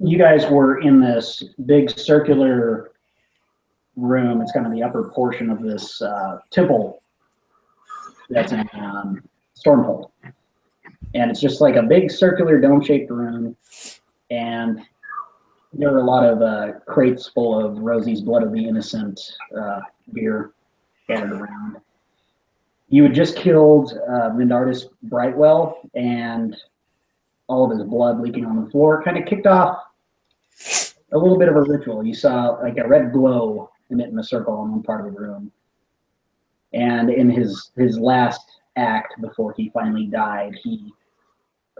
you guys were in this big circular room. It's kind of the upper portion of this temple that's in Stormhold. And it's just like a big circular dome-shaped room. And there were a lot of crates full of Rosie's Blood of the Innocent beer scattered around. You had just killed Vindardus Brightwell, and all of his blood leaking on the floor kind of kicked off a little bit of a ritual. You saw like a red glow emit in a circle in one part of the room. And in his last act before he finally died, he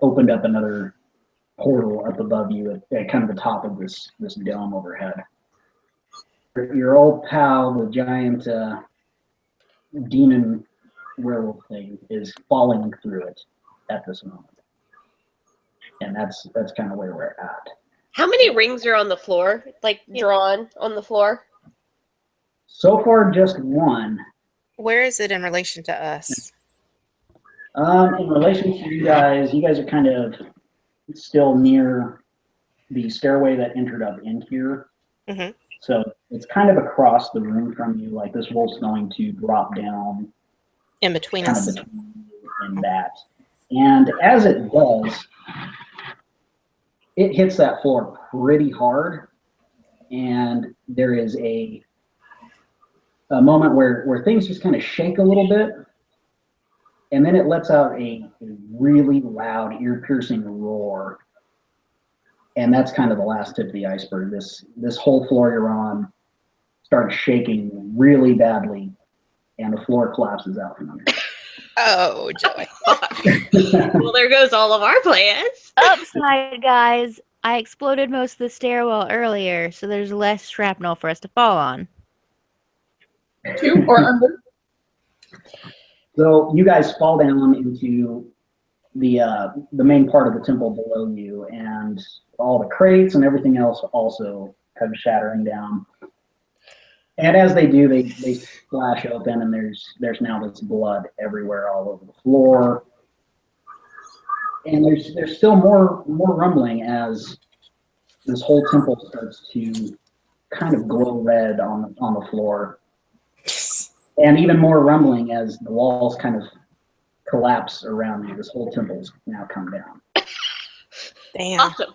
opened up another portal up above you at kind of the top of this dome overhead. Your old pal, the giant demon werewolf thing, is falling through it at this moment. And that's kind of where we're at. How many rings are on the floor? Like drawn on the floor? So far, just one. Where is it in relation to us? In relation to you guys are kind of still near the stairway that entered up in here. Mm-hmm. So it's kind of across the room from you. Like this wolf's going to drop down in between kind us. Of between you and that. And as it does, it hits that floor pretty hard. And there is a moment where things just kind of shake a little bit. And then it lets out a really loud, ear-piercing roar. And that's kind of the last tip of the iceberg. This whole floor you're on starts shaking really badly, and the floor collapses out from under. Oh, joy. Well, there goes all of our plans. Upside, guys. I exploded most of the stairwell earlier, so there's less shrapnel for us to fall on. 2 or under? So you guys fall down into the main part of the temple below you, and all the crates and everything else also come shattering down. And as they do, they splash open, and there's now this blood everywhere all over the floor. And there's still more rumbling as this whole temple starts to kind of glow red on the floor. And even more rumbling as the walls kind of collapse around you. This whole temple's now come down. Damn. Awesome.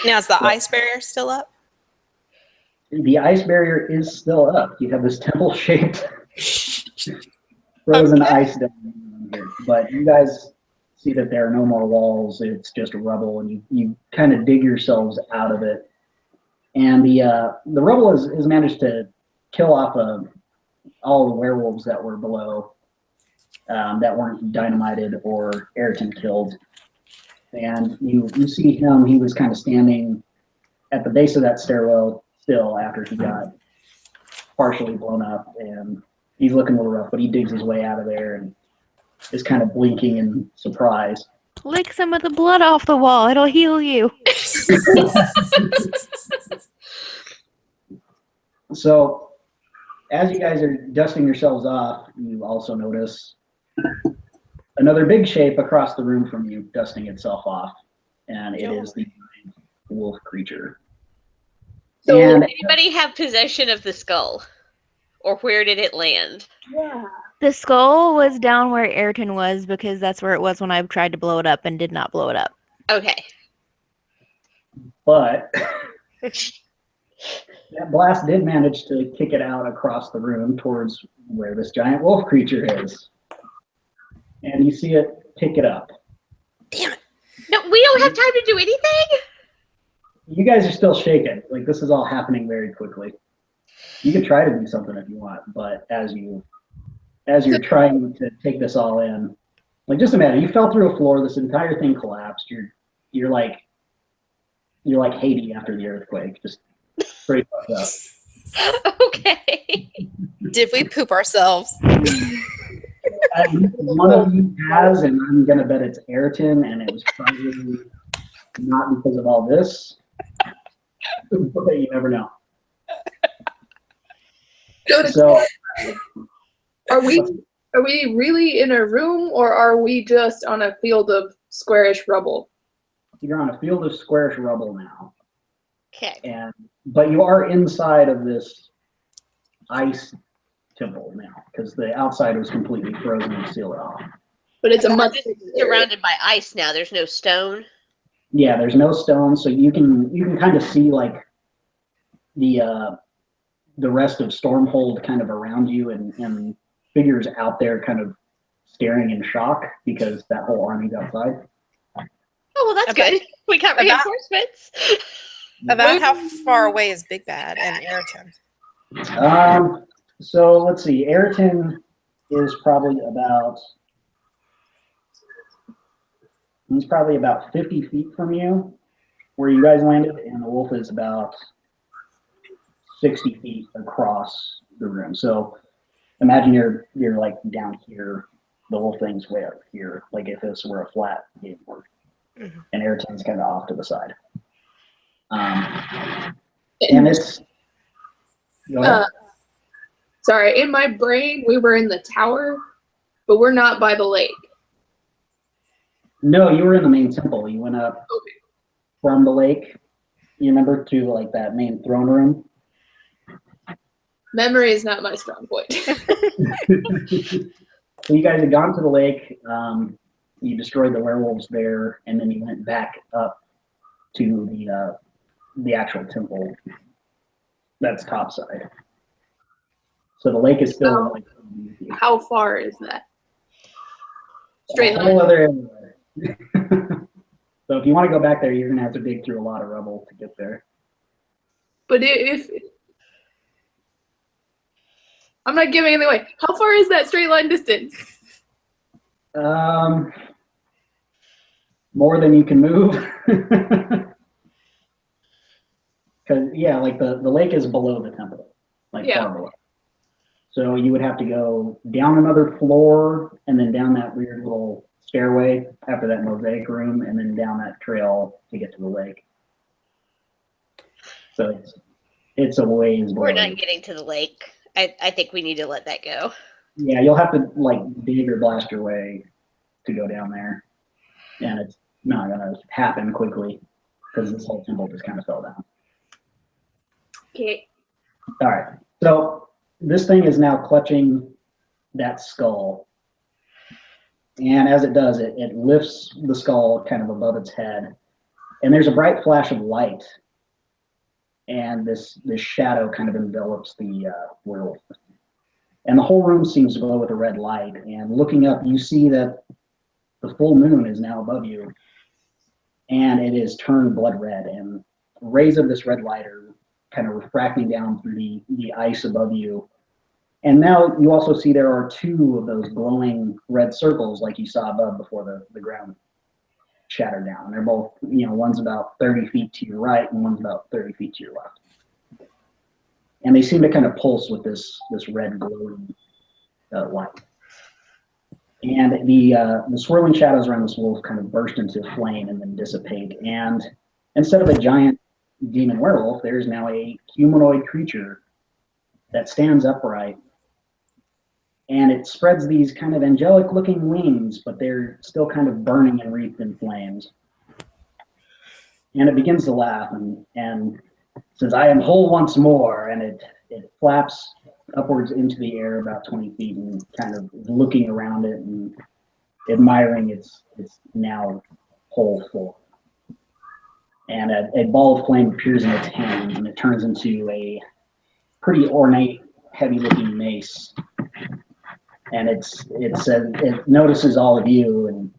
Now, is the ice barrier still up? The ice barrier is still up. You have this temple-shaped frozen ice down here. But you guys see that there are no more walls. It's just rubble, and you kind of dig yourselves out of it. And the rubble has managed to kill off all the werewolves that were below, that weren't dynamited or Ayrton killed. And you see him, he was kind of standing at the base of that stairwell still after he got partially blown up, and he's looking a little rough, but he digs his way out of there and is kind of blinking in surprise. Lick some of the blood off the wall. It'll heal you. So as you guys are dusting yourselves off, you also notice another big shape across the room from you dusting itself off, and it is the wolf creature. So and did anybody have possession of the skull? Or where did it land? Yeah. The skull was down where Ayrton was because that's where it was when I tried to blow it up and did not blow it up. Okay. But that blast did manage to kick it out across the room towards where this giant wolf creature is. And you see it pick it up. Damn it. No, we don't have time to do anything? You guys are still shaken. Like, this is all happening very quickly. You could try to do something if you want, but as you're trying to take this all in, like, just imagine you fell through a floor, this entire thing collapsed. You're like Haiti after the earthquake, just straight up. Okay. Did we poop ourselves? One of you has, and I'm gonna bet it's Ayrton, and it was probably not because of all this, but you never know. So, Are we really in a room, or are we just on a field of squarish rubble? you're on a field of squarish rubble now. Okay. But you are inside of this ice temple now because the outside was completely frozen and sealed off. But it's a We're much just bigger area. surrounded by ice now. There's no stone. Yeah, there's no stone, so you can kind of see like the rest of Stormhold kind of around you and figures out there kind of staring in shock because that whole army's outside. Oh, well, that's About- good. We got about- reinforcements. About how far away is Big Bad and Ayrton? So let's see. Ayrton is probably about 50 feet from you, where you guys landed, and the wolf is about 60 feet across the room. So imagine you're like down here, the whole thing's way up here, like if this were a flat game board, and Ayrton's kind of off to the side. And it's go ahead. Sorry, in my brain, we were in the tower, but we're not by the lake. No, you were in the main temple. You went up from the lake. You remember to like that main throne room. Memory is not my strong point. So you guys had gone to the lake. You destroyed the werewolves there, and then you went back up to the actual temple. That's topside. So the lake is still like How far is that? Straight a whole line. other area. So if you want to go back there, you're gonna have to dig through a lot of rubble to get there. But if I'm not giving anything away, how far is that straight line distance? More than you can move. Because yeah, like the lake is below the temple, like Yeah. far below. So you would have to go down another floor and then down that weird little stairway after that mosaic room and then down that trail to get to the lake. So it's a ways below. We're not getting to the lake. I think we need to let that go. Yeah, you'll have to like dig or blast your way to go down there. And it's not gonna happen quickly because this whole temple just kind of fell down. Okay. All right, so this thing is now clutching that skull. And as it does, it lifts the skull kind of above its head. And there's a bright flash of light. And this shadow kind of envelops the werewolf. And the whole room seems to glow with a red light. And looking up, you see that the full moon is now above you. And it is turned blood red. And rays of this red light are kind of refracting down through the ice above you. And now you also see there are two of those glowing red circles like you saw above before the ground shattered down. They're both, one's about 30 feet to your right and one's about 30 feet to your left. And they seem to kind of pulse with this red glowing light. And the swirling shadows around this wolf kind of burst into flame and then dissipate. And instead of a giant demon werewolf, there's now a humanoid creature that stands upright. And it spreads these kind of angelic looking wings, but they're still kind of burning and wreathed in flames. And it begins to laugh and says, "I am whole once more." And it flaps upwards into the air about 20 feet and kind of looking around it and admiring its now whole form. And a ball of flame appears in its hand and it turns into a pretty ornate, heavy looking mace. And it notices all of you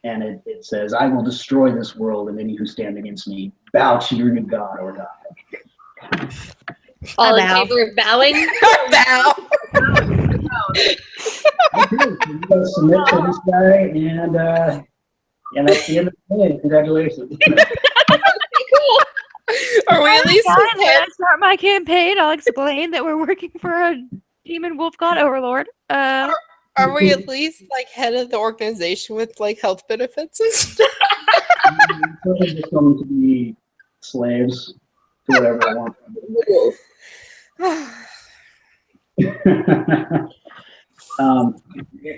and it says, "I will destroy this world and any who stand against me. Bow to your new god or die." All in bow. favor of bowing? Bow. Okay, so you guys submit to this guy and that's the end of the day. Congratulations. Cool. Are we at least Guys, his when head? I start my campaign, I'll explain that we're working for a demon wolf god overlord. Are we at least like head of the organization with like health benefits and stuff? They're just going to be slaves to whatever they want.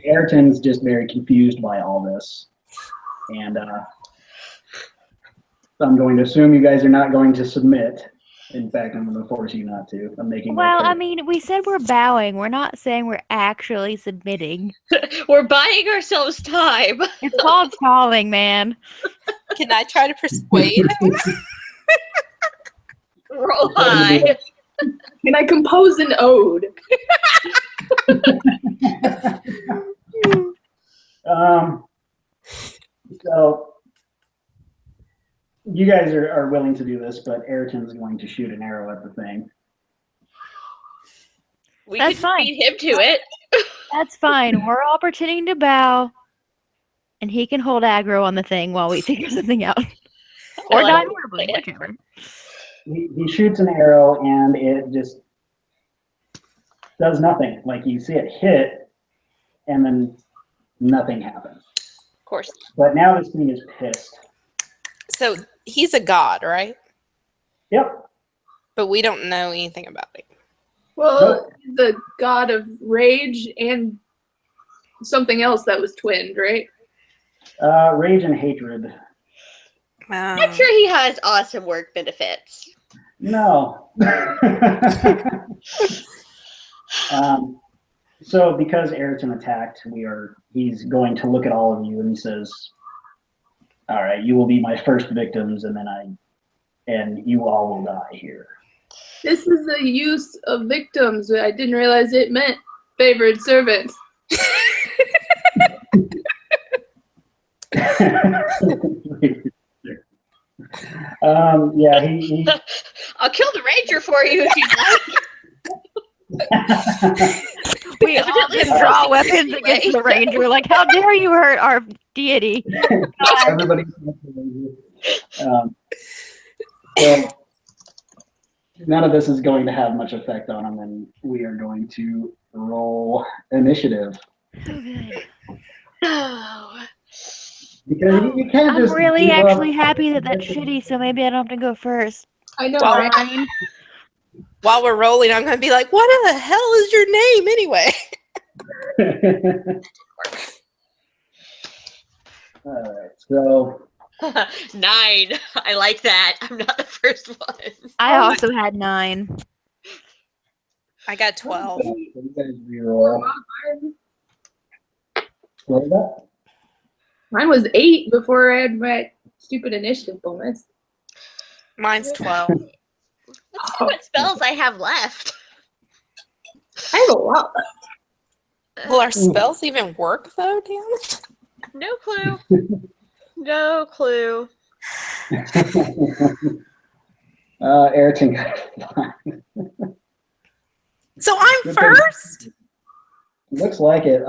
Ayrton's just very confused by all this, and I'm going to assume you guys are not going to submit. In fact, I'm going to force you not to. I'm making. Well, I mean, we said we're bowing. We're not saying we're actually submitting. We're buying ourselves time. It's called stalling, man. Can I try to persuade him? Roll high. Can I compose an ode? So you guys are willing to do this, but Ayrton's going to shoot an arrow at the thing. We That's could fine. beat him to it. That's fine. We're all pretending to bow, and he can hold aggro on the thing while we figure something out. Or die horribly, whichever. He shoots an arrow, and it just does nothing. Like, you see it hit, and then nothing happens. Of course. But now this thing is pissed. So he's a god, right? Yep. But we don't know anything about it. Well, the god of rage and something else that was twinned, right? Rage and hatred. I'm sure he has awesome work benefits. No. So because Ayrton attacked, he's going to look at all of you and he says, all right, you will be my first victims, and you all will die here. This is the use of victims. I didn't realize it meant favored servants. Yeah, he I'll kill the ranger for you if you'd like. We all can draw weapons against the ranger. Like, how dare you hurt our deity? everybody. So none of this is going to have much effect on him, and we are going to roll initiative. No. Because you can't I'm just really give up. actually happy that that's shitty, so maybe I don't have to go first. I know, Well, right? While we're rolling, I'm going to be like, what the hell is your name anyway? All right, so 9. I like that. I'm not the first one. I also had 9. I got 12. so you guys reroll. What was that? Mine was 8 before I had my stupid initiative bonus. Mine's 12. Let's see what spells I have left. I have a lot left. Will our spells even work, though, damn it? No clue. No clue. Ayrton got 5. So I'm first? Looks like it.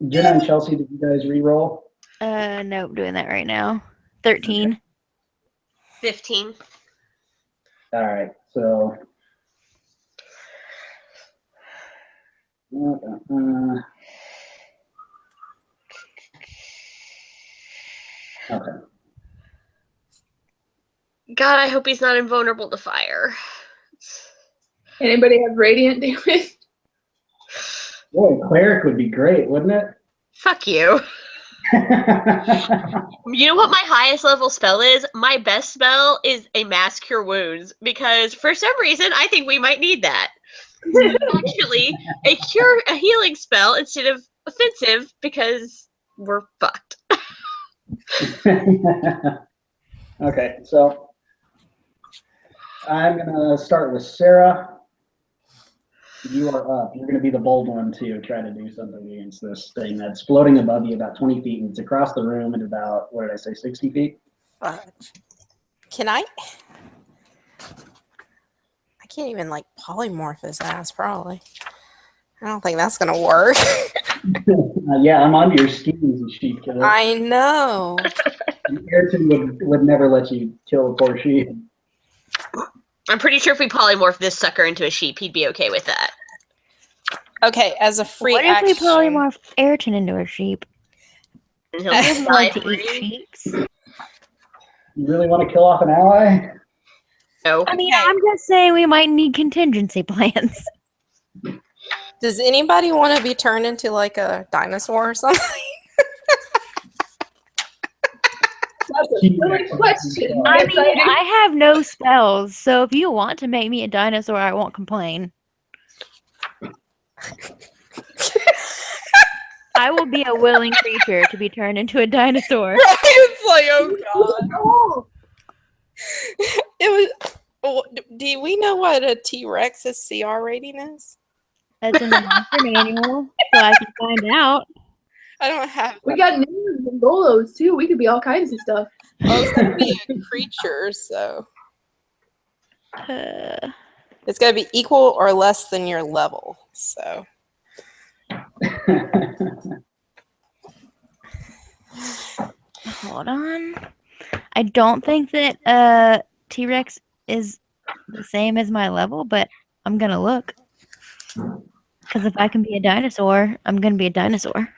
Jenna and Chelsea, did you guys reroll? Nope, doing that right now. 13. 15. All right, so. Okay. God, I hope he's not invulnerable to fire. Anybody have radiant damage? Boy, cleric would be great, wouldn't it? Fuck you. You know what my highest level spell is? My best spell is a mass cure wounds, because for some reason I think we might need that. Actually, a healing spell instead of offensive, because we're fucked. Okay, so I'm gonna start with Sarah. You are up. You're gonna be the bold one to try to do something against this thing that's floating above you about 20 feet, and it's across the room at about, what did I say, 60 feet? Can I? I can't even, like, polymorph his ass, probably. I don't think that's going to work. Yeah, I'm onto your schemes, sheep killer. I know. Ayrton would never let you kill a poor sheep. I'm pretty sure if we polymorph this sucker into a sheep, he'd be okay with that. Okay, as a free What action. if we polymorph Ayrton into a sheep? And He he'll doesn't fly like to free. eat sheeps. You really want to kill off an ally? No. I mean, Okay. I'm just saying we might need contingency plans. Does anybody want to be turned into, like, a dinosaur or something? That's Silly question. I mean, I have no spells, so if you want to make me a dinosaur, I won't complain. I will be a willing creature to be turned into a dinosaur. It's like, oh god. It was. Do we know what a T-Rex's CR rating is? That's in the monster manual, so I can find out. I don't have. We got names and bolos too. We could be all kinds of stuff. Well, it's gonna be a creature, so it's gonna be equal or less than your level. So. Hold on. I don't think that T-Rex is the same as my level, but I'm gonna look. Because if I can be a dinosaur, I'm gonna be a dinosaur.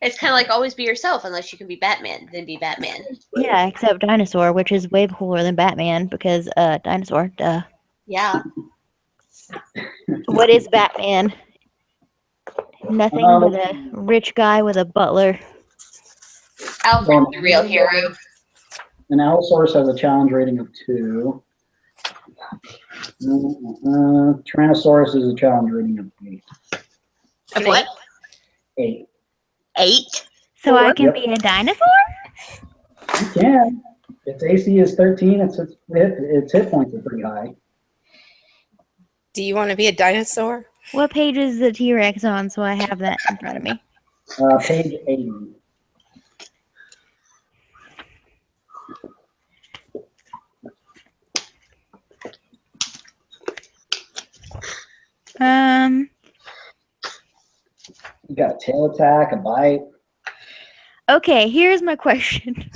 It's kind of like always be yourself, unless you can be Batman, then be Batman. Yeah, except dinosaur, which is way cooler than Batman because dinosaur, duh. Yeah. What is Batman? Nothing but a rich guy with a butler. Alfred's the real hero. An Allosaurus has a challenge rating of 2. Tyrannosaurus is a challenge rating of 8. Of what? 8. 8? So I can be a dinosaur? You can. Its AC is 13. Its hit points are pretty high. Do you want to be a dinosaur? What page is the T-Rex on so I have that in front of me? Page 80. You got a tail attack, a bite. Okay, here's my question.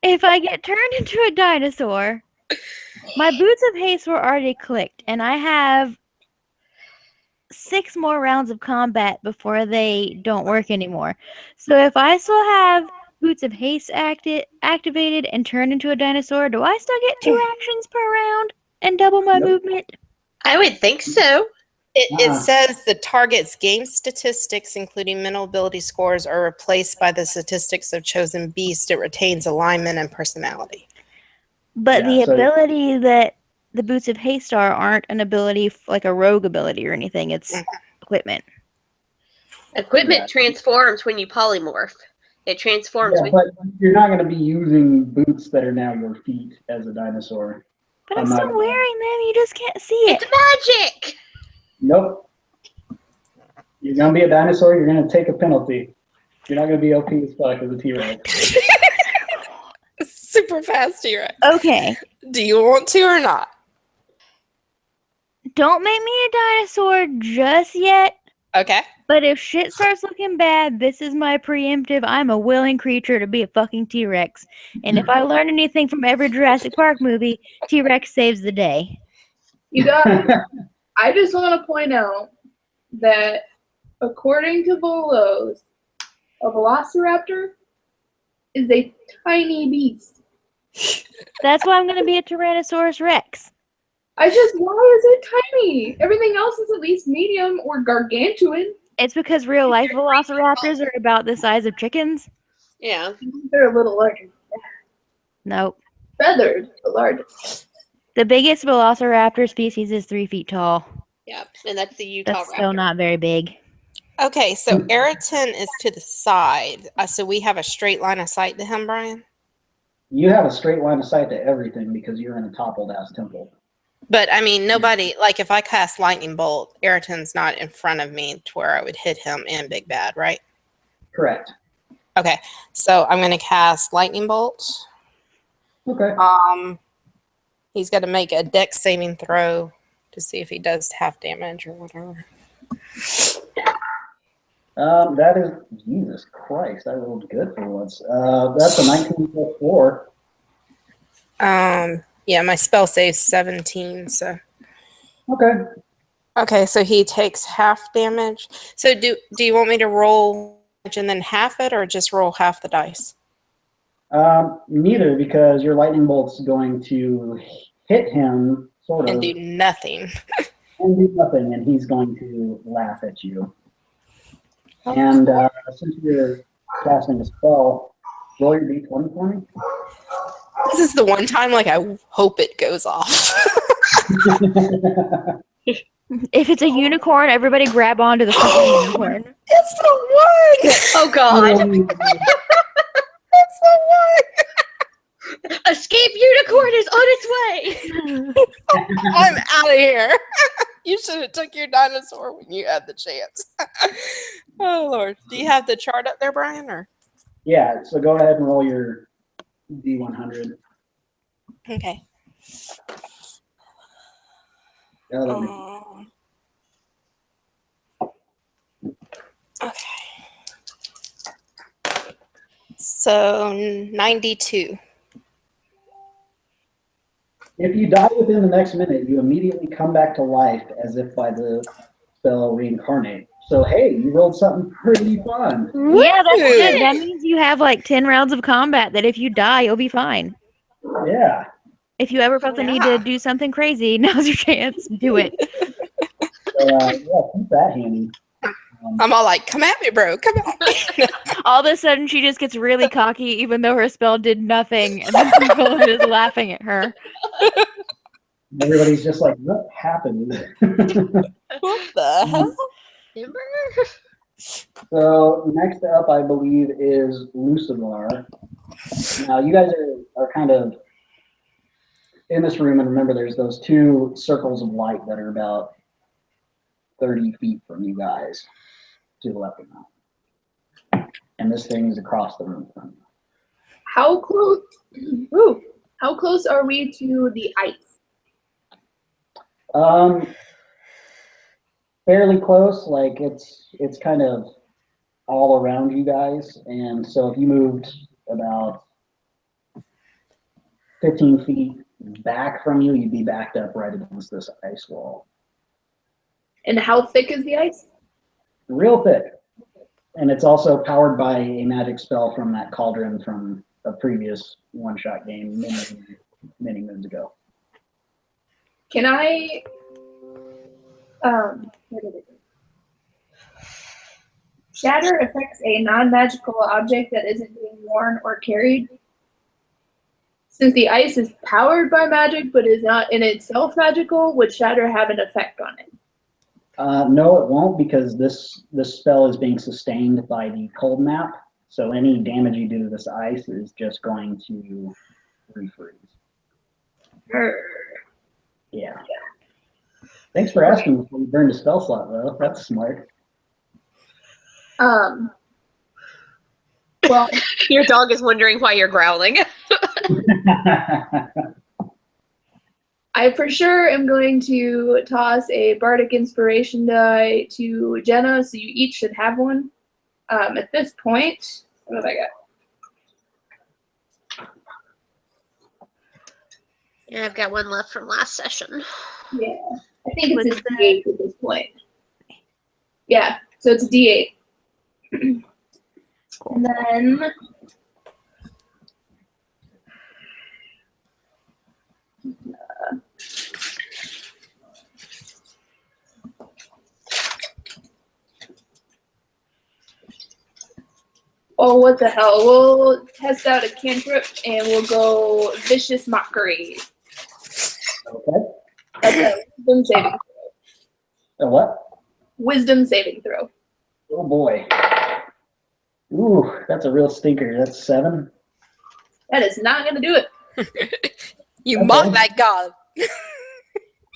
If I get turned into a dinosaur, my boots of haste were already clicked, and I have 6 more rounds of combat before they don't work anymore. So if I still have boots of haste activated and turned into a dinosaur, do I still get 2 actions per round and double my movement? I would think so. It says the target's game statistics, including mental ability scores, are replaced by the statistics of chosen beast. It retains alignment and personality. But the ability that the boots of haste aren't an ability like a rogue ability or anything. It's equipment. Equipment transforms when you polymorph. It transforms when but you're not going to be using boots that are now your feet as a dinosaur. But I'm still wearing them. You just can't see it. It's magic! Nope. You're going to be a dinosaur, you're going to take a penalty. You're not going to be OP as fuck as a T-Rex. Super fast T-Rex. Okay. Do you want to or not? Don't make me a dinosaur just yet. Okay. But if shit starts looking bad, this is my preemptive. I'm a willing creature to be a fucking T-Rex. And if I learn anything from every Jurassic Park movie, T-Rex saves the day. You guys, I just want to point out that according to Volos, a velociraptor is a tiny beast. That's why I'm going to be a Tyrannosaurus Rex. Why is it tiny? Everything else is at least medium or gargantuan. It's because real life velociraptors are about the size of chickens. Yeah. They're a little larger. Nope. Feathered, the largest. The biggest velociraptor species is 3 feet tall. Yeah, and that's the Utah That's raptor. still not very big. Okay, so Ayrton is to the side. So we have a straight line of sight to him, Brian? You have a straight line of sight to everything because you're in a toppled-ass temple. But, I mean, nobody, like if I cast Lightning Bolt, Ayrton's not in front of me to where I would hit him and Big Bad, right? Correct. Okay, so I'm going to cast Lightning Bolt. Okay. He's got to make a dex saving throw to see if he does half damage or whatever. That is, Jesus Christ, I rolled good for once. That's a 19 plus 4. Yeah, my spell save's 17, so. Okay. Okay, so he takes half damage. So do you want me to roll and then half it, or just roll half the dice? Neither, because your lightning bolt's going to hit him, sort of. And do nothing. And do nothing, and he's going to laugh at you. And since you're casting a spell. Roll your d20 for me. This is the one time, like, I hope it goes off. If it's a unicorn, everybody grab onto the fucking unicorn. It's the one! Oh God! It's the one! Escape unicorn is on its way. I'm out of here. You should have took your dinosaur when you had the chance. Oh, Lord. Do you have the chart up there, Brian? Or Yeah, so go ahead and roll your d100. okay. Oh, Okay. So 92. if you die within the next minute, you immediately come back to life as if by the spell reincarnate. So hey, you rolled something pretty fun. Yeah, that's Woo! good. That means you have like 10 rounds of combat that if you die, you'll be fine. Yeah. If you ever felt the need to do something crazy, now's your chance. Do it. So, yeah, keep that handy. I'm all like, come at me, bro. Come at me. All of a sudden, she just gets really cocky, even though her spell did nothing, and then people are just laughing at her. Everybody's just like, what happened? What the hell? Remember? So next up, I believe, is Lucivar. Now, you guys are kind of in this room, and remember, there's those two circles of light that are about 30 feet from you guys to the left of them. And this thing is across the room from you. How close? Ooh, how close are we to the ice? Fairly close. Like it's kind of all around you guys, and so if you moved about 15 feet back from you, you'd be backed up right against this ice wall. And how thick is the ice? Real thick. And it's also powered by a magic spell from that cauldron from a previous one-shot game many moons ago. Can I? Where did it go? Shatter affects a non-magical object that isn't being worn or carried. Since the ice is powered by magic but is not in itself magical, would Shatter have an effect on it? No, it won't, because this spell is being sustained by the cold map. So any damage you do to this ice is just going to refreeze. Yeah. Thanks for asking before you burned a spell slot, though. That's smart. Well, Your dog is wondering why you're growling. I for sure am going to toss a Bardic Inspiration die to Jenna, so you each should have one. At this point, what have I got? Yeah, I've got one left from last session. Yeah, I think it's What's a D8 at this point. Yeah, so it's a D8. And then oh, what the hell? We'll test out a cantrip and we'll go Vicious Mockery. Okay. That's a wisdom saving throw. A what? Wisdom saving throw. Oh boy. Ooh, that's a real stinker. That's 7. That is not going to do it. You Okay. mock that god.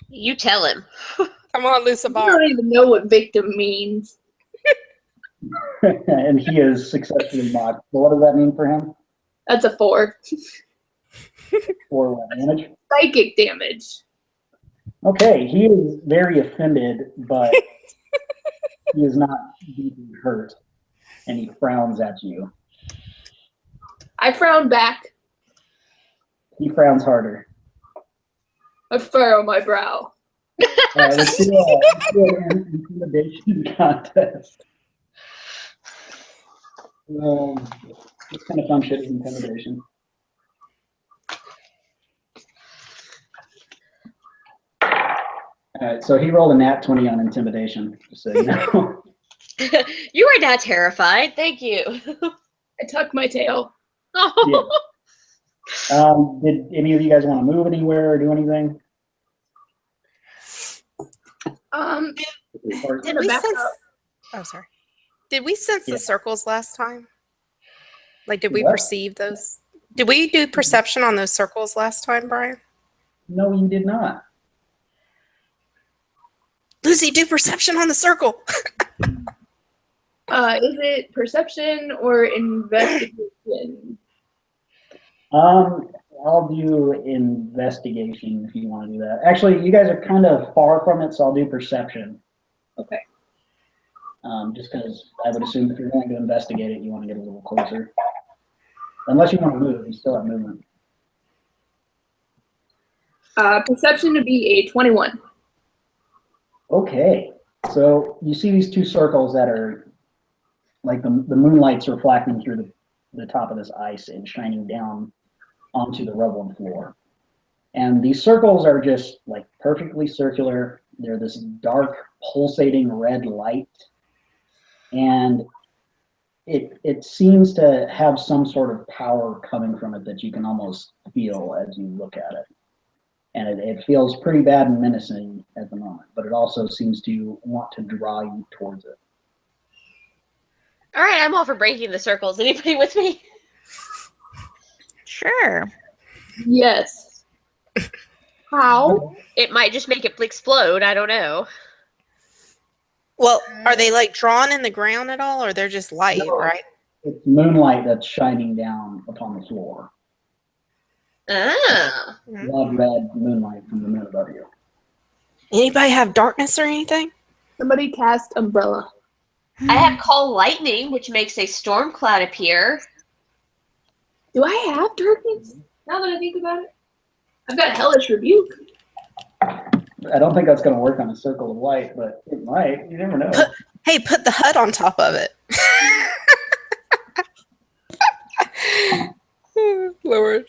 You tell him. Come on, I Lucifer. don't even know what victim means. And he is successfully mocked. So what does that mean for him? That's a 4. For what damage? Psychic damage. Okay, he is very offended, but he is not deeply hurt, and he frowns at you. I frown back. He frowns harder. A furrow my brow. Let's do an intimidation contest. This kind of fun shit is intimidation. Alright, so he rolled a nat 20 on intimidation, just so you know. You are not terrified. Thank you. I tuck my tail. Oh. Did any of you guys want to move anywhere or do anything? Did we back sense? up. Oh, sorry. Did we sense Yeah. the circles last time? Like, did we What? perceive those? Did we do perception on those circles last time, Brian? No, you did not. Lucy, do perception on the circle. Is it perception or investigation? I'll do investigation if you want to do that. Actually, you guys are kind of far from it, so I'll do perception. Okay. Just because I would assume if you're going to investigate it, you want to get a little closer. Unless you want to move, you still have movement. Perception to be a 21. Okay, so you see these two circles that are like the moonlight's reflecting through the top of this ice and shining down onto the rubble floor. And these circles are just like perfectly circular. They're this dark, pulsating red light. And it seems to have some sort of power coming from it that you can almost feel as you look at it. And it feels pretty bad and menacing at the moment, but it also seems to want to draw you towards it. All right, I'm all for breaking the circles. Anybody with me? Sure. Yes. How? It might just make it explode. I don't know. Well, are they like drawn in the ground at all, or they're just light, No. right? It's moonlight that's shining down upon the floor. Ah. Blood red moonlight from the moon above you. Anybody have darkness or anything? Somebody cast umbrella. I have call lightning, which makes a storm cloud appear. Do I have darkness? Now that I think about it, I've got hellish rebuke. I don't think that's going to work on a circle of light, but it might. You never know. Hey, put the HUD on top of it. Lord.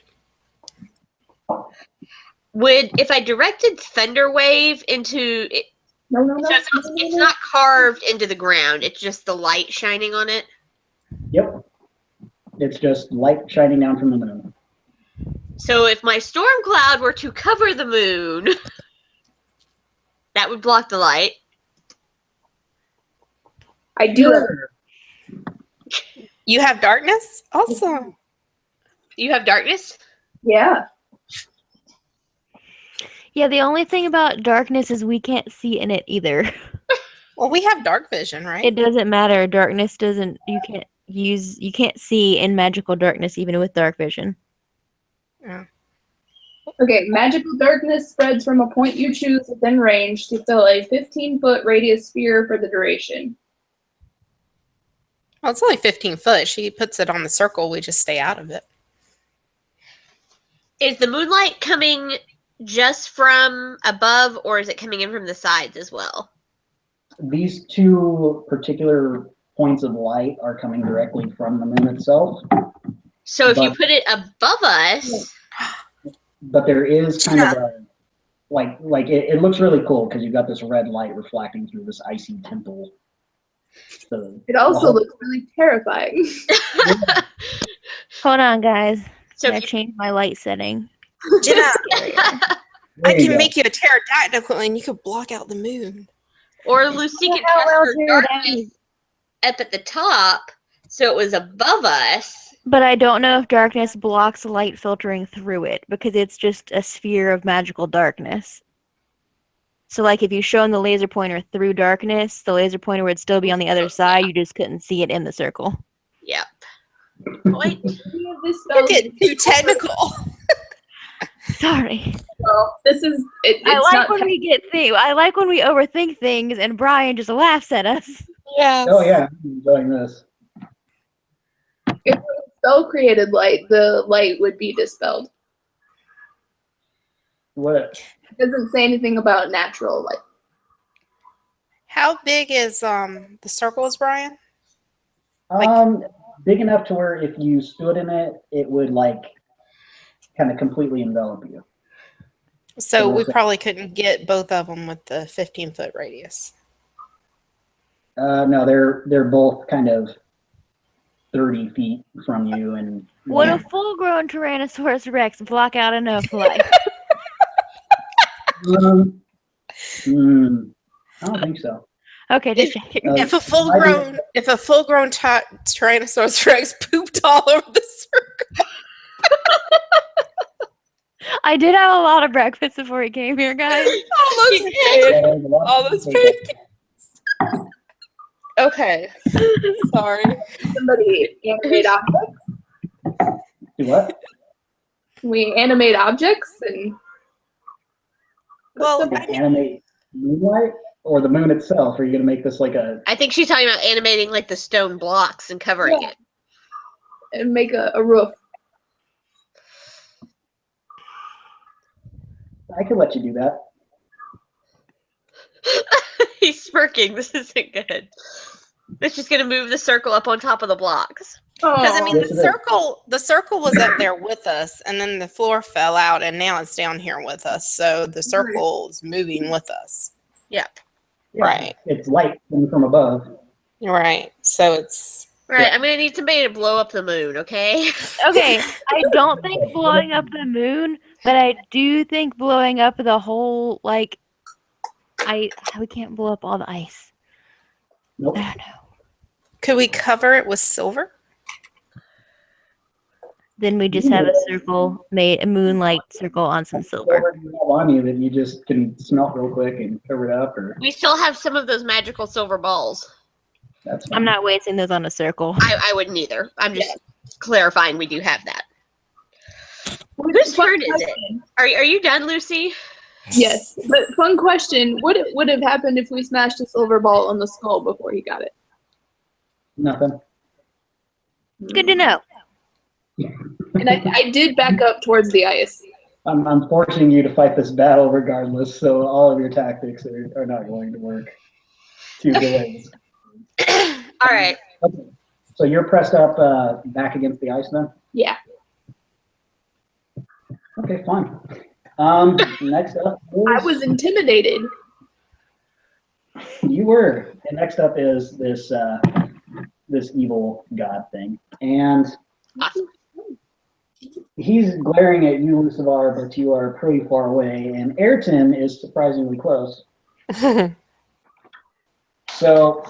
If I directed Thunder Wave into it, No. so it's not carved into the ground. It's just the light shining on it. Yep. It's just light shining down from the moon. So if my storm cloud were to cover the moon, that would block the light. I do have. You have darkness? Awesome. You have darkness? Yeah. Yeah, the only thing about darkness is we can't see in it either. Well, we have dark vision, right? It doesn't matter. Darkness doesn't. You can't see in magical darkness even with dark vision. Yeah. Okay, magical darkness spreads from a point you choose within range to fill a 15-foot radius sphere for the duration. Well, it's only 15 foot. She puts it on the circle. We just stay out of it. Is the moonlight coming just from above, or is it coming in from the sides as well? These two particular points of light are coming directly from the moon itself. So if you But- put it above us, But there is kind of a, like it looks really cool because you've got this red light reflecting through this icy temple. So It also looks really terrifying. Hold on, guys. so I if you, changed my light setting. Jenna, Scarier. I there you can go. make you a pterodactyl and you could block out the moon. or Lucy could How cast well her pterodactyl- darkness up at the top, so it was above us. But I don't know if darkness blocks light filtering through it because it's just a sphere of magical darkness. So, like, if you shone the laser pointer through darkness, the laser pointer would still be on the other side. You just couldn't see it in the circle. Yep. Point. This You're spell getting too technical. Sorry. well, this is it, I it's like not when we get I like when we overthink things, and Brian just laughs at us. Yes. Oh yeah, I'm enjoying this. if it was spell created light, the light would be dispelled. What? It doesn't say anything about natural light. How big is the circles, Brian? Big enough to where if you stood in it, it would like kind of completely envelop you. So we probably couldn't get both of them with the 15-foot radius. No, they're both kind of 30 feet from you. And Would a full-grown Tyrannosaurus Rex block out enough light? I don't think so. Okay, just checking. If a full-grown Tyrannosaurus Rex pooped all over the circle. I did have a lot of breakfast before he came here, guys. All those pancakes. Okay. Sorry. Somebody animate objects. Do what? We animate objects and. Well, Animate moonlight or the moon itself? Are you going to make this like a... I think she's talking about animating like the stone blocks and covering it. And make a roof. I could let you do that. He's smirking. This isn't good. It's just gonna move the circle up on top of the blocks. because I mean Yes, it is. the circle was up there with us, and then the floor fell out, and now it's down here with us. So the circle is moving with us. Yeah. Yeah, Right. It's light coming from above. Right. So it's Right. I'm gonna need somebody to blow up the moon. Okay. Okay, I don't think blowing up the moon, but I do think blowing up the whole, like, we can't blow up all the ice. Nope. I don't know. could we cover it with silver? Then we just have a circle, made a moonlight circle on some silver. Whatever you have on you that you just can smelt real quick and cover it up, or We still have some of those magical silver balls. that's I'm not wasting those on a circle. I wouldn't either. I'm just clarifying we do have that. Whose turn is it? Are you done, Lucy? Yes, but fun question. What would have happened if we smashed a silver ball on the skull before he got it? nothing. Good to know. And I did back up towards the ice. I'm forcing you to fight this battle regardless, so all of your tactics are not going to work. 2 delays. All right. Okay. So you're pressed up back against the ice then? Yeah. Okay, fine. Next up is, I was intimidated. you were. And next up is this this evil god thing. And Awesome. he's glaring at you, Lucivar, but you are pretty far away, and Ayrton is surprisingly close. So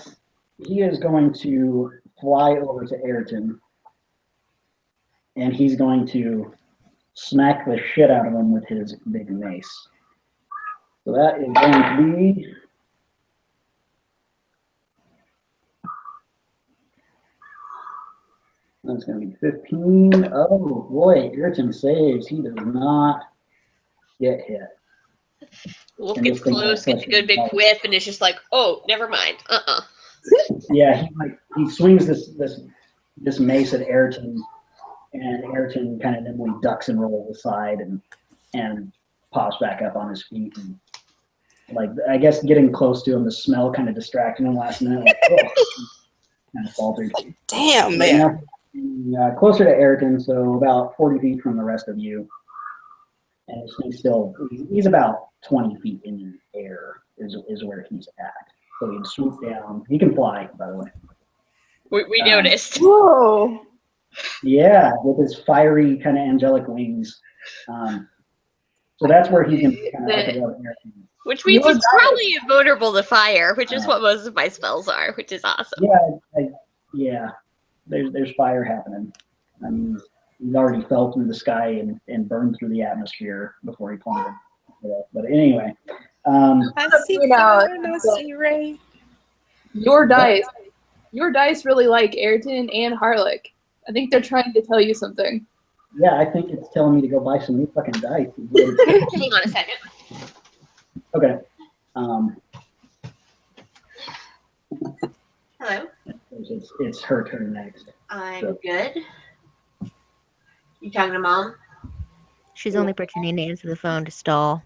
he is going to fly over to Ayrton, and he's going to smack the shit out of him with his big mace. So that is going to be... That's going to be 15. Oh boy, Ayrton saves. He does not get hit. Wolf And gets this thing close, has gets a such good a big bite. whiff, and it's just like, oh, never mind. Yeah, he swings this mace at Ayrton, and Ayrton kind of nimbly ducks and rolls aside and pops back up on his feet. And, like, I guess getting close to him, the smell kind of distracting him last minute. Like, oh, kind of faltered. Damn, man. Closer to Ayrton, so about 40 feet from the rest of you. And he's about 20 feet in the air is where he's at. So he can swoop down. He can fly, by the way. We noticed. Whoa. Yeah, with his fiery kind of angelic wings. So that's where he can kind of up above Ayrton. Which means You're he's probably invulnerable to fire, which is what most of my spells are, which is awesome. Yeah. There's fire happening. I mean, he's already fell through the sky and burned through the atmosphere before he plummeted. But anyway, I see You know, fire and I see rain. Your dice really like Ayrton and Harlech. I think they're trying to tell you something. yeah, I think it's telling me to go buy some new fucking dice. Hang on a second. Okay. Hello. It's her turn next. I'm good. You talking to Mom? She's only pretending to answer the phone to stall.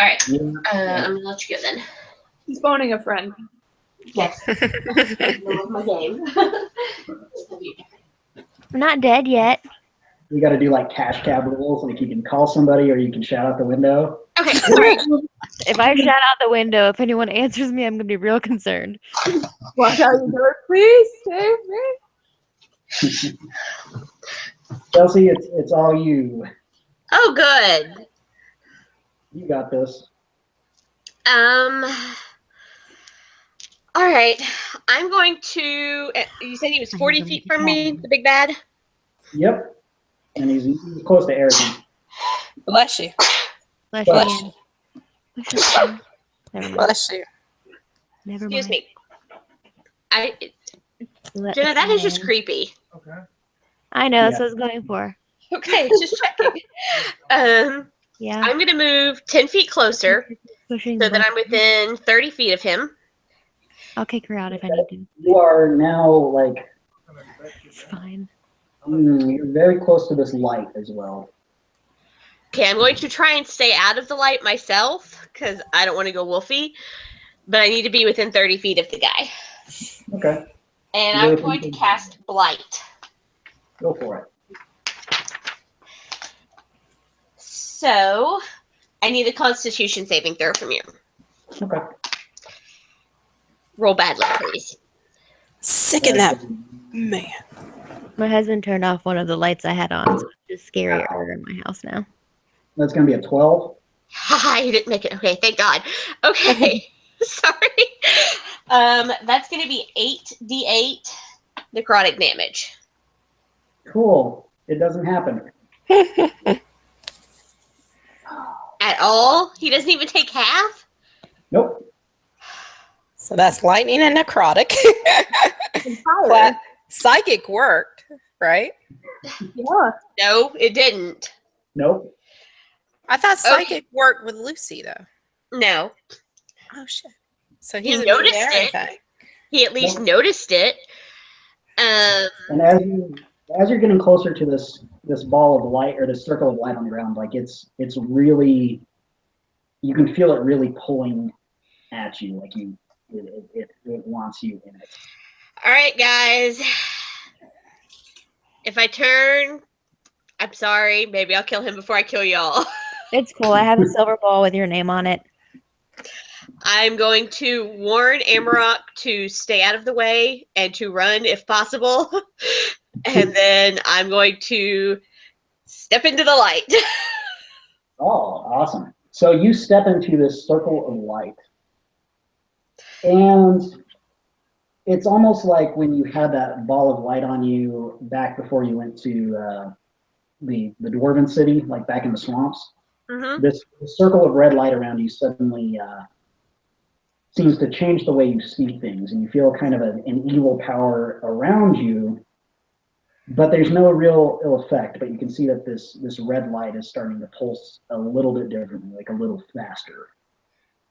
All right. Yeah. I'm gonna let you go then. He's phoning a friend. Yes. Love my game. I'm not dead yet. We got to do like cash cab rules. Like you can call somebody or you can shout out the window. Okay. All right. If I shout out the window, if anyone answers me, I'm going to be real concerned. Watch out your door, please save me. Chelsea, it's all you. Oh, good. You got this. All right. I'm going to. You said he was 40 feet from me, the big bad? Yep. And he's close to Erickson. Bless you. Bless Bless you. Push up. Never mind. Bless you. Never Excuse mind. me. Let Jenna, the that is just man- creepy. Okay. I know, that's Yeah. what I was going for. Okay, just checking. Yeah. I'm going to move 10 feet closer Pushing so the that I'm button. within 30 feet of him. I'll kick her out if I need to. You are now like It's fine. you're very close to this light as well. Okay, I'm going to try and stay out of the light myself because I don't want to go wolfy, but I need to be within 30 feet of the guy. Okay, And You're I'm within going to 30 feet. cast Blight. Go for it. So I need a Constitution saving throw from you. Okay. Roll badly, please. Sicken that man. My husband turned off one of the lights I had on, so it's just scarier in my house now. That's going to be a 12. Haha, you didn't make it. Okay, thank God. Okay, sorry. That's going to be 8d8 necrotic damage. Cool. It doesn't happen. At all? He doesn't even take half? Nope. So that's lightning and necrotic. Fire. Psychic worked, right? Yeah. No, it didn't. Nope. I thought psychic worked with Lucy though. No. Oh shit! So He he's noticed immune to it. everything. He at least Nope. noticed it. And as you're getting closer to this ball of light or this circle of light on the ground, like it's really, you can feel it really pulling at you, like it wants you in it. All right, guys. If I turn, I'm sorry. Maybe I'll kill him before I kill y'all. It's cool. I have a silver ball with your name on it. I'm going to warn Amarok to stay out of the way and to run if possible. And then I'm going to step into the light. Oh, awesome. So you step into this circle of light. And it's almost like when you had that ball of light on you back before you went to the Dwarven city, like back in the swamps. Mm-hmm. This circle of red light around you suddenly seems to change the way you see things, and you feel kind of an evil power around you, but there's no real ill effect. But you can see that this red light is starting to pulse a little bit differently, like a little faster.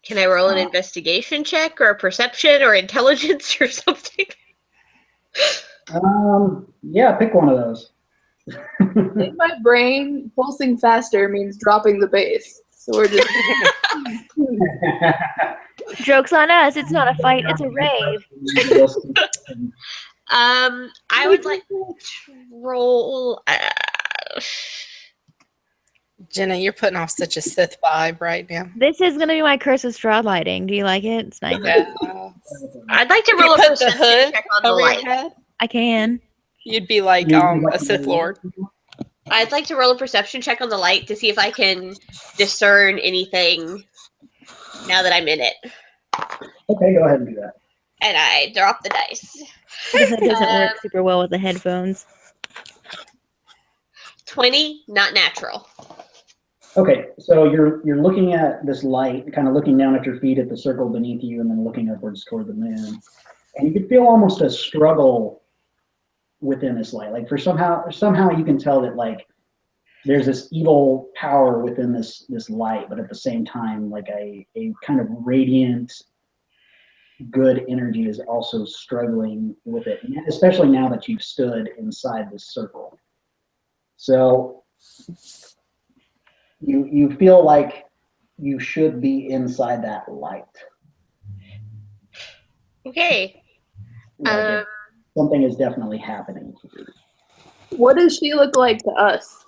Can I roll an investigation check or a perception or intelligence or something? Yeah, pick one of those. In my brain, pulsing faster means dropping the base. So we're just. Joke's on us. It's not a fight. It's a rave. I would like to roll. Jenna, you're putting off such a Sith vibe right now. This is going to be my curse of straw lighting. Do you like it? It's nice. Yeah. I'd like to If you roll a put the perception hood check on the over your light. head, I can. you'd be like a Sith Lord. I'd like to roll a perception check on the light to see if I can discern anything now that I'm in it. Okay, go ahead and do that. And I drop the dice. Because it doesn't work super well with the headphones. 20, not natural. Okay, so you're looking at this light, kind of looking down at your feet at the circle beneath you, and then looking upwards toward the moon, and you can feel almost a struggle within this light. Like somehow you can tell that like there's this evil power within this light, but at the same time, like a kind of radiant, good energy is also struggling with it, especially now that you've stood inside this circle. So you feel like you should be inside that light. Okay. Like something is definitely happening here. What does she look like to us?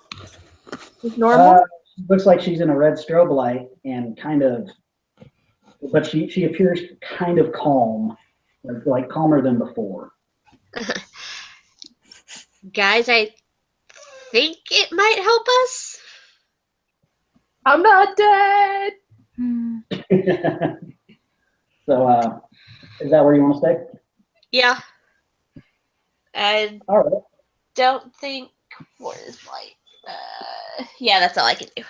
Just normal? Looks like she's in a red strobe light and kind of, but she appears kind of calm, like calmer than before. Guys, I think it might help us. I'm not dead. Hmm. So, is that where you want to stay? Yeah. I All right. don't think. What is light? Yeah, that's all I can do.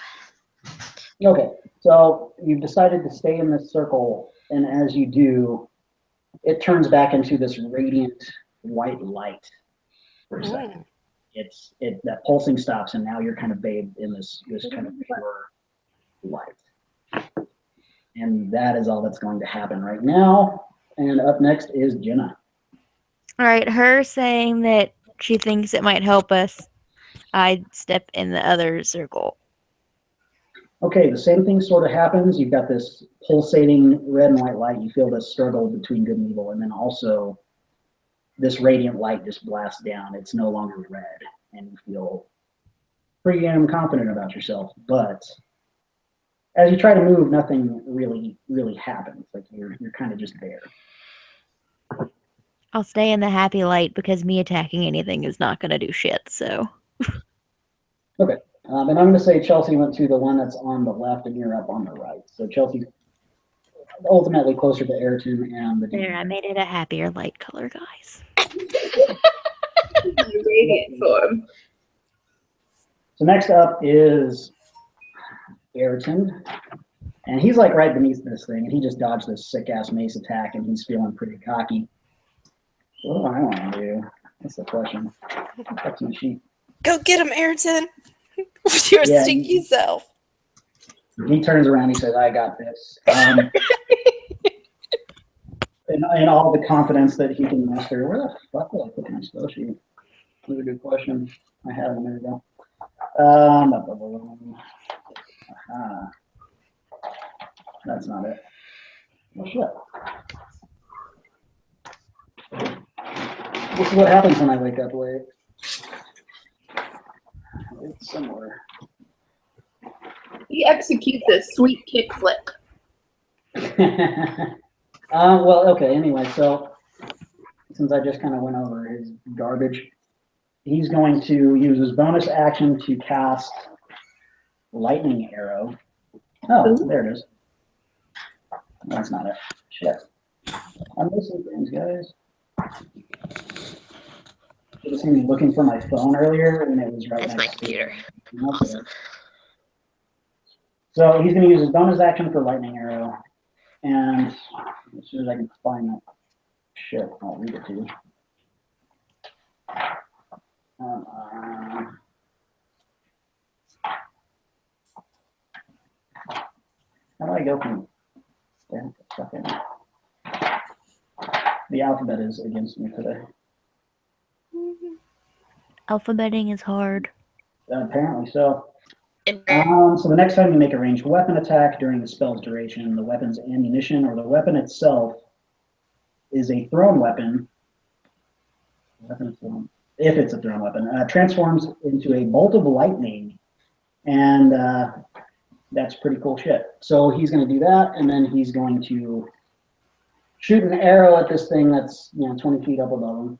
Okay. So you've decided to stay in this circle, and as you do, it turns back into this radiant white light for a second. That pulsing stops, and now you're kind of bathed in this kind of pure light. And that is all that's going to happen right now. And up next is Jenna. All right, her saying that she thinks it might help us. I'd step in the other circle. Okay, the same thing sort of happens. You've got this pulsating red and white light. You feel this struggle between good and evil, and then also this radiant light just blasts down. It's no longer red, and you feel pretty damn confident about yourself. But as you try to move, nothing really happens. Like you're kind of just there. I'll stay in the happy light because me attacking anything is not going to do shit, so. Okay. And I'm going to say Chelsea went to the one that's on the left, and you're up on the right. So Chelsea's ultimately closer to Ayrton and the There, I made it a happier light color, guys. Radiant form. So next up is Ayrton. And he's like right beneath this thing, and he just dodged this sick-ass mace attack, and he's feeling pretty cocky. What do I want to do? That's the question. That's my sheet. Go get him, Ayrton. With your Yeah, stinky self. He turns around, he says, I got this. In all the confidence that he can muster. Where the fuck did I put my spell sheet? That's a good question. I have one. There we go. That's not it. Oh, shit. This is what happens when I wake up late. It's somewhere. He executes a sweet kickflip. Well, okay, anyway, so since I just kind of went over his garbage, he's going to use his bonus action to cast Lightning Arrow. Oh, there it is. That's not it. Shit. I'm missing things, guys. Should have seen me looking for my phone earlier, and it was right That's my next to computer. it. Awesome. So he's going to use his bonus action for Lightning Arrow, and as soon as I can find that shit, I'll read it to you. How do I go from there? The alphabet is against me today. Alphabeting is hard. Apparently so. And So the next time you make a ranged weapon attack during the spell's duration, the weapon's ammunition or the weapon itself is a thrown weapon. If it's a thrown weapon, transforms into a bolt of lightning, and that's pretty cool shit. So he's going to do that, and then he's going to shoot an arrow at this thing that's 20 feet up above him.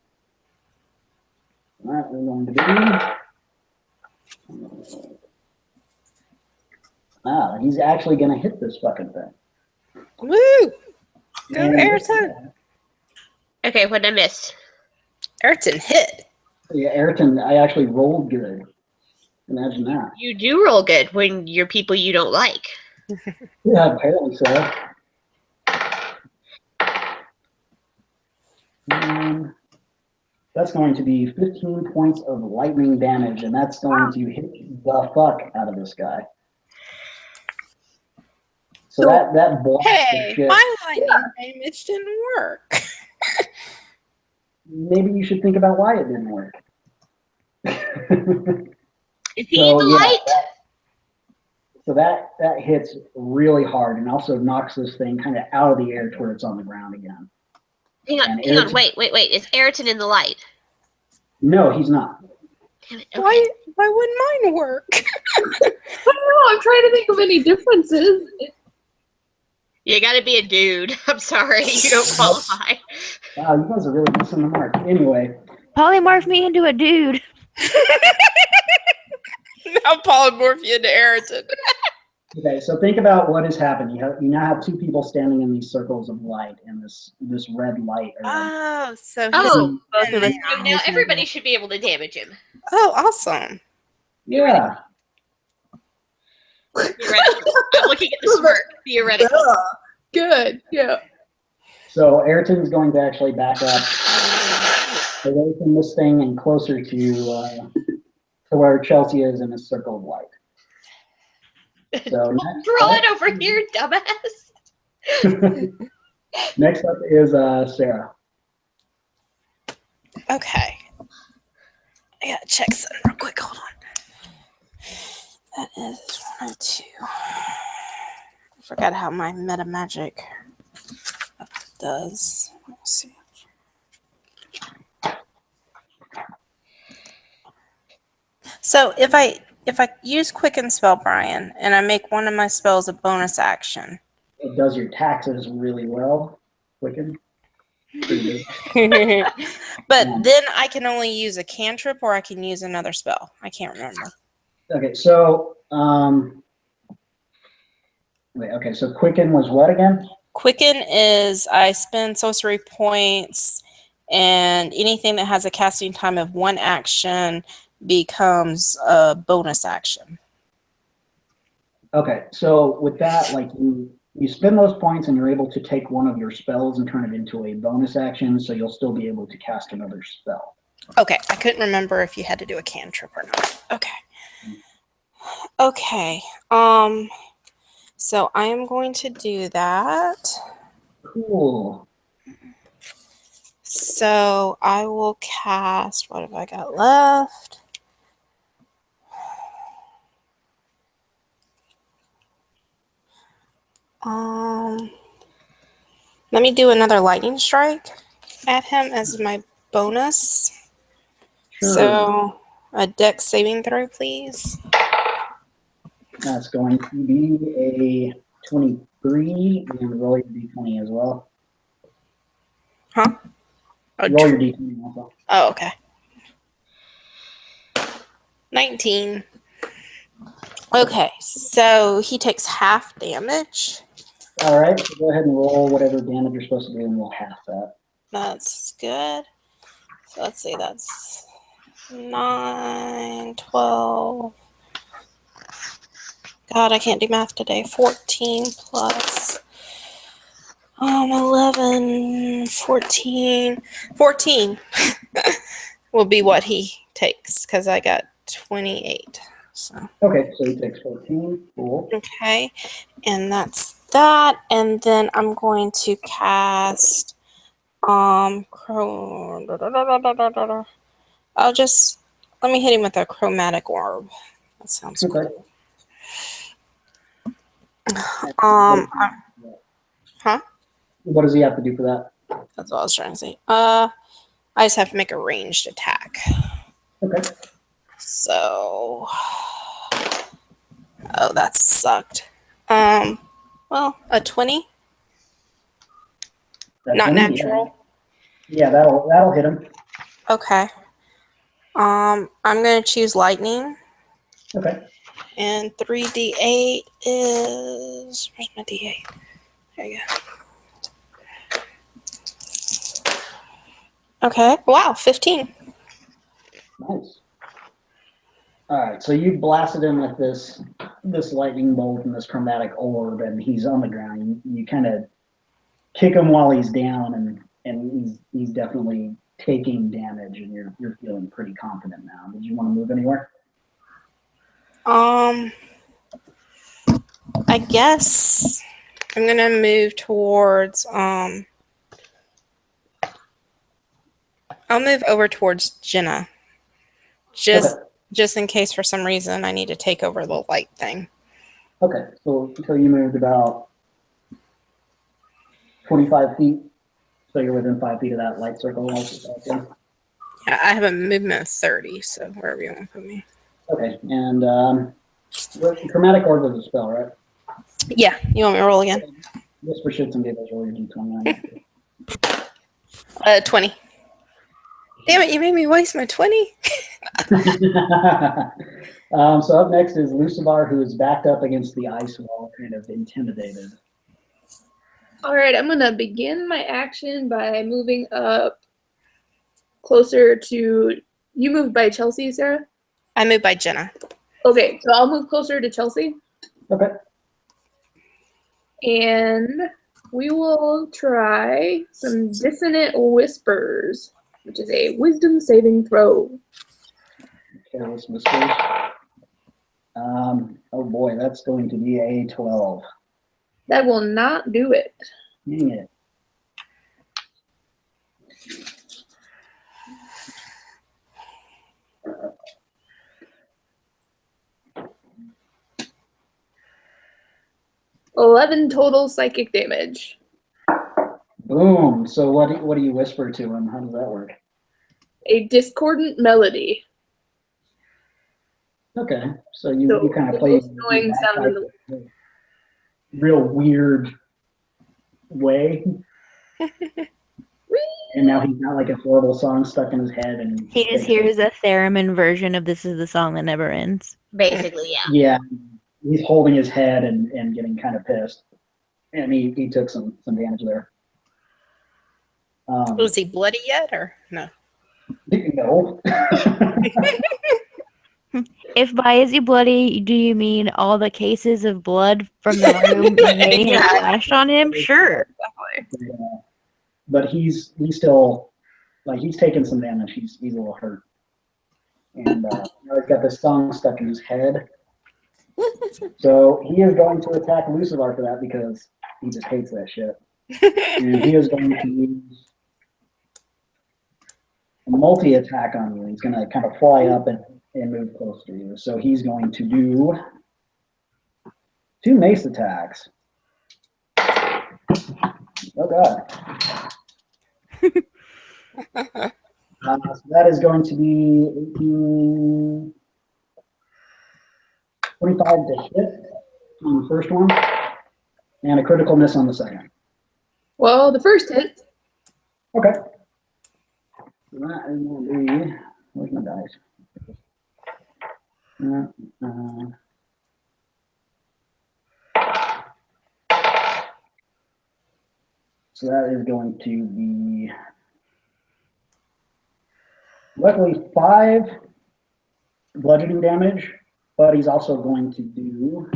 All right, we're going to be. He's actually going to hit this fucking thing. Woo! Go, And- Ayrton. okay, what I missed? Ayrton hit. Yeah, Ayrton, I actually rolled good. Imagine that. You do roll good when you're people you don't like. Yeah, apparently so. That's going to be 15 points of lightning damage, and that's going to hit the fuck out of this guy. So that blast of Hey, shit. my lightning damage didn't work. Maybe you should think about why it didn't work. Is he in the light? So that hits really hard and also knocks this thing kind of out of the air to where it's on the ground again. Hang on, wait. Is Ayrton in the light? No, he's not. Damn it. Okay. Why wouldn't mine work? I don't know. I'm trying to think of any differences. You gotta be a dude. I'm sorry, you don't qualify. Wow, you guys are really missing the mark. Anyway, Polymorph me into a dude. Now polymorph you into Ayrton. Okay, so think about what has happened. You now have two people standing in these circles of light in this red light. Oh, so he's Oh, Both of us. so now everybody should be able to damage him. Oh, awesome. Yeah. Theoretically. I'm looking at the smirk. Theoretically. Good. Yeah. So Ayrton's going to actually back up away from this thing and closer to where Chelsea is in a circle of light. So Draw it over here, dumbass. next up is Sarah. Okay. I gotta check something real quick. Hold on. That is 1 and 2. I forgot how my meta magic does. Let's see. So if I use Quicken Spell, Brian, and I make one of my spells a bonus action. It does your taxes really well. Quicken. But then I can only use a cantrip or I can use another spell. I can't remember. Okay, so so Quicken was what again? Quicken is I spend sorcery points, and anything that has a casting time of 1 action becomes a bonus action. Okay, so with that, like you spend those points and you're able to take one of your spells and turn it into a bonus action, so you'll still be able to cast another spell. Okay, I couldn't remember if you had to do a cantrip or not. Okay. Okay. So I am going to do that. Cool. So I will cast, what have I got left? Let me do another lightning strike at him as my bonus. Sure. So a dex saving throw, please. That's going to be a 23 and roll your d20 as well. Huh? Roll your d20 also. Oh, okay. 19. Okay, so he takes half damage. All right, so go ahead and roll whatever damage you're supposed to do, and we'll half that. That's good. So let's see, that's 9, 12. God, I can't do math today. 14 plus 11, 14. 14 will be what he takes because I got 28. So. Okay, so he takes 14. Cool. Okay, and that's that. And then I'm going to cast let me hit him with a chromatic orb. That sounds Okay. cool. Huh? What does he have to do for that? That's what I was trying to say. I just have to make a ranged attack. Okay. So, oh, that sucked. Well, a 20. That's Not 20, natural. Yeah, that'll hit him. Okay. I'm gonna choose lightning. Okay. And 3d8 is, where's my d8? There you go. Okay. Wow, 15. Nice. All right, so you blasted him with this lightning bolt and this chromatic orb, and he's on the ground. You kind of kick him while he's down, and he's definitely taking damage, and you're feeling pretty confident now. Did you want to move anywhere? I guess I'm gonna move towards I'll move over towards Jenna. Just in case for some reason I need to take over the light thing. Okay, so you moved about 25 feet, so you're within 5 feet of that light circle. Yeah, I have a movement of 30, so wherever you want to put me. Okay, and chromatic orb is a spell, right? Yeah, you want me to roll again? Just for shits and giggles, roll your d20. 20. Damn it, you made me waste my 20. So up next is Lucivar, who is backed up against the ice wall, kind of intimidated. All right, I'm gonna begin my action by moving up closer to. You moved by Chelsea, Sarah? I moved by Jenna. Okay, so I'll move closer to Chelsea. Okay. And we will try some Dissonant Whispers, which is a wisdom saving throw. Careless whispers. Oh boy, that's going to be a 12. That will not do it. Dang it. $11 total psychic damage. Boom. So what do you whisper to him? How does that work? A discordant melody. Okay. So you kind of play most annoying sound in the world. Real weird way. And now he's got like a horrible song stuck in his head, and He just hears a theremin version of "This Is the Song That Never Ends." Basically, yeah. Yeah, he's holding his head and getting kind of pissed, and he took some damage there. Was he bloody yet, or no? No. If by is he bloody, do you mean all the cases of blood from the room may have flashed on him? Sure. But he's still, like, he's taking some damage. He's a little hurt, and now he's got this song stuck in his head. So he is going to attack Lucivar for that because he just hates that shit. And he is going to use a multi-attack on you. He's going to kind of fly up and move close to you. So he's going to do 2 mace attacks. Oh god. So that is going to be 18, 25 to hit on the first one, and a critical miss on the second. Well, the first hit. Okay. So that is going to be, where's my dice? So that is going to be, luckily, 5 bludgeoning damage, but he's also going to do,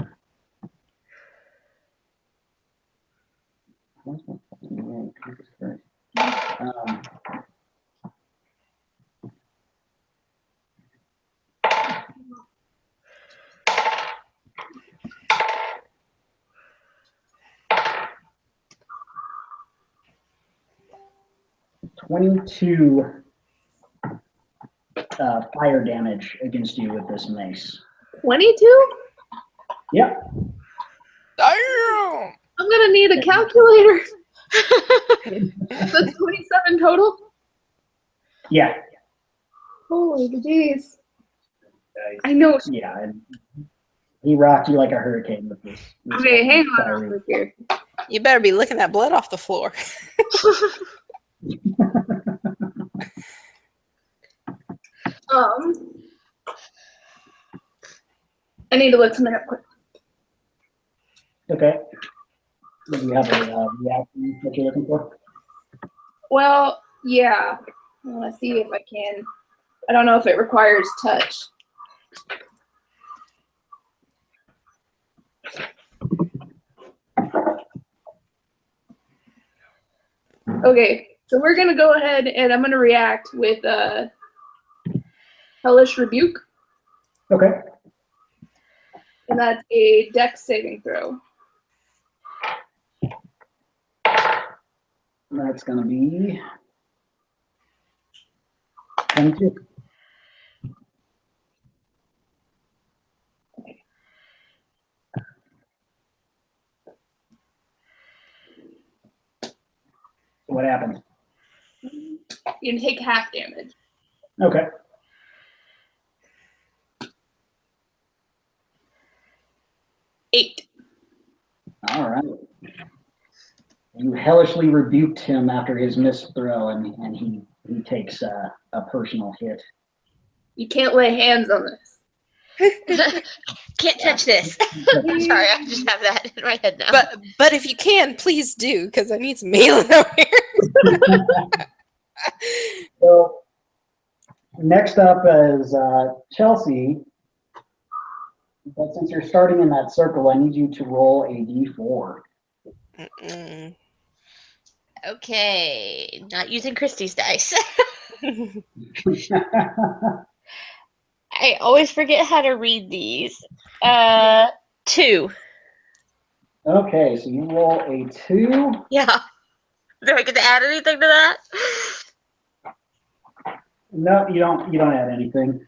22 fire damage against you with this mace. 22? Yep. Damn! I'm gonna need a calculator. That's 27 total? Yeah. Holy jeez. I know. Yeah. And he rocked you like a hurricane with this. Okay, hang on over here. You better be licking that blood off the floor. I need to look something up quick. Okay. Do you have a reaction that you're looking for? Well, yeah. Let's see if I can. I don't know if it requires touch. Okay, so we're gonna go ahead and I'm gonna react with Hellish Rebuke. Okay. And that's a Dex saving throw. That's going to be 22. What happens? You can take half damage. Okay. Eight. All right. You hellishly rebuked him after his missed throw, and he He takes a personal hit. You can't lay hands on this. Can't touch this. Sorry, I just have that in my head now. But if you can, please do, because I need some healing over here. So next up is Chelsea. But since you're starting in that circle, I need you to roll a d4. Mm-mm. Okay, not using Christie's dice. I always forget how to read these. 2. Okay, so you roll a 2. Yeah. Do I get to add anything to that? No, you don't. You don't add anything.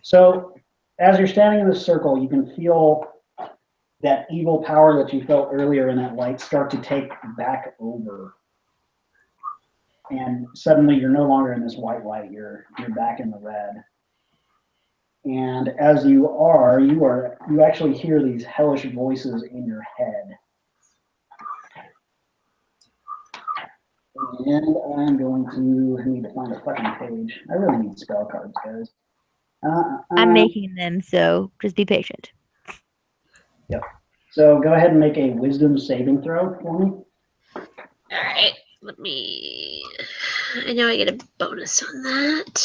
So, as you're standing in this circle, you can feel that evil power that you felt earlier in that light start to take back over. And suddenly, you're no longer in this white light. You're back in the red. And as you actually hear these hellish voices in your head. And I'm going to need to find a fucking page. I really need spell cards, guys. I'm making them, so just be patient. Yep. So go ahead and make a wisdom saving throw for me. All right, let me. I know I get a bonus on that.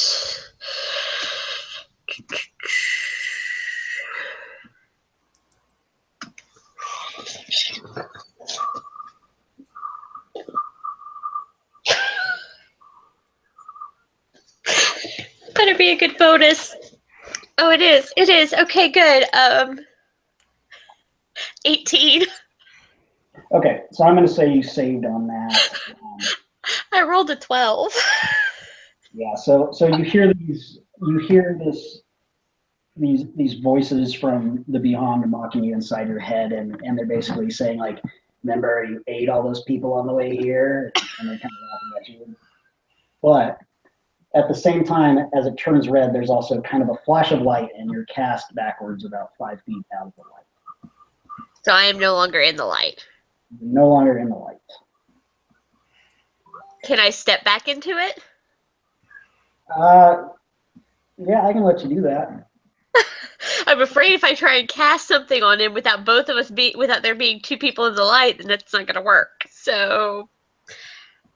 Better be a good bonus. Oh, it is. It is. Okay, good. 18. Okay, so I'm going to say you saved on that. I rolled a 12. Yeah. So you hear these voices from the beyond mocking you inside your head, and they're basically saying like, "Remember, you ate all those people on the way here," and they're kind of laughing at you. But at the same time, as it turns red, there's also kind of a flash of light, and you're cast backwards about 5 feet out of the light. So I am no longer in the light. You're no longer in the light. Can I step back into it? Yeah, I can let you do that. I'm afraid if I try and cast something on him without without there being 2 people in the light, then that's not going to work. So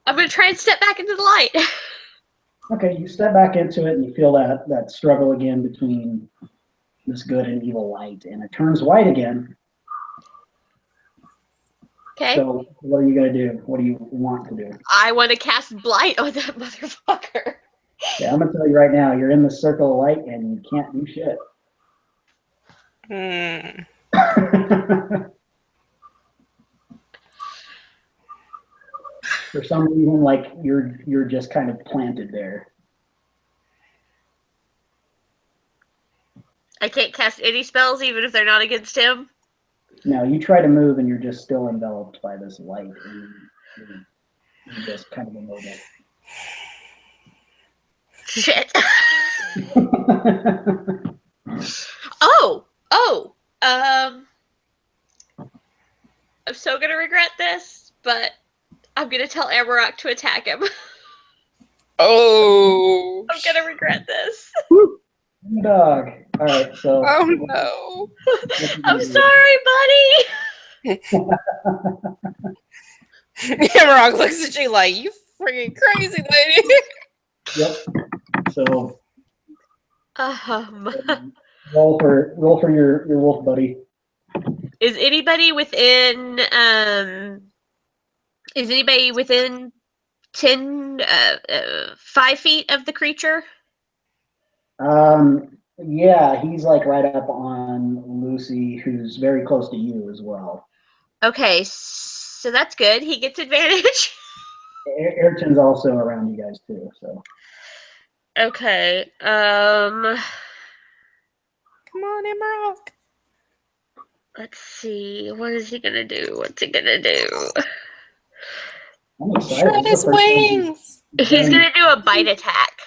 I'm going to try and step back into the light. Okay, you step back into it and you feel that struggle again between this good and evil light, and it turns white again. Okay. So what are you going to do? What do you want to do? I want to cast blight on that motherfucker. Yeah, I'm going to tell you right now, you're in the circle of light and you can't do shit. For some reason, like you're just kind of planted there. I can't cast any spells even if they're not against him. Now you try to move and you're just still enveloped by this light, and you're just kind of immobile. Shit. Oh. I'm so gonna regret this, but I'm gonna tell Amarok to attack him. Oh. I'm gonna regret this. Dog. All right, so. Oh no. I'm sorry, buddy. Rock looks at you like, you freaking crazy lady. Yep. So roll for your wolf buddy. Is anybody within 10 5 feet of the creature? Yeah, he's like right up on Lucy, who's very close to you as well. Okay, so that's good. He gets advantage. Ayrton's also around you guys too, so. Okay. Come on, Emerald. Let's see. What is he gonna do? What's he gonna do? I'm excited. Shred his wings. He's gonna do a bite attack.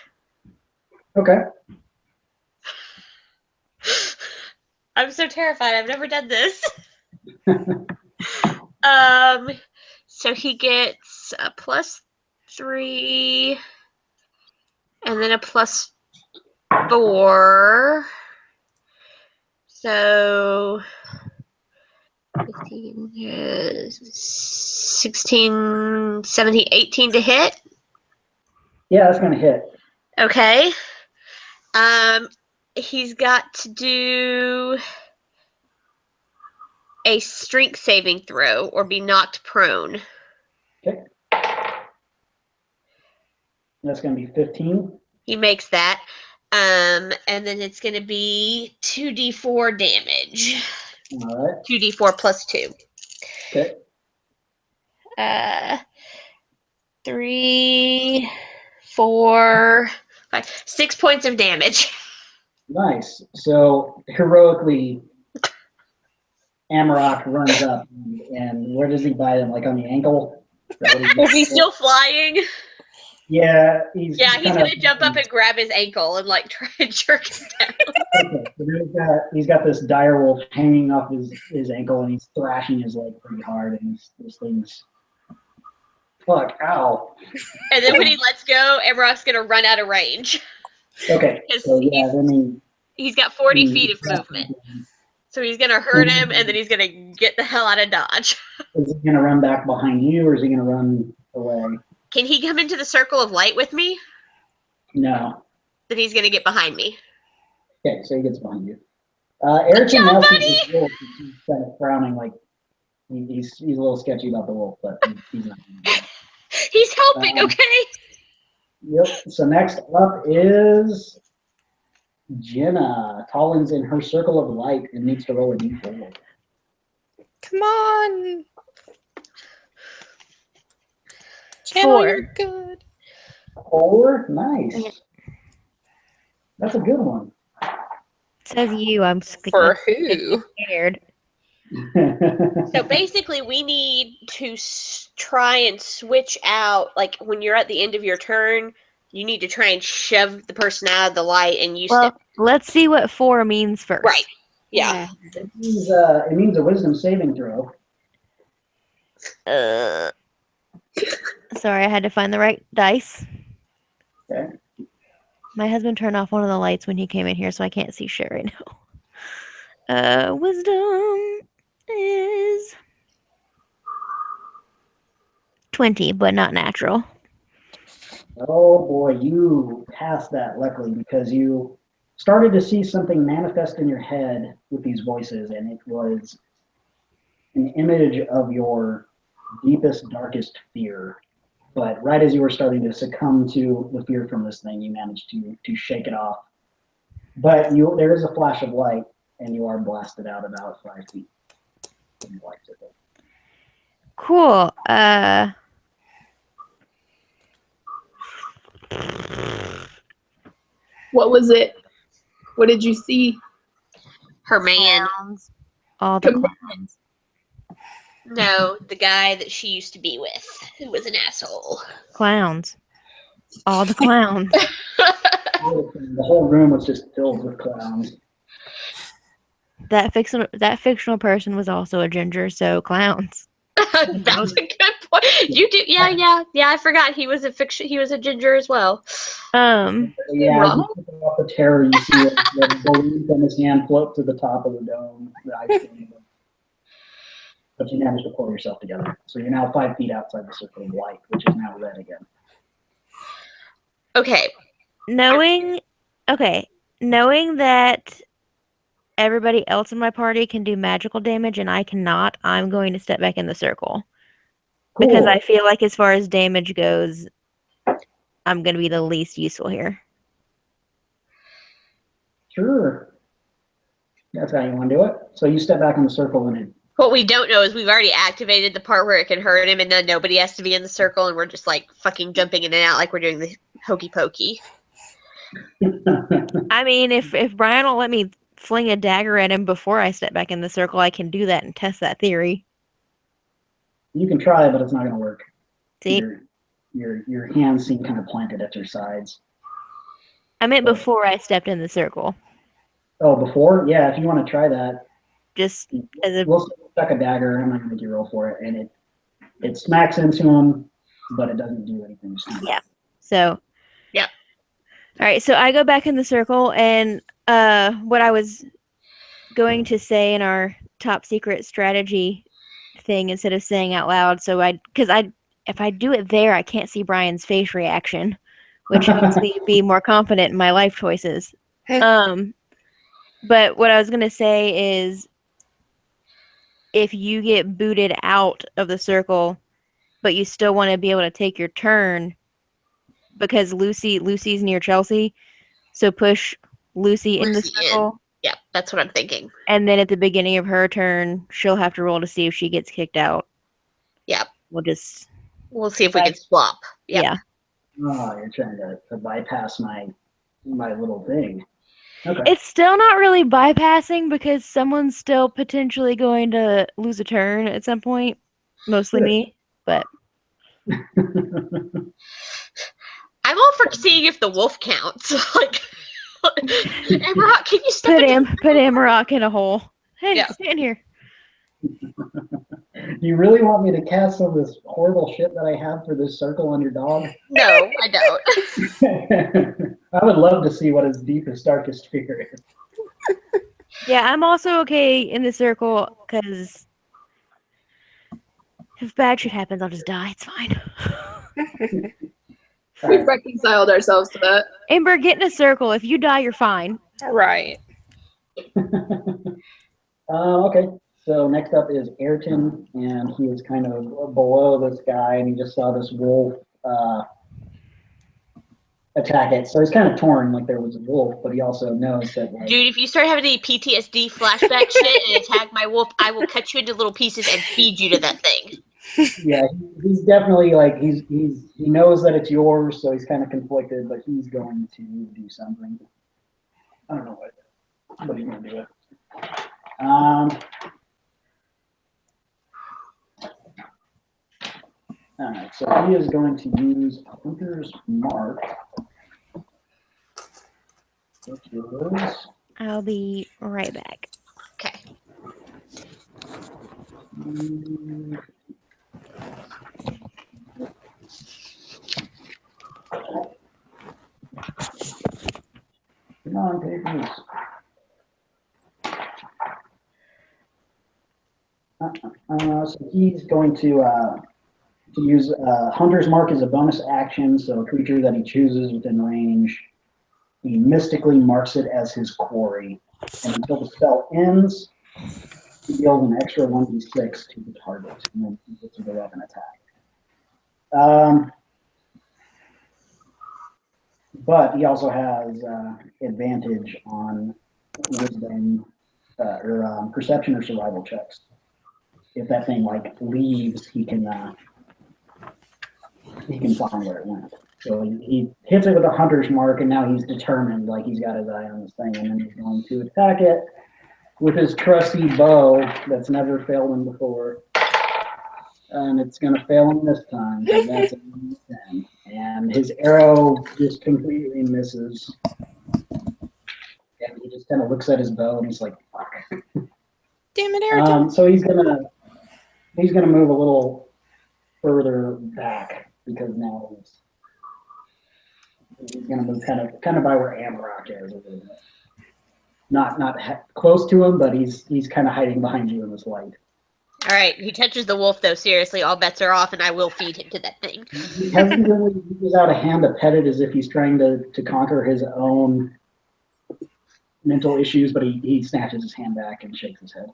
Okay. I'm so terrified. I've never done this. So he gets a 3, and then a +4. So 15, 16, 17, 18 to hit. Yeah, that's gonna hit. Okay. He's got to do a strength saving throw or be knocked prone. Okay. That's gonna be 15. He makes that. And then it's going to be 2d4 damage. All right. 2d4 plus 2. Okay. 3, 4, 5, 6 points of damage. Nice. So heroically, Amarok runs up, and where does he bite him? Like on the ankle? Is he still flying? Yeah, he's gonna jump up and grab his ankle and like try and jerk him down. Okay, so he's got this dire wolf hanging off his ankle, and he's thrashing his leg pretty hard, and this thing's fuck, ow. And then when he lets go, Amarok's gonna run out of range. Okay, so yeah, then he's got 40 feet of movement. So he's gonna hurt him, and then he's gonna get the hell out of Dodge. Is he gonna run back behind you, or is he gonna run away? Can he come into the circle of light with me? No. Then he's gonna get behind me. Okay, so he gets behind you. Erickson job, now buddy! sees the wolf. He's kind of frowning, like he's a little sketchy about the wolf, but he's not. He's helping, okay? Yep. So next up is Jenna. Talon's in her circle of light and needs to roll a d4. Come on. Jenna, 4. you're good. 4? Nice. That's a good one. Says you. I'm For who? scared. So basically, we need to try and switch out. Like when you're at the end of your turn, you need to try and shove the person out of the light, and you Well, step. let's see what 4 means first. Right. Yeah. It means a wisdom saving throw. Sorry, I had to find the right dice. Okay. My husband turned off one of the lights when he came in here, so I can't see shit right now. Wisdom is 20, but not natural. Oh boy, you passed that luckily because you started to see something manifest in your head with these voices, and it was an image of your deepest, darkest fear. But right as you were starting to succumb to the fear from this thing, you managed to shake it off. But there is a flash of light, and you are blasted out about 5 feet. Cool. What was it? What did you see? Her man. Clowns. All the clowns. No, the guy that she used to be with, who was an asshole. Clowns. All the clowns. The whole room was just filled with clowns. That fictional person was also a ginger, so clowns. That's a good point. You do, yeah. I forgot he was a fiction. He was a ginger as well. Yeah, you took off the terror. You see the balloon from his hand float to the top of the dome. But you managed to pull yourself together. So you're now 5 feet outside the circle of light, which is now red again. Okay. Knowing that everybody else in my party can do magical damage and I cannot, I'm going to step back in the circle. Cool. Because I feel like as far as damage goes, I'm going to be the least useful here. Sure. That's how you want to do it. So you step back in the circle and What we don't know is we've already activated the part where it can hurt him, and then nobody has to be in the circle, and we're just like fucking jumping in and out like we're doing the hokey pokey. I mean, if Brian will let me fling a dagger at him before I step back in the circle, I can do that and test that theory. You can try, but it's not going to work. See? Your hands seem kind of planted at your sides. I meant before I stepped in the circle. Oh, before? Yeah, if you want to try that. Just as a... We'll stuck a dagger. I'm not going to make you roll for it. And it smacks into him. but it doesn't do anything stupid. Yeah. So. Yep. All right. So I go back in the circle, and what I was going to say in our top secret strategy thing instead of saying out loud. So if I do it there, I can't see Brian's face reaction, which makes me be more confident in my life choices. But what I was gonna say is, if you get booted out of the circle, but you still want to be able to take your turn, because Lucy's near Chelsea, so push Lucy in the Lucy in. circle. Yeah, that's what I'm thinking. And then at the beginning of her turn, she'll have to roll to see if she gets kicked out. Yep. We'll see if we can swap. Yep. Yeah. Oh, you're trying to bypass my little thing. Okay. It's still not really bypassing because someone's still potentially going to lose a turn at some point. Mostly Sure. me, but I'm all for seeing if the wolf counts. Like, Emerald, can you step put Amarok in a hole. Hey, Yeah. stand here. Do you really want me to cast some of this horrible shit that I have for this circle on your dog? No, I don't. I would love to see what his deepest, darkest fear is. Yeah, I'm also okay in the circle because if bad shit happens, I'll just die. It's fine. We've reconciled ourselves to that. Amber, get in a circle. If you die, you're fine. Right. Okay, so next up is Ayrton, and he is kind of below this guy, and he just saw this wolf attack it. So he's kind of torn, like there was a wolf, but he also knows that, like, Dude, if you start having any PTSD flashback shit and attack my wolf, I will cut you into little pieces and feed you to that thing. yeah, he's definitely like he knows that it's yours, so he's kind of conflicted, but he's going to do something. I don't know what he's gonna do. All right, so he is going to use Hunter's Mark, which is I'll be right back. Okay. Come on, papers. So he's going to use Hunter's Mark as a bonus action, so a creature that he chooses within range, he mystically marks it as his quarry. And until the spell ends, he deals an extra 1d6 to the target, and then he gets to go up and attack. But he also has advantage on wisdom or perception or survival checks. If that thing like leaves, he can find where it went. So he hits it with a Hunter's Mark, and now he's determined, like he's got his eye on this thing, and then he's going to attack it with his trusty bow that's never failed him before. And it's going to fail him this time. So that's a 10. And his arrow just completely misses. And he just kind of looks at his bow and he's like, fuck. Damn it, Ayrton. So he's gonna move a little further back because now he's gonna move kind of by where Amarok is a little bit. Not close to him, but he's kind of hiding behind you in this light. All right. He touches the wolf, though. Seriously, all bets are off, and I will feed him to that thing. He hesitantly reaches out a hand to pet it as if he's trying to conquer his own mental issues, but he snatches his hand back and shakes his head.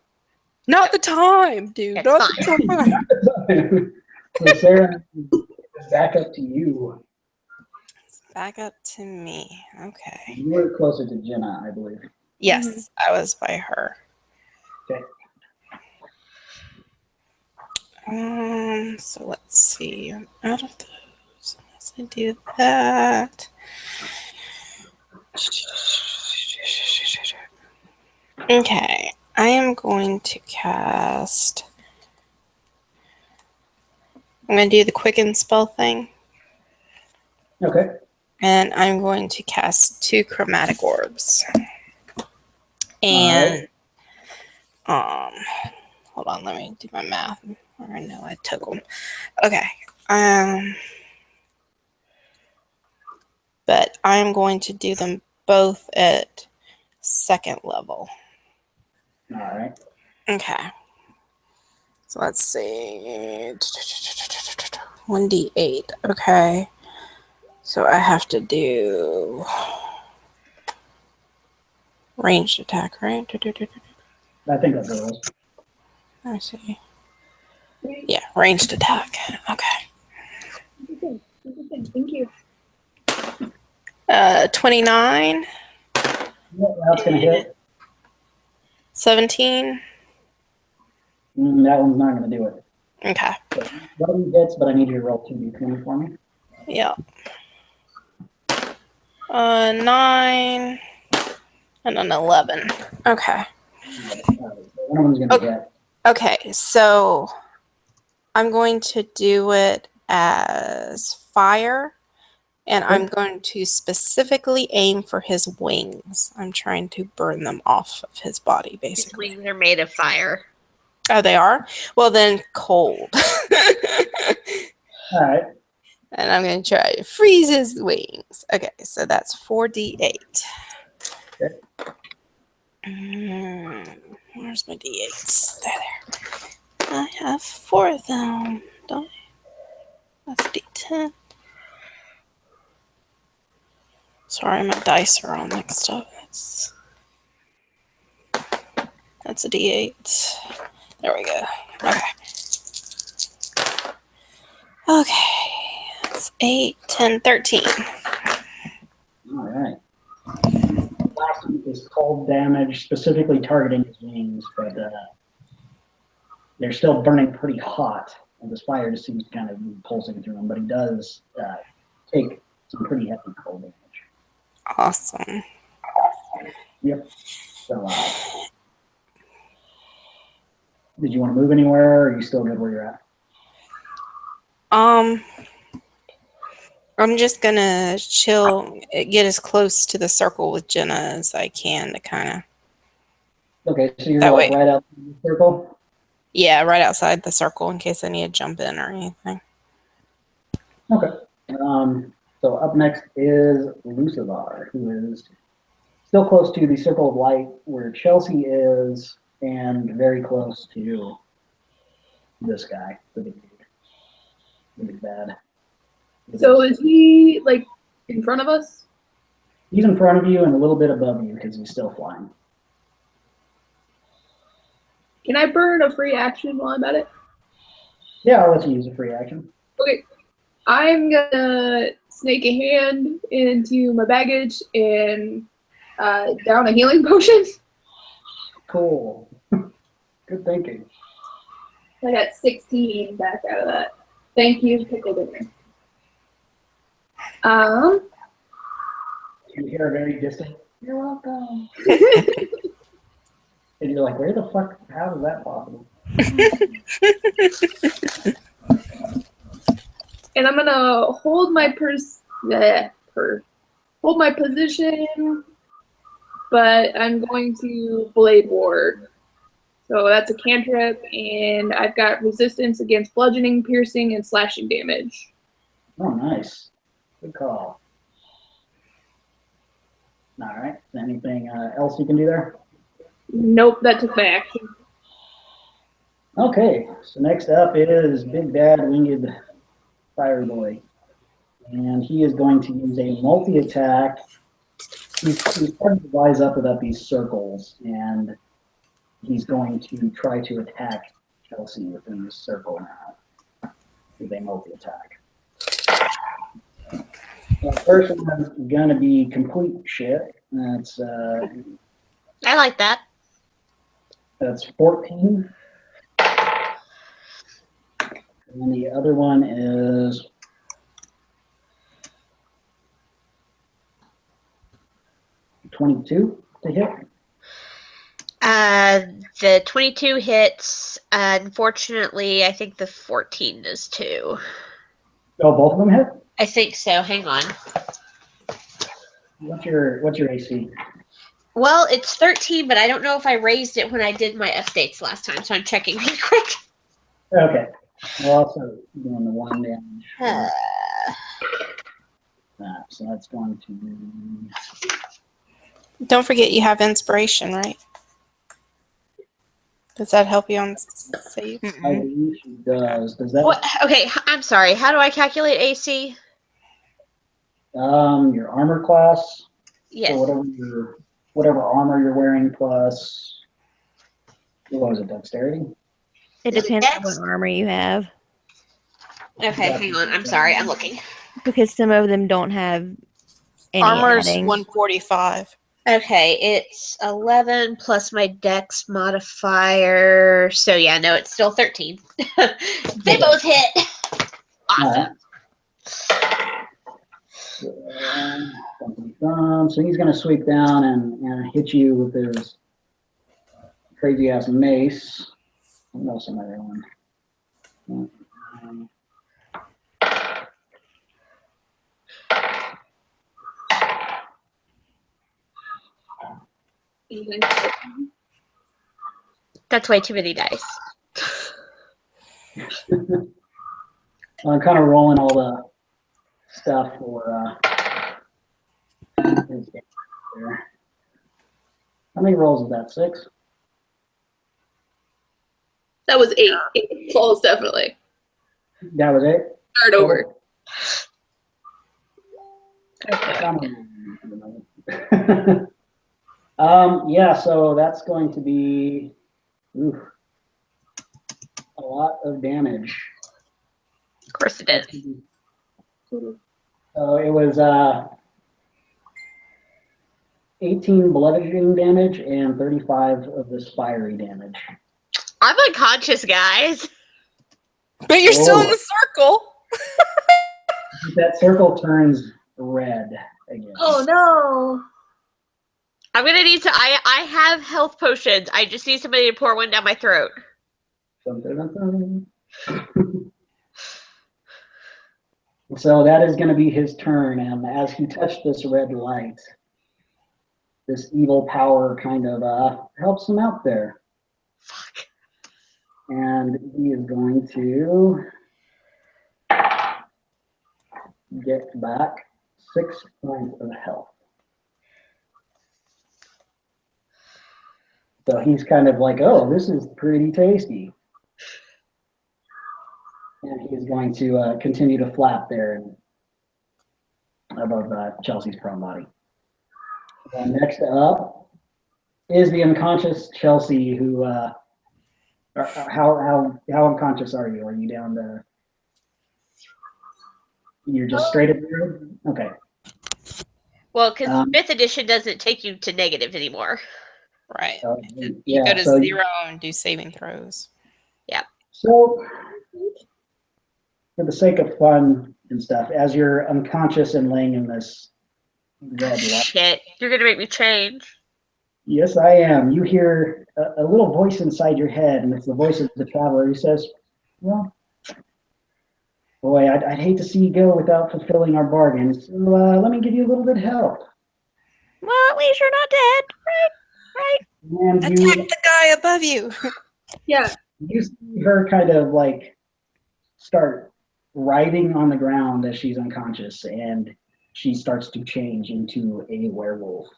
Not the time, dude. It's Not fine. the time. So Sarah, it's back up to you. Back up to me. Okay. You were closer to Jenna, I believe. Yes, I was by her. Okay. So let's see. I'm out of those. Let's do that. Okay. I am going to cast. I'm going to do the quicken spell thing. Okay. And I'm going to cast 2 chromatic orbs. And hold on, let me do my math. I know I took them. Okay. But I'm going to do them both at 2nd level. All right. Okay. So let's see. 1d8. Okay. So I have to do ranged attack, right? I think that's what it was. Let me see. Yeah, ranged attack. Okay. Thank you. 29, Yeah, that's going to hit. 17. That one's not going to do it. Okay. One of these hits, but I need you to roll 2d20 for me. Yeah. 9 and an 11. Okay. One of them's going to hit. Okay, so I'm going to do it as fire, and I'm going to specifically aim for his wings. I'm trying to burn them off of his body, His basically. wings are made of fire. Oh, they are? Well, then cold. All right. And I'm going to try to freeze his wings. Okay, so that's 4d8. Okay. Where's my d8s? There. I have 4 of them. Don't I? That's d10. Sorry, my dice are all mixed up. That's a d8. There we go. Okay. Okay. That's 8, 10, 13. All right. Last one is cold damage, specifically targeting his wings, but they're still burning pretty hot, and this fire just seems to kind of be pulsing through him, but he does take some pretty hefty cold damage. Awesome. Yep. So, did you want to move anywhere, or are you still good where you're at? I'm just gonna chill, get as close to the circle with Jenna as I can to kind of. Okay, so you're That like way. right out in the circle? Yeah, right outside the circle in case I need to jump in or anything. Okay. So up next is Lucivar, who is still close to the circle of light where Chelsea is, and very close to this guy, the big dude. The big bad. So is he like in front of us? He's in front of you and a little bit above you because he's still flying. Can I burn a free action while I'm at it? Yeah, I'll let you use a free action. Okay. I'm gonna snake a hand into my baggage and down a healing potion. Cool. Good thinking. I got 16 back out of that. Thank you, Pickle Dinner. You hear a very distant, You're welcome. and you're like, where the fuck, how is that possible? And I'm gonna hold my hold my position, but I'm going to Blade Ward. So that's a cantrip, and I've got resistance against bludgeoning, piercing, and slashing damage. Oh, nice. Good call. All right. Anything else you can do there? Nope, that took my action. Okay. So next up is Big Bad Winged Fire Boy. And he is going to use a multi-attack. He's starting to rise up without these circles, and he's going to try to attack Chelsea within this circle now with a multi-attack. The first one is going to be complete shit. That's I like that. 14. And the other one is 22 to hit. The 22 hits. Unfortunately, I think the 14 does too. Oh, both of them hit? I think so. Hang on. What's your AC? Well, it's 13, but I don't know if I raised it when I did my updates last time, so I'm checking real quick. Okay. We're also doing the 1 damage. from that, so that's going to be. Don't forget you have inspiration, right? Does that help you on save? I believe she does. Does that? What? Okay, I'm sorry. How do I calculate AC? Your armor class. Yes. So whatever armor you're wearing plus. What was it? Dexterity. It Is it depends on dex? what armor you have, Okay, hang on. I'm sorry. I'm looking. because some of them don't have any Armor's adding. 145. Okay, it's 11 plus my dex modifier. So yeah, no, it's still 13. They both hit. Awesome. So he's going to sweep down and hit you with his crazy ass mace. I know some other one. That's way too many dice. I'm kind of rolling all the stuff for his game there. How many rolls is that? 6? That was 8. 8 falls definitely. That was it? Start over. Yeah, so that's going to be a lot of damage. Of course it is. So it was 18 bludgeoning damage and 35 of this fiery damage. I'm unconscious, guys. But you're still in Whoa. the circle. That circle turns red again. Oh no. I'm gonna need to. I have health potions. I just need somebody to pour one down my throat. Dun, dun, dun, dun. So that is going to be his turn, and as he touched this red light, this evil power kind of helps him out there. Fuck. And he is going to get back 6 points of health. So he's kind of like, oh, this is pretty tasty. And he's going to continue to flap there above Chelsea's prone body. And next up is the unconscious Chelsea, who, how unconscious are you? Are you down to, you're just straight at zero? Okay. Well, because 5th edition doesn't take you to negative anymore. Right. You Yeah, go to so 0 and do saving throws. So, for the sake of fun and stuff, as you're unconscious and laying in this red light, Shit, you're gonna make me change. yes, I am. You hear a little voice inside your head, and it's the voice of the traveler who says, well, boy, I'd hate to see you go without fulfilling our bargain. So, let me give you a little bit of help. Well, at least you're not dead, right? And Attack the guy above you. Yeah. you see her kind of like start writhing on the ground as she's unconscious, and she starts to change into a werewolf.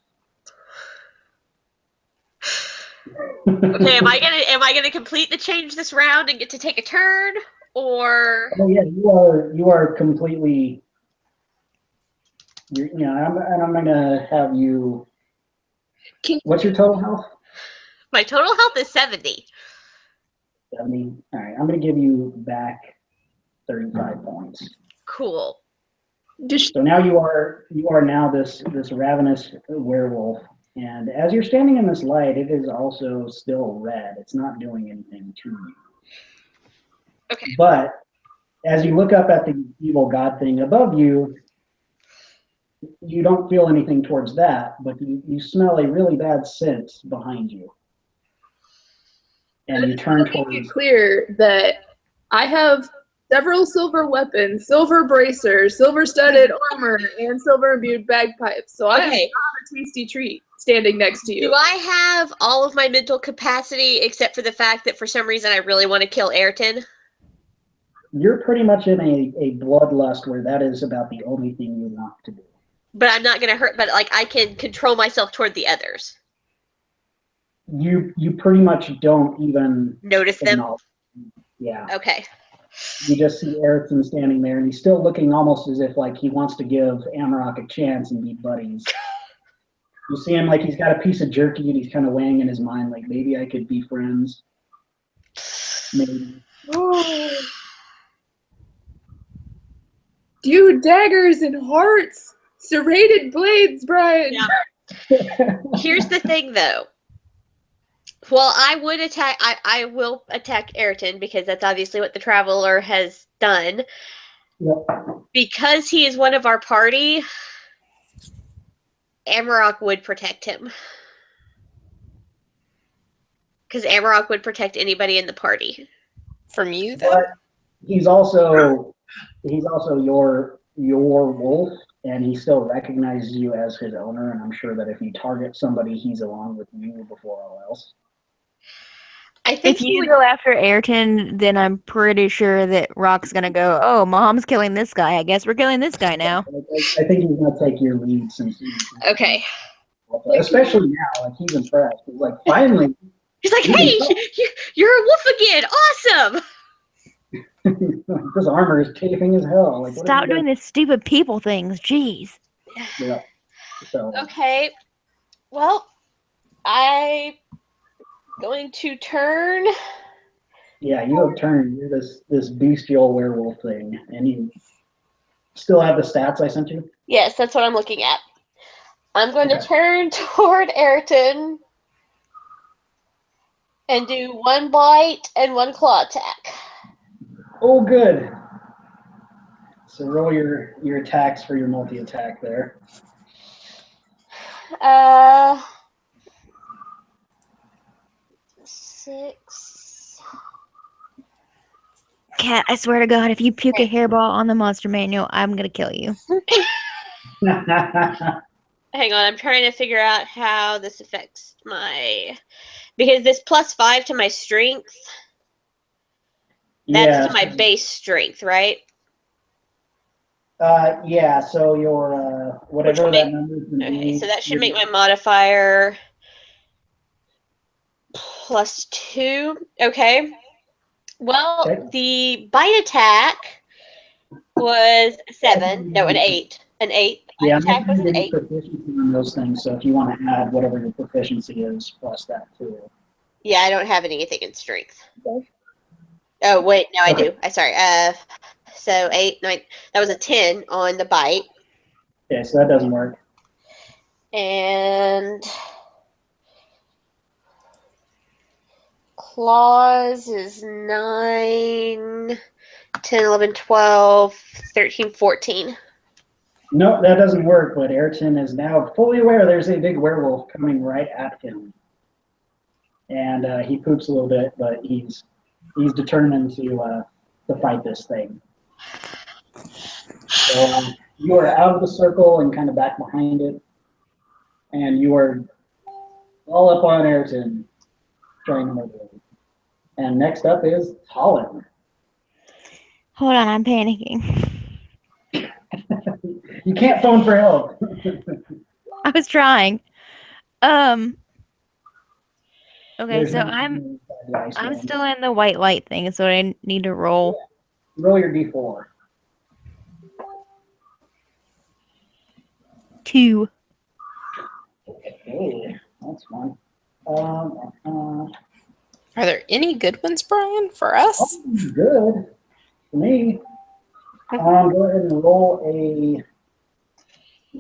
Okay, am I gonna complete the change this round and get to take a turn, or? Oh yeah, you are completely. I'm gonna have you. What's your total health? My total health is 70. 70. All right, I'm gonna give you back 35 points. Cool. So now you are now this ravenous werewolf, and as you're standing in this light, it is also still red. It's not doing anything to you. Okay. But as you look up at the evil god thing above you, you don't feel anything towards that, but you smell a really bad scent behind you. And you turn Make towards. it clear that I have several silver weapons, silver bracers, silver-studded armor, and silver-imbued bagpipes. So I am not Okay. a tasty treat standing next to you. Do I have all of my mental capacity except for the fact that for some reason I really want to kill Ayrton? you're pretty much in a bloodlust where that is about the only thing you want to do. But I'm not gonna hurt. But like I can control myself toward the others. You pretty much don't even Notice them. acknowledge. Yeah. Okay. You just see Erickson standing there, and he's still looking almost as if like he wants to give Amarok a chance and be buddies. You see him like he's got a piece of jerky, and he's kind of weighing in his mind like maybe I could be friends. Maybe. Dude, daggers and hearts, serrated blades, Brian. Yeah. Here's the thing, though. Well, I would attack. I will attack Ayrton because that's obviously what the Traveler has done. Yep. Because he is one of our party, Amarok would protect him. Because Amarok would protect anybody in the party. From you, though? But he's also your wolf, and he still recognizes you as his owner. And I'm sure that if you target somebody, he's along with you before all else. I think If you go after Ayrton, then I'm pretty sure that Rock's gonna go, oh, Mom's killing this guy. I guess we're killing this guy now. I think he's gonna take your lead since Okay. especially now, like he's impressed. He's like, finally. He's like, hey, you're a wolf again. Awesome. This armor is chafing as hell. Like, what Stop doing this stupid people things. Jeez. Yeah. So. Okay. Well, I going to turn. Yeah, you have turned. You're this bestial werewolf thing, and you still have the stats I sent you. Yes, that's what I'm looking at. I'm going to turn toward Ayrton and do 1 bite and 1 claw attack. Oh, good. So roll your attacks for your multi-attack there. 6. Cat, I swear to God, if you puke a hairball on the monster manual, I'm gonna kill you. Hang on, I'm trying to figure out how this affects my... Because this +5 to my strength, that's to my base strength, right? Yeah, so your whatever that number is gonna Okay, be. so that should make my modifier +2. Okay. Well, Okay. the bite attack was 7. No, an 8. An 8. The Yeah, bite attack was an 8. proficiency on those things. So if you want to add whatever your proficiency is plus that too. Yeah, I don't have anything in strength. Okay. Oh wait, no, I Okay. do. Sorry. So 8, 9. That was a 10 on the bite, Okay, so that doesn't work. and claws is 9, 10, 11, 12, 13, 14. No, that doesn't work. But Ayrton is now fully aware there's a big werewolf coming right at him, and he poops a little bit, but he's determined to fight this thing. So you are out of the circle and kind of back behind it, and you are all up on Ayrton, trying to murder him. And next up is Holland. Hold on, I'm panicking. You can't phone for help. I was trying. Okay, There's so no I'm dice, man. still in the white light thing, so I need to roll. Roll your d4. 2. Okay, that's fun. Are there any good ones, Brian, for us? Good for me. Go ahead and roll a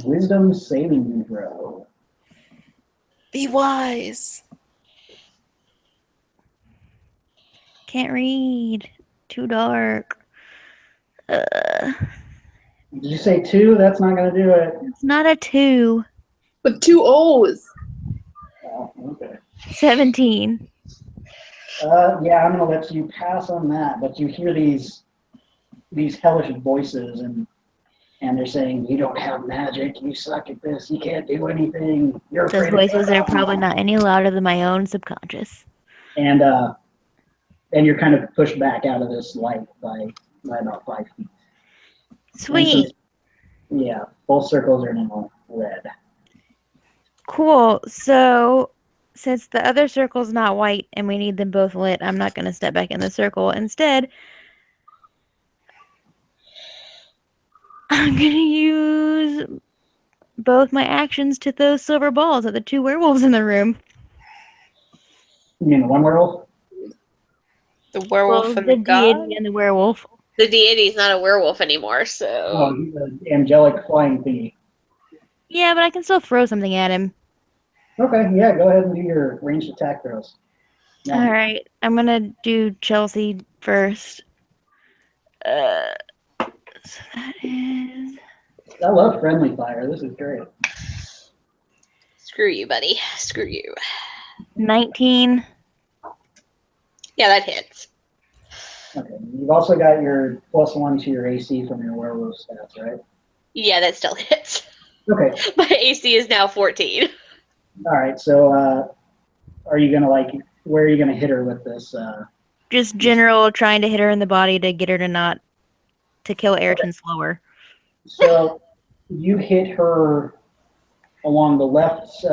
wisdom saving throw. Be wise. Can't read. Too dark. Did you say 2? That's not going to do it. It's not a 2. With 2 O's. Oh, okay. 17. Yeah, I'm going to let you pass on that, but you hear these hellish voices, and they're saying, you don't have magic, you suck at this, you can't do anything. You're Those afraid of voices are probably not any louder than my own subconscious. And you're kind of pushed back out of this light by by about 5 feet. And Sweet. since, yeah, both circles are now red. Cool. So, since the other circle's not white and we need them both lit, I'm not going to step back in the circle. Instead, I'm going to use both my actions to throw silver balls at the two werewolves in the room. You mean the one werewolf? The werewolf Well, and the the god? deity and the werewolf. The deity's not a werewolf anymore, Oh, so he's an angelic flying thingy. Yeah, but I can still throw something at him. Okay, yeah, go ahead and do your ranged attack throws. Yeah. All right, I'm going to do Chelsea first. So that is I love friendly fire. This is great. screw you, buddy. Screw you. 19. Yeah, that hits. Okay, you've also got your +1 to your AC from your werewolf stats, right? Yeah, that still hits. Okay, My AC is now 14. all right. So, are you gonna where are you gonna hit her with this? Just general trying to hit her in the body to get her to kill Ayrton slower. So, you hit her along the left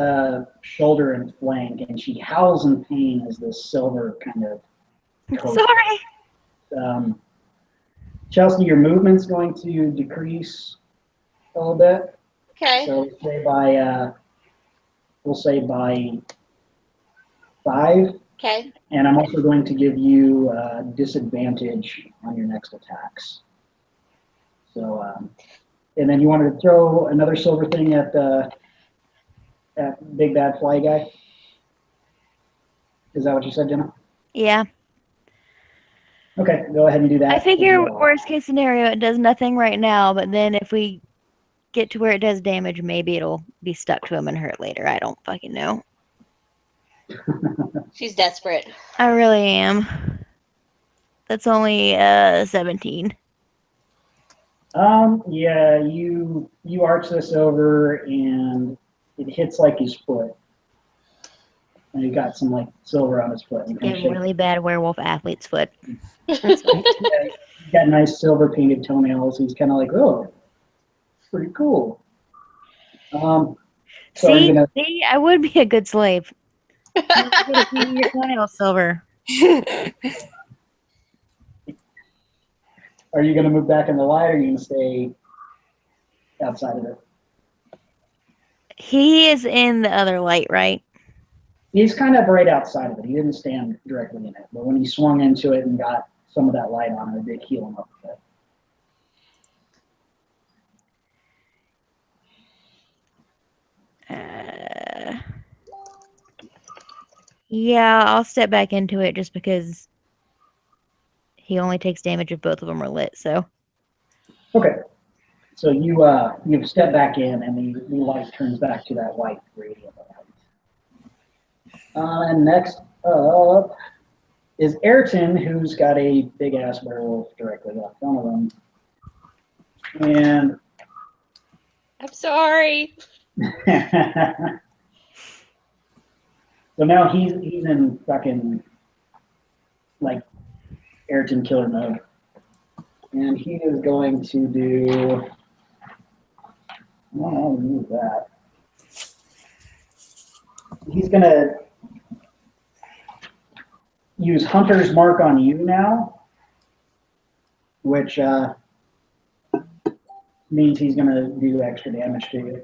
shoulder and flank, and she howls in pain as this silver kind of. coat. Sorry. Chelsea, your movement's going to decrease a little bit. Okay. So we'll say by 5. Okay. And I'm also going to give you disadvantage on your next attacks. So, and then you wanted to throw another silver thing at big bad fly guy. Is that what you said, Jenna? Yeah. Okay, go ahead and do that. I figure worst case scenario, it does nothing right now, but then if we get to where it does damage, maybe it'll be stuck to him and hurt later. I don't fucking know. She's desperate. I really am. That's only 17. Yeah, you arch this over and it hits like his foot. And he got some like silver on his foot. And A really bad werewolf athlete's foot. He's got nice silver painted toenails. He's kind of like, oh, pretty cool. So See, I would be a good slave. I'm good at painting your toenails silver. Are you going to move back in the light, or are you going to stay outside of it? He is in the other light, right? He's kind of right outside of it. He didn't stand directly in it, but when he swung into it and got some of that light on him, it did heal him up a bit. Yeah, I'll step back into it just because he only takes damage if both of them are lit. So Okay, so you step back in, and the light turns back to that white radiant light. And next up is Ayrton, who's got a big ass werewolf directly left front of him. And I'm sorry. so now he's in fucking like Ayrton killer mode. And he is going to do, I'll use that. He's going to use Hunter's Mark on you now, which means he's going to do extra damage to you.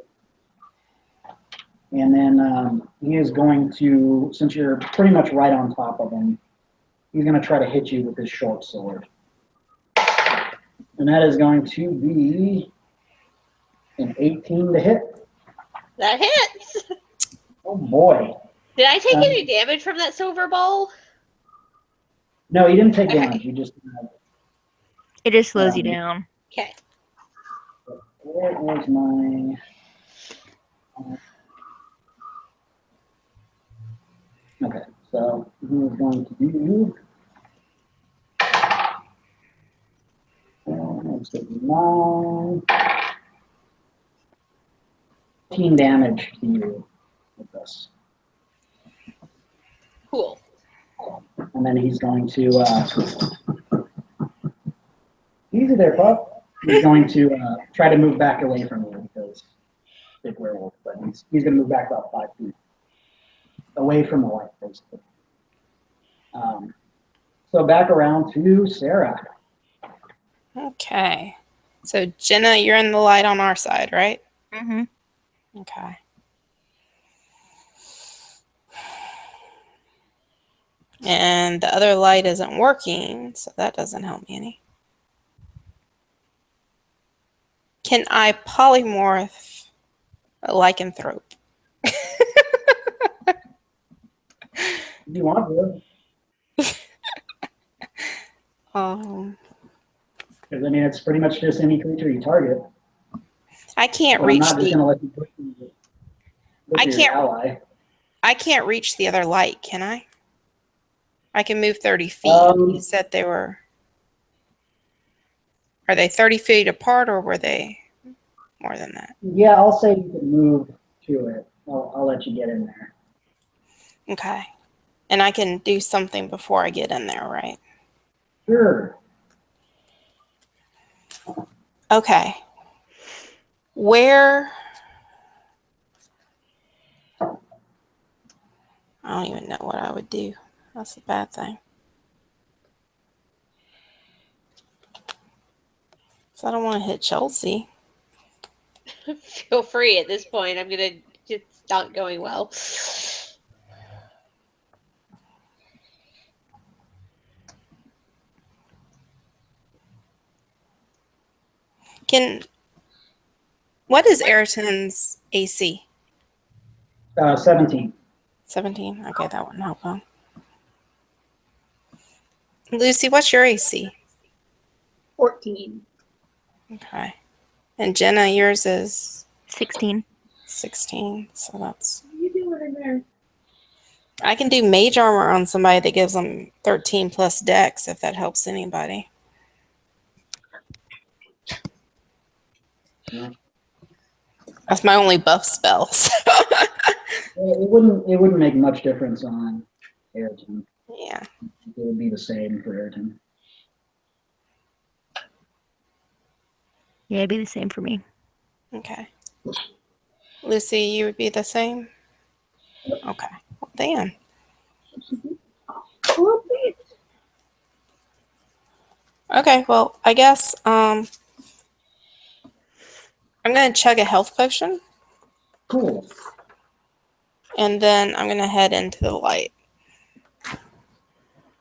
And then he is going to, since you're pretty much right on top of him, he's going to try to hit you with his short sword. And that is going to be an 18 to hit. That hits. Oh boy. Did I take any damage from that silver ball? No, you didn't take Okay. damage. You just. it just slows you down. Okay. Where was my. Okay, so he is going to do. 9, 15 damage to you with this. Cool. And then he's going to Easy there, pup. He's going to try to move back away from you because big werewolf, but he's going to move back about 5 feet away from the light, basically. So back around to Sarah. Okay. So Jenna, you're in the light on our side, right? Mm-hmm. Okay. And the other light isn't working, so that doesn't help me any. Can I polymorph a lycanthrope? If you want to. Because I mean, it's pretty much just any creature you target. I can't But I'm reach not just the. going to let you push me with your can't- ally. I can't reach the other light, can I? I can move 30 feet. You said they were. Are they 30 feet apart, or were they more than that? Yeah, I'll say you can move to it. I'll let you get in there. Okay. And I can do something before I get in there, right? Sure. Okay. Where? I don't even know what I would do. That's a bad thing. So I don't want to hit Chelsea. Feel free at this point. I'm gonna. It's not going well. What is Ayrton's AC? 17. 17. Okay, that wouldn't help him. Lucy, what's your AC? 14. Okay. And Jenna, yours is 16. 16. So that's. What are you doing in there? I can do mage armor on somebody that gives them 13 plus dex if that helps anybody. Yeah. That's my only buff spell. So. It wouldn't make much difference on Ayrton. Yeah. It would be the same for Ayrton. Yeah, it'd be the same for me. Okay. Lucy, you would be the same? Okay. Well, damn. Oh, bitch. Okay, well, I guess I'm going to chug a health potion, Cool. and then I'm going to head into the light.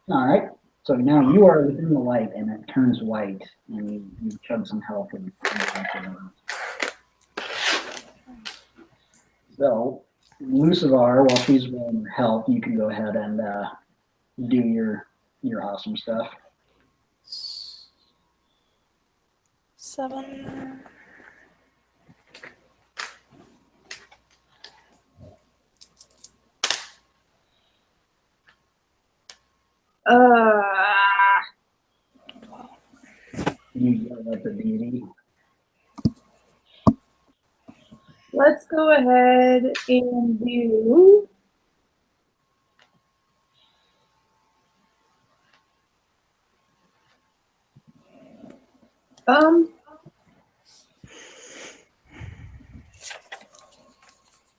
All right. So now you are within the light, and it turns white, and you chug some health. So, Lucivar, while she's rolling her health, you can go ahead and do your awesome stuff. 7. You yell at the deity. Let's go ahead and do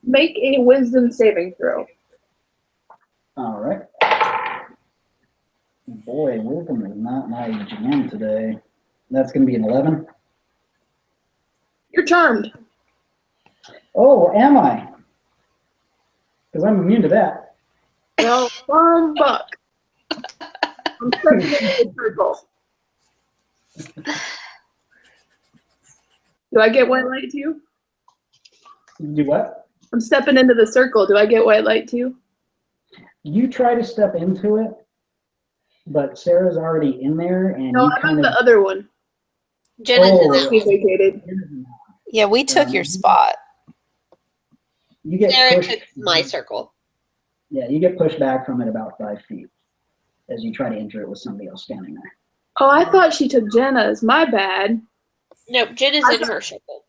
make a wisdom saving throw. All right. Boy, wisdom is not my jam today. That's going to be an 11. You're charmed. Oh, am I? Because I'm immune to that. Well, farm buck. I'm stepping into the circle. Do I get white light too? Do what? I'm stepping into the circle. Do I get white light too? You try to step into it, but Sarah's already in there, and No, you I'm kind on of. the other one. Jenna's in Oh. that We one. vacated. Yeah, we took your spot. You get Sarah pushed. took my circle. Yeah, you get pushed back from it about 5 feet as you try to enter it with somebody else standing there. Oh, I thought she took Jenna's. My bad. Nope, Jenna's in her circle.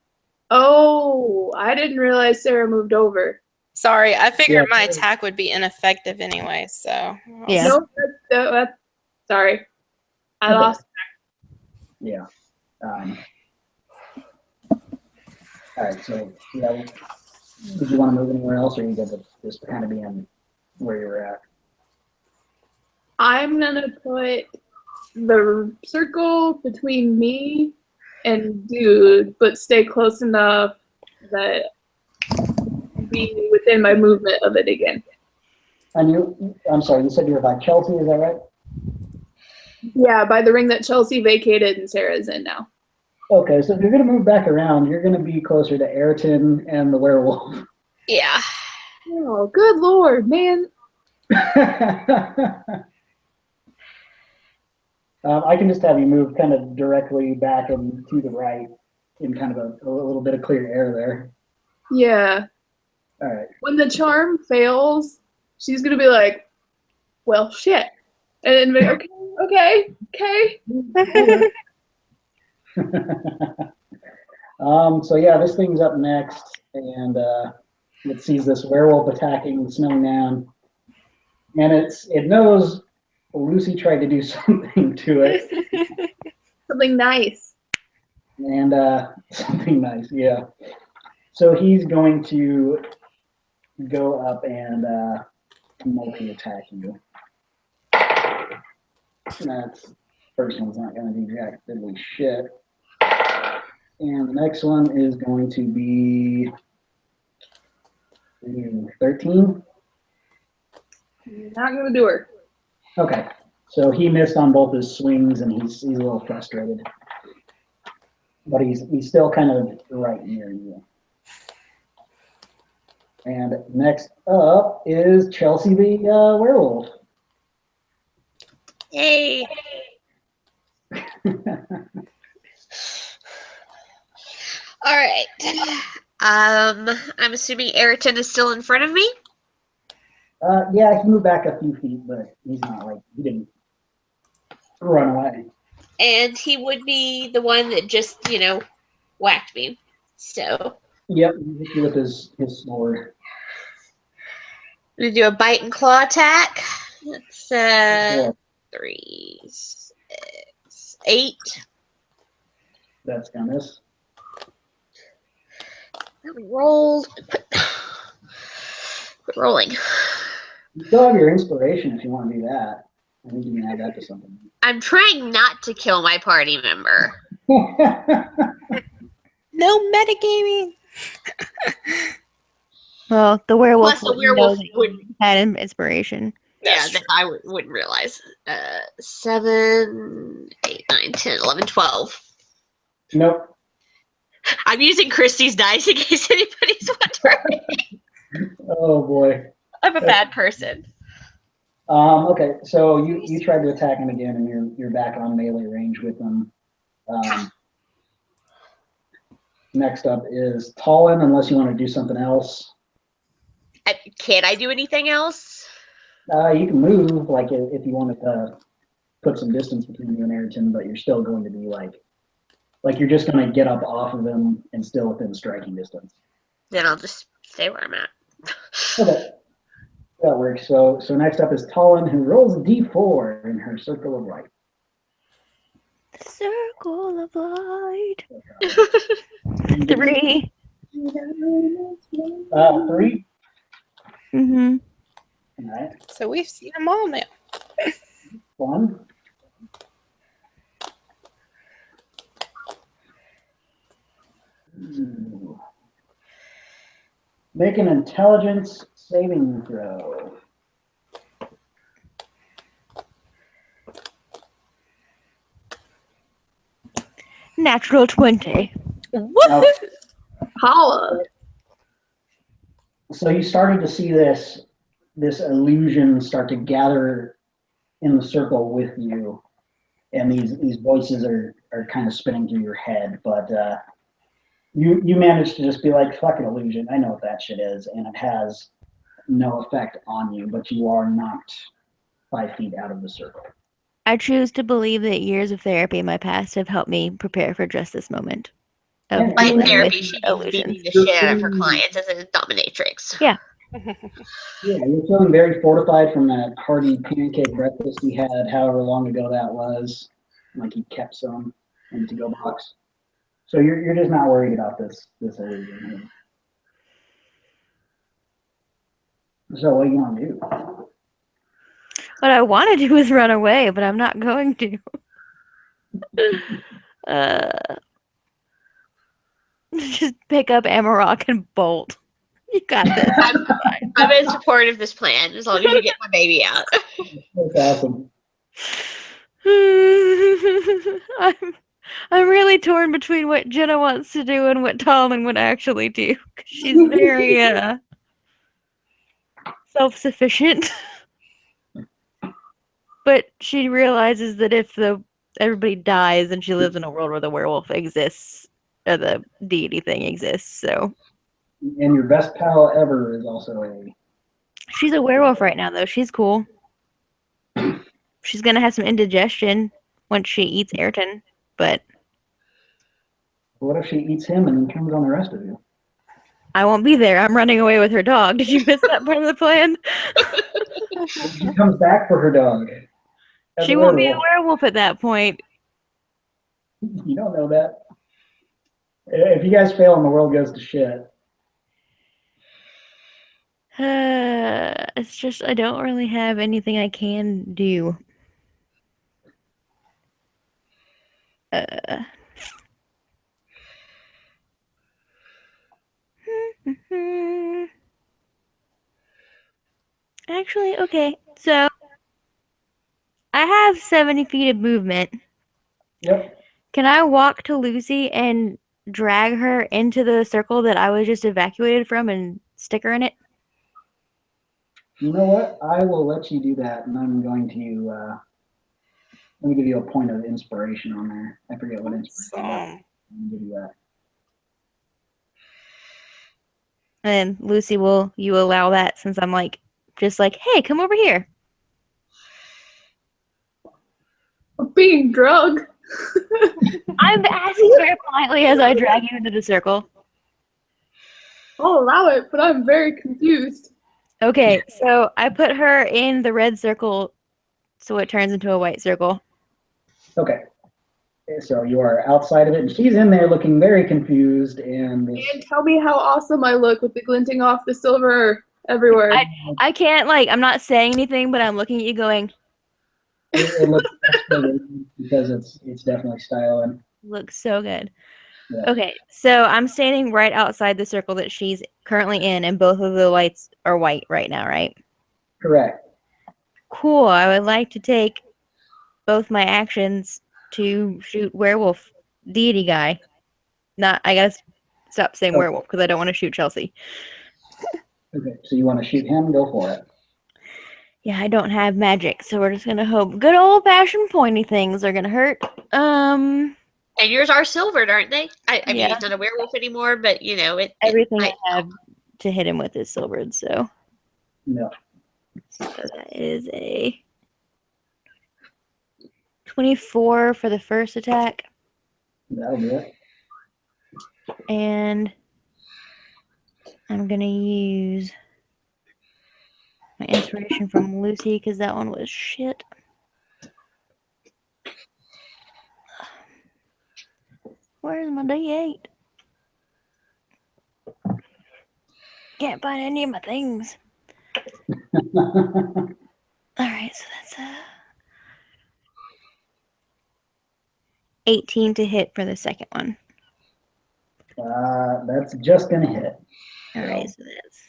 Oh, I didn't realize Sarah moved over. Sorry, I figured Yeah, my totally. attack would be ineffective anyway, so. Yeah. No, sorry. I Okay. lost. Yeah. All right, so yeah, did you want to move anywhere else, or you good with just kind of being where you're at? I'm gonna put the circle between me and dude, but stay close enough that be within my movement of it again. And I'm sorry, you said you were by Chelsea, is that right? Yeah, by the ring that Chelsea vacated and Sarah's in now. Okay, so if you're going to move back around, you're going to be closer to Ayrton and the werewolf. Yeah. Oh, good lord, man. I can just have you move kind of directly back and to the right in kind of a little bit of clear air there. Yeah. All right. When the charm fails, she's gonna be like, well, shit. And then be like, okay. So yeah, this thing's up next, and it sees this werewolf attacking, snowing down, and it knows Lucy tried to do something to it, Something nice. and something nice, yeah. So he's going to go up and multi-attack you. That's first one's not going to do jack diddly shit. And the next one is going to be 13. Not gonna do her. Okay, so he missed on both his swings, and he's a little frustrated, but he's still kind of right near you. And next up is Chelsea the werewolf. Yay. All right. I'm assuming Ayrton is still in front of me. Yeah, he moved back a few feet, but he's not like he didn't run away. And he would be the one that just, whacked me. So Yep, he hit you with his sword. I'm gonna do a bite and claw attack. That's Yeah, 3, 6, 8. that's gonna miss. Rolled. Quit rolling. You still have your inspiration if you want to do that. I think you can add that to something. I'm trying not to kill my party member. No metagaming. Well, the werewolf, Plus, the werewolf would. had inspiration. Yeah, that I wouldn't realize. 7, 8, 9, 10, 11, 12. Nope. I'm using Christie's dice in case anybody's wondering. Oh boy. I'm a bad person. Okay, so you tried to attack him again, and you're back on melee range with him. Next up is Tallin, unless you want to do something else. Can't I do anything else? You can move, like if you wanted to put some distance between you and Ayrton, but you're still going to be like you're just going to get up off of him and still within striking distance. Then I'll just stay where I'm at. Okay, that works. So next up is Tallin, who rolls a d4 in her circle of light. Circle of light. 3. 3. Mm-hmm. All right. So we've seen them all now. 1. Ooh. Make an intelligence saving throw. Natural 20. Now, Holla. so you started to see this illusion start to gather in the circle with you, and these voices are kind of spinning through your head, but you managed to just be like, fuck an illusion, I know what that shit is, and it has no effect on you, but you are knocked 5 feet out of the circle. I choose to believe that years of therapy in my past have helped me prepare for just this moment. Of Yeah, My dealing therapy, with she illusions. beating the shit out of her clients as a dominatrix. Yeah, you're feeling very fortified from that hearty pancake breakfast he had, however long ago that was. Like he kept some. in the to-go box. So you're just not worried about this illusion. So what do you want to do? What I want to do is run away, but I'm not going to. Just pick up Amarok and bolt. You got this. I'm in support of this plan as long as you get my baby out. That's awesome. I'm really torn between what Jenna wants to do and what Talon would actually do. 'Cause she's very self-sufficient. But she realizes that if everybody dies, then she lives in a world where the werewolf exists, or the deity thing exists. So And your best pal ever is also she's a werewolf right now, though. She's cool. She's gonna have some indigestion once she eats Ayrton, but what if she eats him and then turns on the rest of you? I won't be there. I'm running away with her dog. Did you miss that part of the plan? She comes back for her dog. As She a won't be a werewolf. werewolf at that point. You don't know that. If you guys fail and the world goes to shit. It's just I don't really have anything I can do. Actually, okay. So I have 70 feet of movement. Yep. Can I walk to Lucy and drag her into the circle that I was just evacuated from and stick her in it? You know what? I will let you do that, and I'm going to let me give you a point of inspiration on there. I forget what inspiration. Awesome. I'll give you that. And Lucy, will you allow that since I'm just like, hey, come over here. Being drug. I'm asking very politely as I drag you into the circle. I'll allow it, but I'm very confused. Okay, so I put her in the red circle so it turns into a white circle. Okay. So you are outside of it, and she's in there looking very confused, and And tell me how awesome I look with the glinting off the silver everywhere. I can't, I'm not saying anything, but I'm looking at you going, it looks because it's definitely styling. looks so good. Yeah. Okay, so I'm standing right outside the circle that she's currently in, and both of the lights are white right now, right? Correct. Cool. I would like to take both my actions to shoot werewolf deity guy. I gotta stop saying Okay. werewolf because I don't want to shoot Chelsea. Okay. So you want to shoot him? Go for it. Yeah, I don't have magic, so we're just gonna hope good old fashioned pointy things are gonna hurt. And yours are silvered, aren't they? I mean, Yeah. he's not a werewolf anymore, but Everything I have to hit him with is silvered, so No. that is a 24 for the first attack, That'll do it. and I'm gonna use my inspiration from Lucy because that one was shit. Where's my D8? Can't find any of my things. Alright, so that's 18 to hit for the second one. That's just gonna hit. Alright, so that's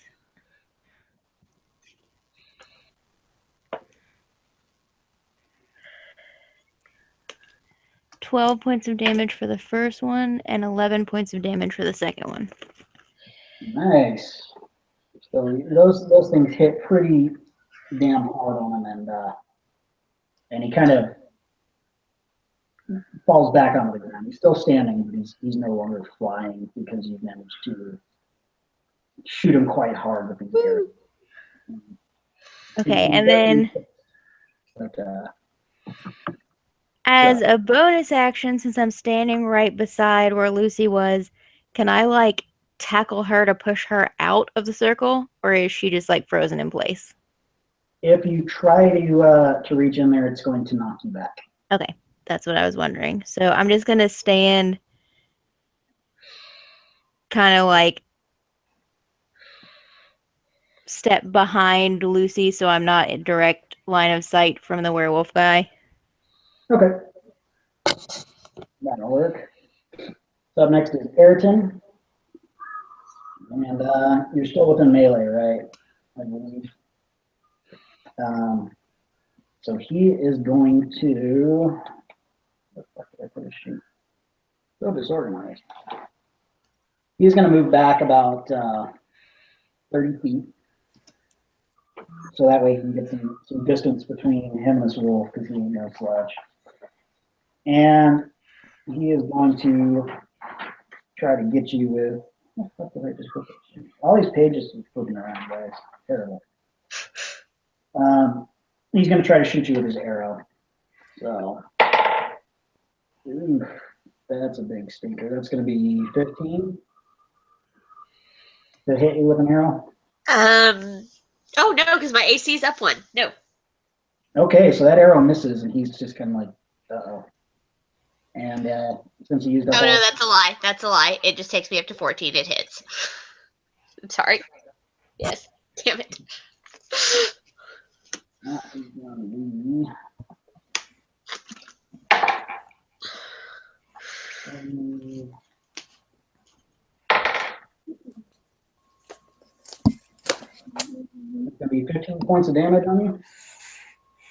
12 points of damage for the first one and 11 points of damage for the second one. Nice. So those things hit pretty damn hard on him, and he kind of falls back onto the ground. He's still standing, but he's no longer flying because you've managed to shoot him quite hard with the arrow. Okay, and then as a bonus action, since I'm standing right beside where Lucy was, can I tackle her to push her out of the circle, or is she just frozen in place? If you try to reach in there, it's going to knock you back. Okay, That's what I was wondering. So I'm just gonna stand kind of like step behind Lucy so I'm not in direct line of sight from the werewolf guy. Okay. That'll work. So up next is Ayrton. And you're still within melee, right? I believe. So he is going to. What the fuck did I put his sheet? So disorganized. He's going to move back about 30 feet. So that way he can get some distance between him and this wolf because he ain't no slouch. And he is going to try to get you with. What the fuck did I just put? All these pages are flipping around, guys. Terrible. He's going to try to shoot you with his arrow. So, oof, that's a big stinker. That's going to be 15 to hit you with an arrow. Oh no, because my AC is up 1. No. Okay, so that arrow misses, and he's just kind of like, uh-oh. And since he used up Oh all... no, that's a lie. That's a lie. It just takes me up to 14. It hits. I'm sorry. Yes. Damn it. That is gonna be... It's gonna be 15 points of damage on you.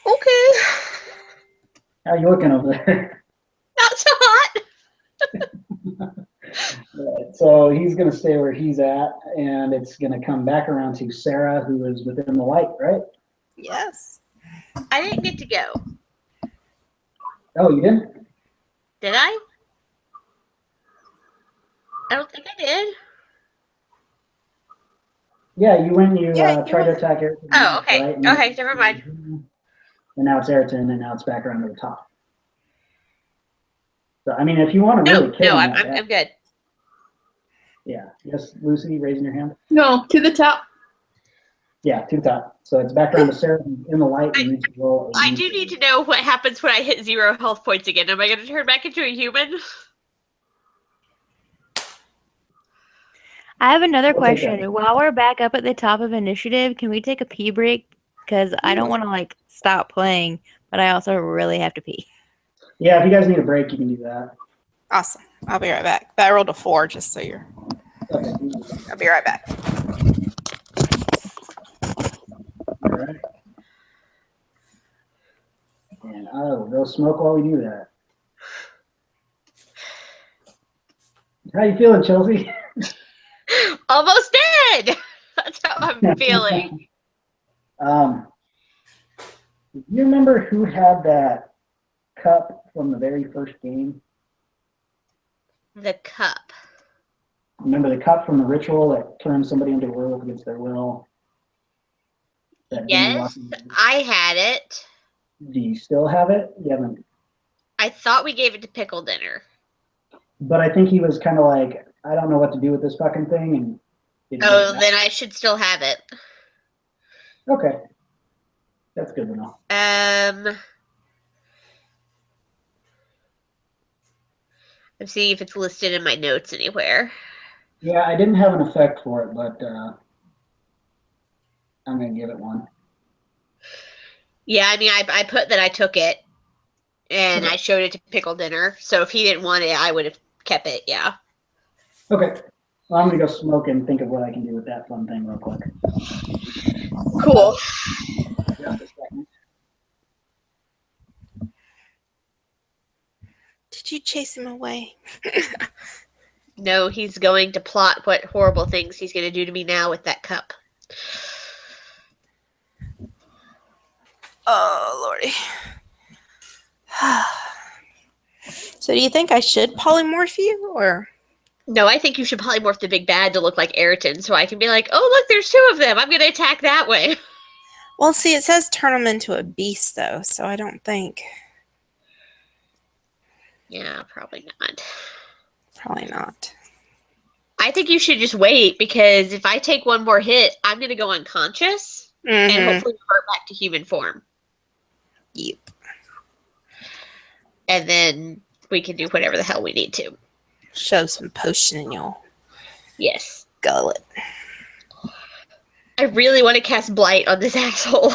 Okay. How you looking over there? Not so hot. Right, so he's gonna stay where he's at, and it's gonna come back around to Sarah, who is within the light, right? Yes. I didn't get to go. Oh, you didn't? Did I? I don't think I did. Yeah, you went. You Yeah, you tried to went. attack Ayrton. Oh, okay. Right? Okay, never mind. And now it's Ayrton, and now it's back around to the top. So, I mean, if you want to really kill No, him, I'm good. yeah. Yes, Lucy, raising your hand. No, to the top. Yeah, to the top. So it's back around to Sarah in the light. You need to roll. I do need to know what happens when I hit 0 health points again. Am I going to turn back into a human? I have another We'll take question. that. While we're back up at the top of initiative, can we take a pee break? Because I don't want to like stop playing, but I also really have to pee. Yeah, if you guys need a break, you can do that. Awesome. I'll be right back. But I rolled a 4 just so you're. Okay. I'll be right back. All right. And I will go smoke while we do that. How you feeling, Chelsea? Almost dead. That's how I'm feeling. You remember who had that cup from the very first game? The cup. Remember the cup from the ritual that turns somebody into a werewolf against their will? That Jimmy Yes, Watson- I had it. Do you still have it? You haven't. I thought we gave it to Pickle Dinner. But I think he was kind of like, I don't know what to do with this fucking thing, and didn't give Oh, it back. then I should still have it. Okay, that's good to know. Let's see if it's listed in my notes anywhere. Yeah, I didn't have an effect for it, but I'm gonna give it one. Yeah, I mean, I put that I took it, and I showed it to Pickle Dinner. So if he didn't want it, I would have kept it. Yeah. Okay, well, I'm gonna go smoke and think of what I can do with that fun thing real quick. Cool. Just a second. Did you chase him away? No, he's going to plot what horrible things he's going to do to me now with that cup. Oh, Lordy. So do you think I should polymorph you, or? No, I think you should polymorph the big bad to look like Ayrton, so I can be like, oh, look, there's 2 of them. I'm going to attack that way. Well, see, it says turn him into a beast, though, so I don't think. Yeah, probably not. Probably not. I think you should just wait, because if I take 1 more hit, I'm going to go unconscious and Mm-hmm. hopefully revert back to human form. Yep. and then we can do whatever the hell we need to. Shove some potion in your Yes. gullet. I really want to cast Blight on this asshole.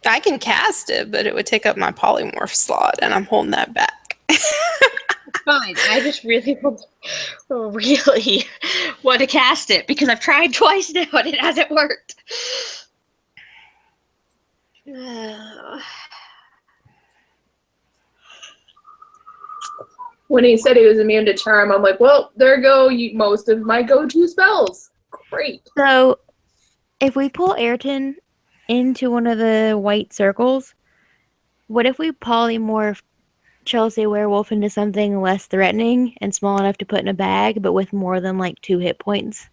I can cast it, but it would take up my polymorph slot, and I'm holding that back. Fine. I just really want to cast it because I've tried twice now and it hasn't worked. When he said he was immune to charm, I'm like, well, there go most of my go-to spells. Great. So, if we pull Ayrton into one of the white circles, what if we polymorph Chelsea Werewolf into something less threatening and small enough to put in a bag, but with more than like 2 hit points?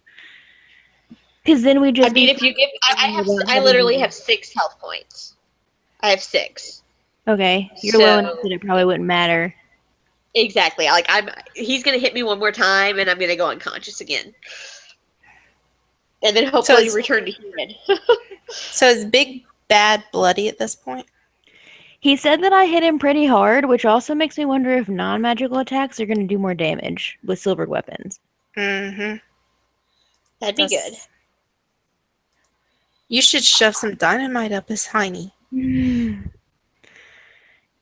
Because then we just. I mean, if you give, I literally have 6 health points. I have 6. Okay, you're So- low enough that it probably wouldn't matter. Exactly. Like he's gonna hit me one more time, and I'm gonna go unconscious again, and then hopefully it's- return to human. So is Big Bad bloody at this point? He said that I hit him pretty hard, which also makes me wonder if non-magical attacks are going to do more damage with silvered weapons. Mm-hmm. That'd be good. You should shove some dynamite up his hiney.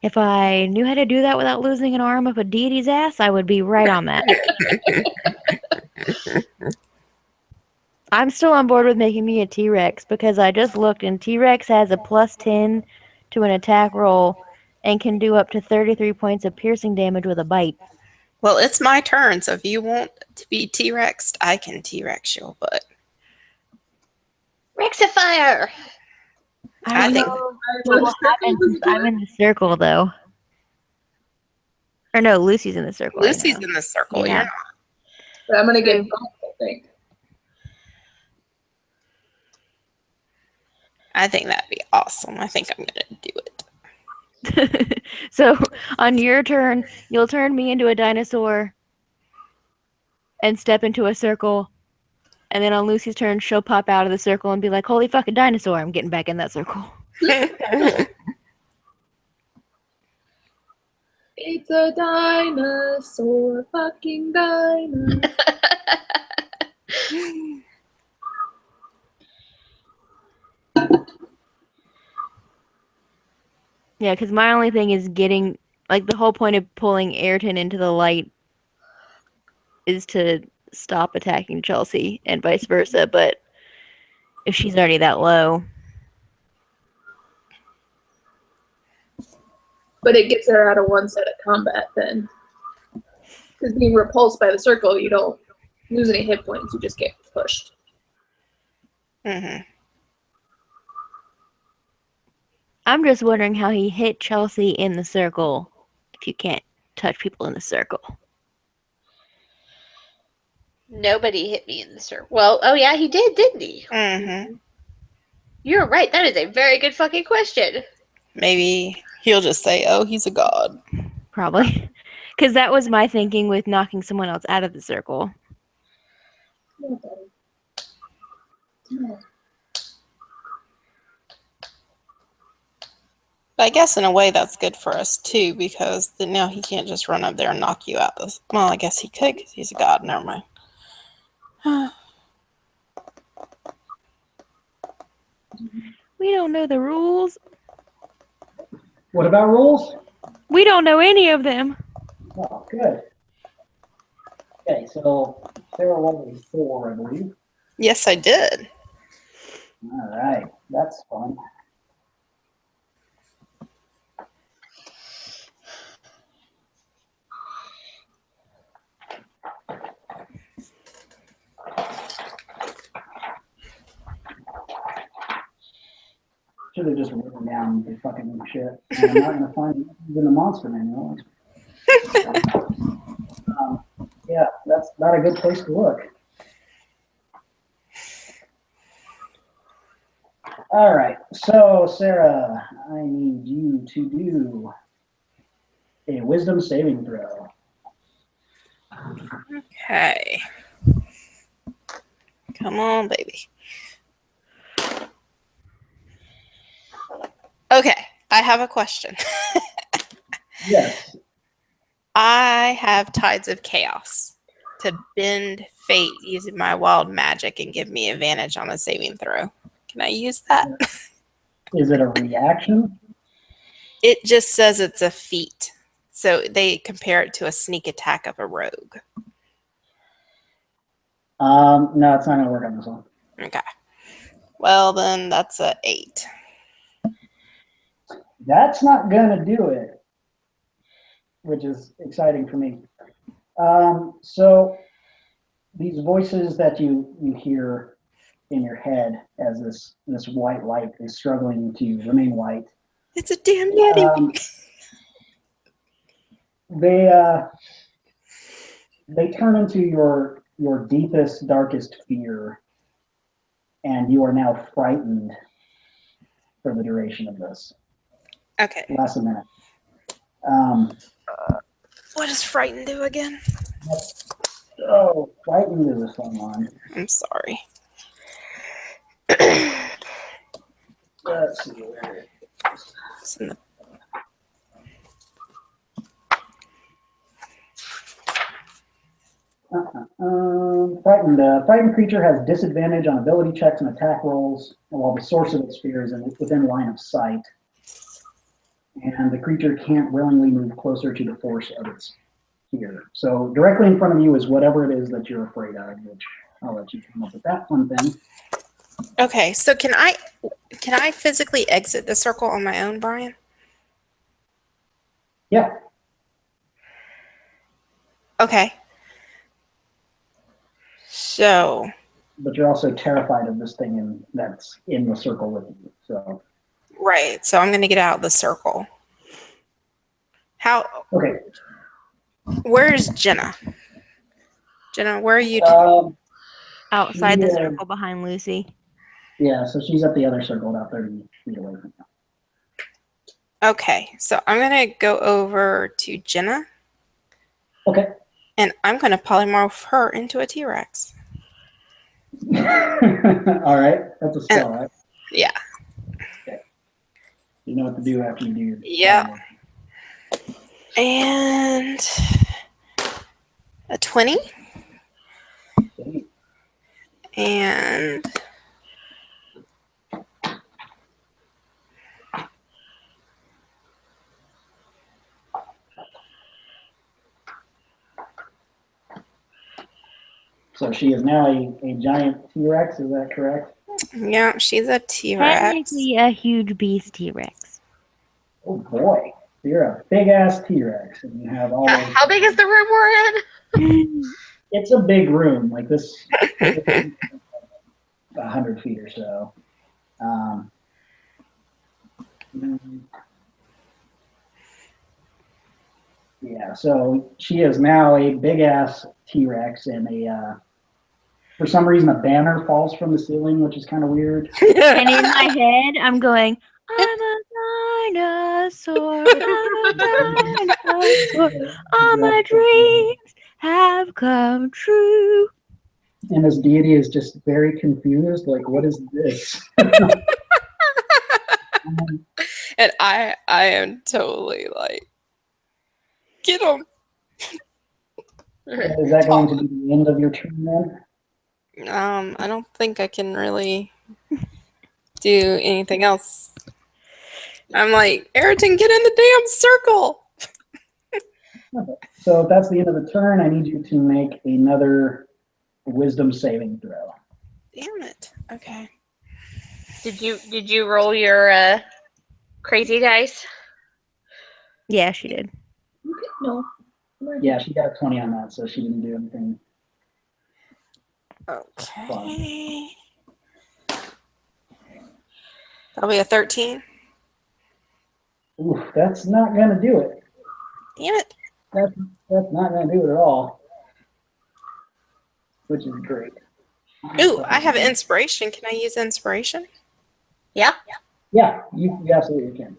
If I knew how to do that without losing an arm up a deity's ass, I would be right on that. I'm still on board with making me a T-Rex because I just looked and T-Rex has a +10 to an attack roll and can do up to 33 points of piercing damage with a bite. Well, it's my turn, so if you want to be T-Rexed, I can T-Rex your butt. Rexifier. I don't think- know what will happen since I'm in the circle, though. Or no, Lucy's in the circle. Lucy's right now. in the circle. Yeah. You're not. But I'm gonna get bumped, I think. I think that'd be awesome. I think I'm gonna do it. So on your turn, you'll turn me into a dinosaur and step into a circle. And then on Lucy's turn, she'll pop out of the circle and be like, holy fucking dinosaur, I'm getting back in that circle. It's a dinosaur, fucking dinosaur. Yeah, because my only thing is getting, like, the whole point of pulling Ayrton into the light is to stop attacking Chelsea and vice versa, but if she's already that low. But it gets her out of one set of combat then. Because being repulsed by the circle, you don't lose any hit points, you just get pushed. Mm-hmm. I'm just wondering how he hit Chelsea in the circle if you can't touch people in the circle. Nobody hit me in the circle. Well, oh yeah, he did, didn't he? Mm-hmm. You're right. That is a very good fucking question. Maybe he'll just say, "Oh, he's a god." Probably. Because that was my thinking with knocking someone else out of the circle. But I guess in a way that's good for us too, because then now he can't just run up there and knock you out. Well, I guess he could because he's a god. Never mind. We don't know the rules. What about rules? We don't know any of them. Oh, good. Okay, so Sarah level 4, I believe. Yes, I did. All right, that's fun. Should have just written down the fucking shit. And I'm not gonna find it in the monster manual. Yeah, that's not a good place to look. All right, so Sarah, I need you to do a wisdom saving throw. Okay. Come on, baby. Okay. I have a question. Yes. I have Tides of Chaos to bend fate using my wild magic and give me advantage on a saving throw. Can I use that? Is it a reaction? It just says it's a feat. So they compare it to a sneak attack of a rogue. No, it's not gonna work on this one. Okay. Well, then that's a 8. That's not gonna do it, which is exciting for me. So these voices that you hear in your head as this white light is struggling to remain white. It's a damn Yeti. They turn into your deepest, darkest fear, and you are now frightened for the duration of this. Okay. Last a minute. What does frighten do again? Oh, frightened is a fun one. I'm sorry. Let's see where it is. It's in the Frightened creature has disadvantage on ability checks and attack rolls, while the source of its fear is within line of sight. And the creature can't willingly move closer to the force of its fear. So directly in front of you is whatever it is that you're afraid of, which I'll let you come up with that one thing. Okay, so can I physically exit the circle on my own, Brian? Yeah. Okay. So. But you're also terrified of this thing that's in the circle with you. So. Right. So I'm going to get out of the circle. How? Okay. Where's Jenna? Jenna, where are you? Outside the Yeah. circle behind Lucy. Yeah, so she's at the other circle, about 30 feet away from you. Okay, so I'm going to go over to Jenna. Okay. And I'm going to polymorph her into a T-Rex. All right. That's a spell, right? Yeah. Okay. You know what to do after you do your. Yeah. And a 20. Okay. And So she is now a giant T-Rex, is that correct? yeah, she's a T-Rex. Technically a huge beast T-Rex. Oh boy. You're a big ass T-Rex and you have all those. How big is the room we're in? It's a big room, like this 100 feet or so. Yeah, so she is now a big ass T-Rex and for some reason a banner falls from the ceiling, which is kind of weird. And in my head, I'm going, I'm a dinosaur. I'm a dinosaur. All my dreams have come true. And this deity is just very confused, like, what is this? And I am totally like, get him. Is that going to be the end of your turn then? I don't think I can really do anything else. I'm like, Ayrton, get in the damn circle. Okay. So if that's the end of the turn, I need you to make another wisdom saving throw. Damn it. Okay. Did you roll your crazy dice? Yeah, she did. No. Yeah, she got a 20 on that, so she didn't do anything. Okay. That'll be a 13. Oof, that's not going to do it. Damn it. That's not going to do it at all. Which is great. Ooh, I have inspiration. Can I use inspiration? Yeah. Yeah, you absolutely can.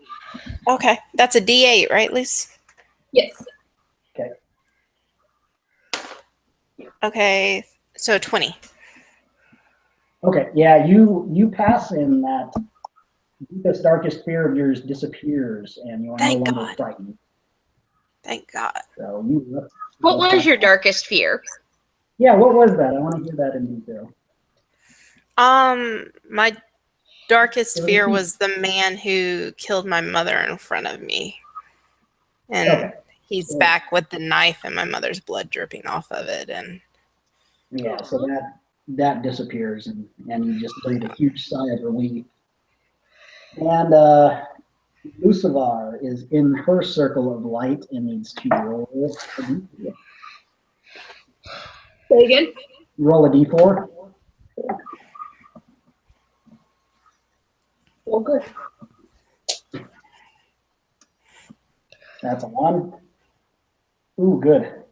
Okay. That's a D8, right, Lise? Yes. Okay. Okay. So 20. Okay, yeah, you pass in that this darkest fear of yours disappears, and you are Thank no longer God. frightened. Thank God. So you. What was your darkest fear? Yeah, what was that? I want to hear that in detail. My darkest It was fear a- was the man who killed my mother in front of me. And Okay. he's back with the knife and my mother's blood dripping off of it. And Yeah, so that disappears, and you just breathe a huge sigh of relief. And Lucivar is in her circle of light and needs to roll a d4. Say again. Roll a d4. Well, good. That's a 1. Ooh, good.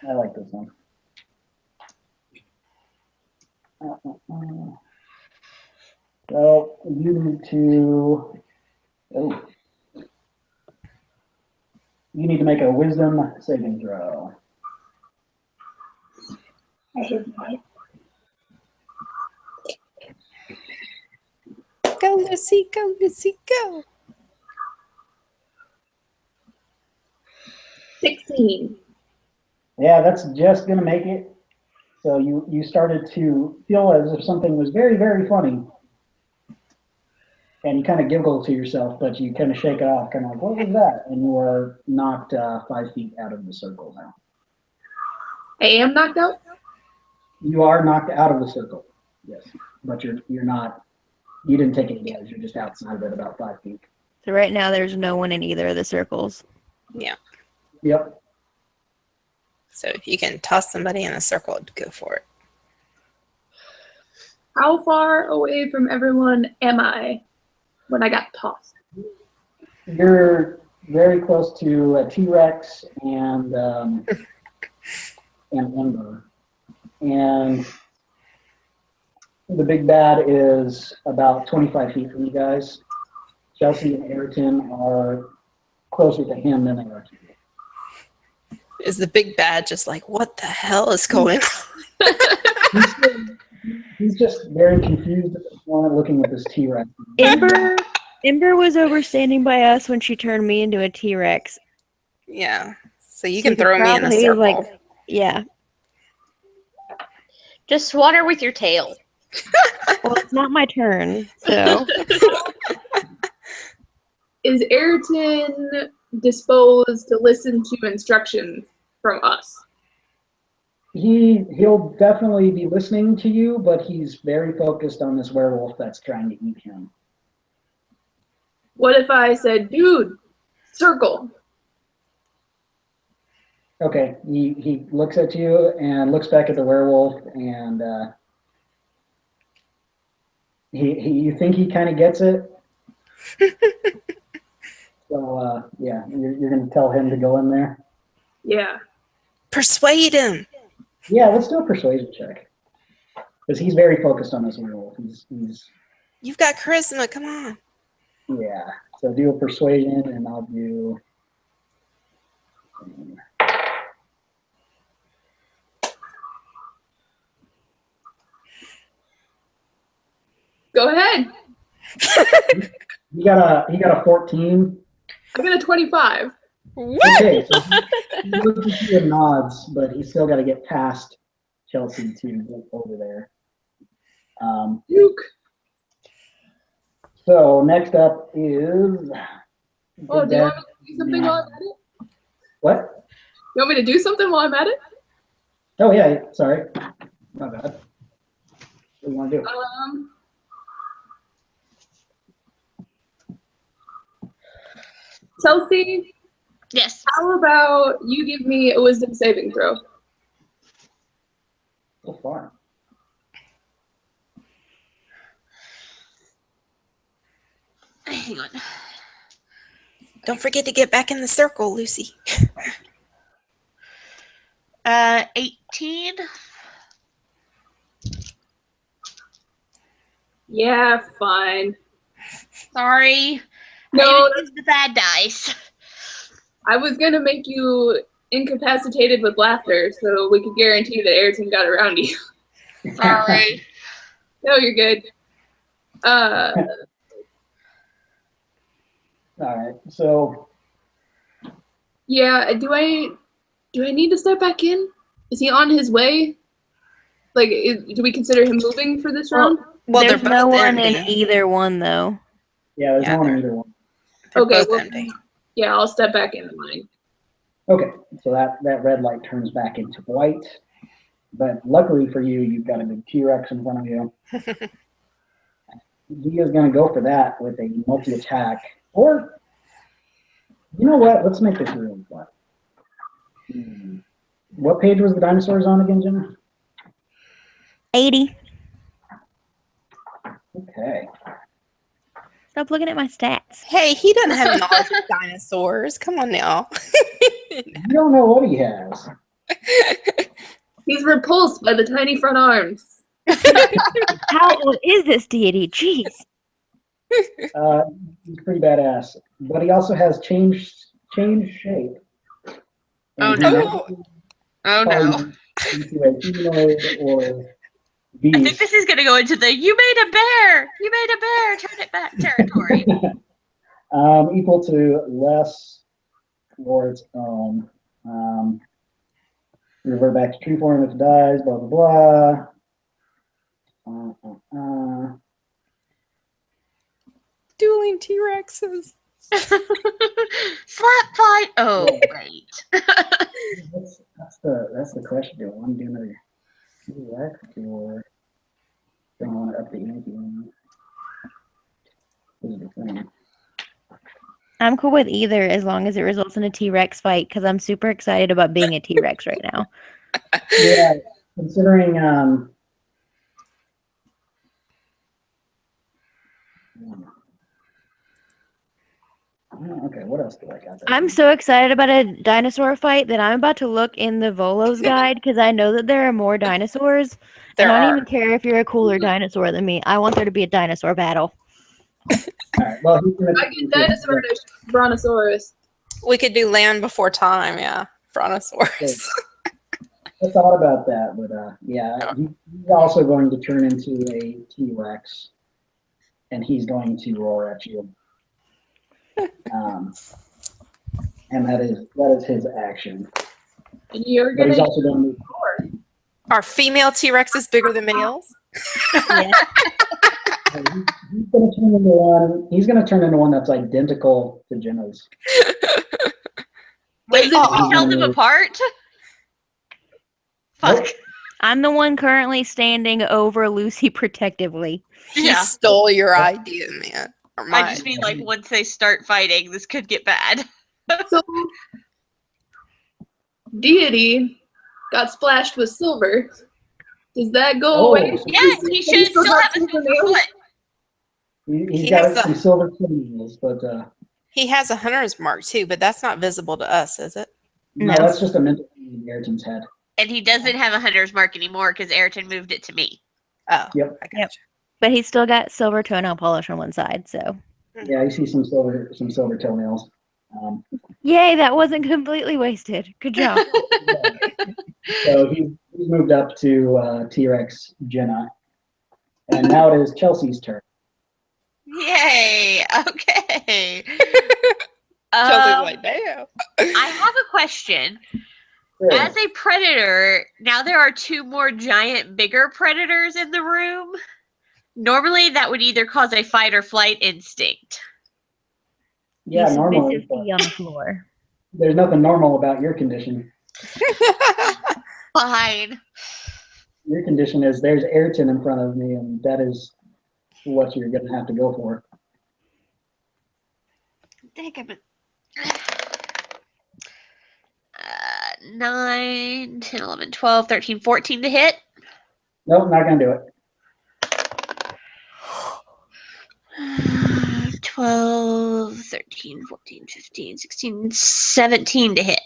I like this one. So you need to. Oh. You need to make a wisdom saving throw. I hit my. go, Lucy, go, Lucy, go. 16. Yeah, that's just gonna make it. So you started to feel as if something was very, very funny. And you kind of giggle to yourself, but you kind of shake it off, kind of like, what was that? And you are knocked 5 feet out of the circle now. I am knocked out? You are knocked out of the circle, yes. But you're not, you didn't take any damage, you're just outside of it about 5 feet. So right now there's no one in either of the circles. Yeah. Yep. So if you can toss somebody in a circle, go for it. How far away from everyone am I when I got tossed? You're very close to a T-Rex and Ember. And the big bad is about 25 feet from you guys. Chelsea and Ayrton are closer to him than they are to you. Is the big bad just like, what the hell is going on? He's just very confused at this moment, looking at this T-Rex. Ember was over standing by us when she turned me into a T-Rex. Yeah. So you So can throw me in a probably, circle. like, yeah. Just swat her with your tail. Well, it's not my turn, so. Is Ayrton disposed to listen to instructions from us? He'll definitely be listening to you, but he's very focused on this werewolf that's trying to eat him. What if I said, dude, circle? Okay, he looks at you and looks back at the werewolf, and you think he kind of gets it. So yeah, you're gonna tell him to go in there. Yeah. Persuade him. Yeah, let's do a persuasion check, because he's very focused on this werewolf. He's You've got charisma. Come on. yeah. So do a persuasion, and I'll do. Go ahead. He got a 14. I got a 25. What? Okay, so he looks at you and nods, but he's still got to get past Chelsea to get over there. Duke. So next up is. Oh, do you want me to do something while I'm at it? What? You want me to do something while I'm at it? Oh yeah, sorry. My bad. What do you want to do? Chelsea, Yes. how about you give me a wisdom saving throw? So far. Hang on. Don't forget to get back in the circle, Lucy. 18. Yeah, fine. Sorry. No, I used the bad dice. I was gonna make you incapacitated with laughter so we could guarantee that Ayrton got around you. Sorry. No, you're good. Uh, All right. So yeah. Do I need to step back in? Is he on his way? Like, do we consider him moving for this round? Well, There's they're no both one in empty. either one though. yeah, there's Yeah, no one in they're- either one. They're Okay, both well, empty. yeah, I'll step back into mine. Okay, so that red light turns back into white. But luckily for you, you've got a big T-Rex in front of you. He is going to go for that with a multi-attack. Or, you know what? Let's make this really fun. What page was the dinosaurs on again, Jenna? 80. Okay. Stop looking at my stats. Hey, he doesn't have knowledge of dinosaurs. Come on now. You don't know what he has. He's repulsed by the tiny front arms. How old is this deity? Jeez. He's pretty badass. But he also has changed shape. Oh, And no. he Oh might no. turn into a humanoid or I think beast. this is going to go into the "you made a bear, you made a bear, turn it back" territory. Equal to less or its own. Revert back to tree form if it dies, blah, blah, blah. Dueling T-Rexes. Slap fight. Oh, great. That's the question. Do I want to do another T-Rex or do I want to up the ante one? This is the thing. I'm cool with either as long as it results in a T-Rex fight because I'm super excited about being a T-Rex right now. Yeah, considering okay, what else do I got there? I'm so excited about a dinosaur fight that I'm about to look in the Volo's guide because I know that there are more dinosaurs. There and I don't are. even care if you're a cooler dinosaur than me. I want there to be a dinosaur battle. All right, well, he's gonna I get dinosaur to brontosaurus. We could do Land Before Time, yeah. Brontosaurus. I thought about that, but yeah, he's also going to turn into a T-Rex, and he's going to roar at you. And that is his action. And you're But gonna he's also going to move. Are female T-Rexes bigger than males? Yeah. He's going to turn into one. He's going to turn into one that's identical to Jenna's. Wait, They can we are. tell them apart? Fuck. Nope. I'm the one currently standing over Lucy protectively. He Yeah. stole your idea, man. Or I mine. just mean like once they start fighting, this could get bad. So, deity got splashed with silver. Does that go Oh. away? Yeah, he should still have a silver foot. He's He got has some silver toenails, but He has a hunter's mark too, but that's not visible to us, is it? no, No. that's just a mental thing in Ayrton's head. And he doesn't have a hunter's mark anymore because Ayrton moved it to me. Oh, Yep. I got Yep. But he's still got silver toenail polish on one side, so. Yeah, you see some silver toenails. Yay, that wasn't completely wasted. Good job. So he's moved up to T-Rex Jenna, and now it is Chelsea's turn. Yay! Okay. Chelsea's like, damn. I have a question. As a predator, now there are two more giant, bigger predators in the room. Normally, that would either cause a fight or flight instinct. Yeah, You normally, submissive but pee on the floor. there's nothing normal about your condition. Fine. Your condition is there's Ayrton in front of me, and that is what you're going to have to go for. I think I'm 9, 10, 11, 12, 13, 14 to hit. Nope, not going to do it. 12, 13, 14, 15, 16, 17 to hit.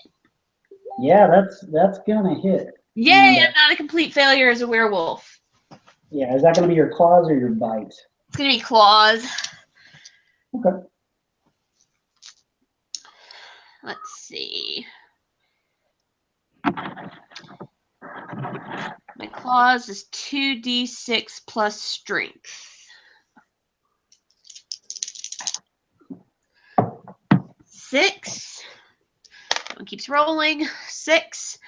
Yeah, that's going to hit. Yay, And, I'm not a complete failure as a werewolf. Yeah, is that going to be your claws or your bite? It's going to be claws. Okay. Let's see. My claws is 2d6 plus strength. 6. One keeps rolling. 6.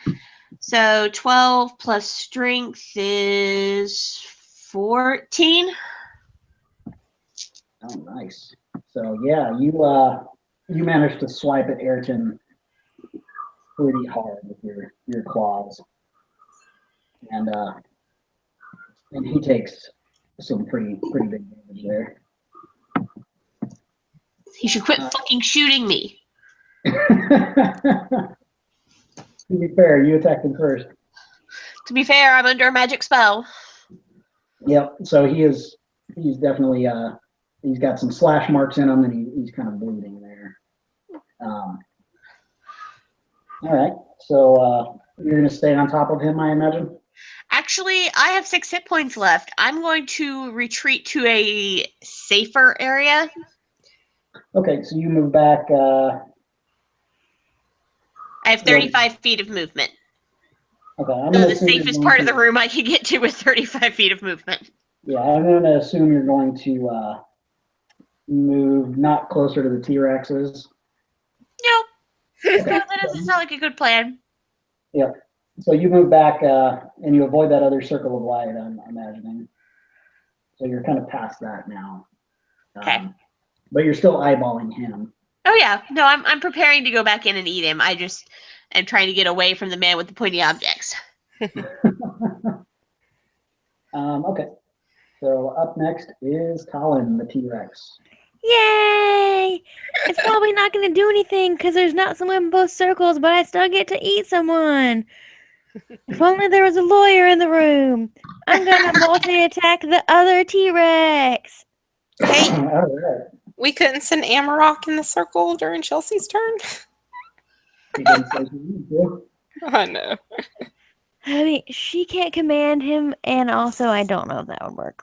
So 12 plus strength is 14. Oh, nice. So yeah, you managed to swipe at Ayrton pretty hard with your claws, and he takes some pretty big damage there. He should quit fucking shooting me. To be fair, you attacked him first. To be fair, I'm under a magic spell. Yep. So he's definitely he's got some slash marks in him, and he's kind of bleeding there. All right. So you're gonna stay on top of him, I imagine. Actually, I have 6 hit points left. I'm going to retreat to a safer area. Okay. So you move back. I have 35 feet of movement. Okay. I'm So gonna the assume you're safest going part of to- the room I can get to with 35 feet of movement. Yeah, I'm going to assume you're going to move not closer to the T-Rexes. No. That doesn't sound like a good plan. Yep. So you move back and you avoid that other circle of light, I'm imagining. So you're kind of past that now. Okay. But you're still eyeballing him. Oh yeah. No, I'm preparing to go back in and eat him. I just am trying to get away from the man with the pointy objects. Okay. So up next is Colin, the T-Rex. Yay! It's probably not going to do anything because there's not someone in both circles, but I still get to eat someone. If only there was a lawyer in the room. I'm going to multi-attack the other T-Rex. Hey, All right. we couldn't send Amarok in the circle during Chelsea's turn. He didn't say you need to. I know. I mean, she can't command him, and also I don't know if that would work.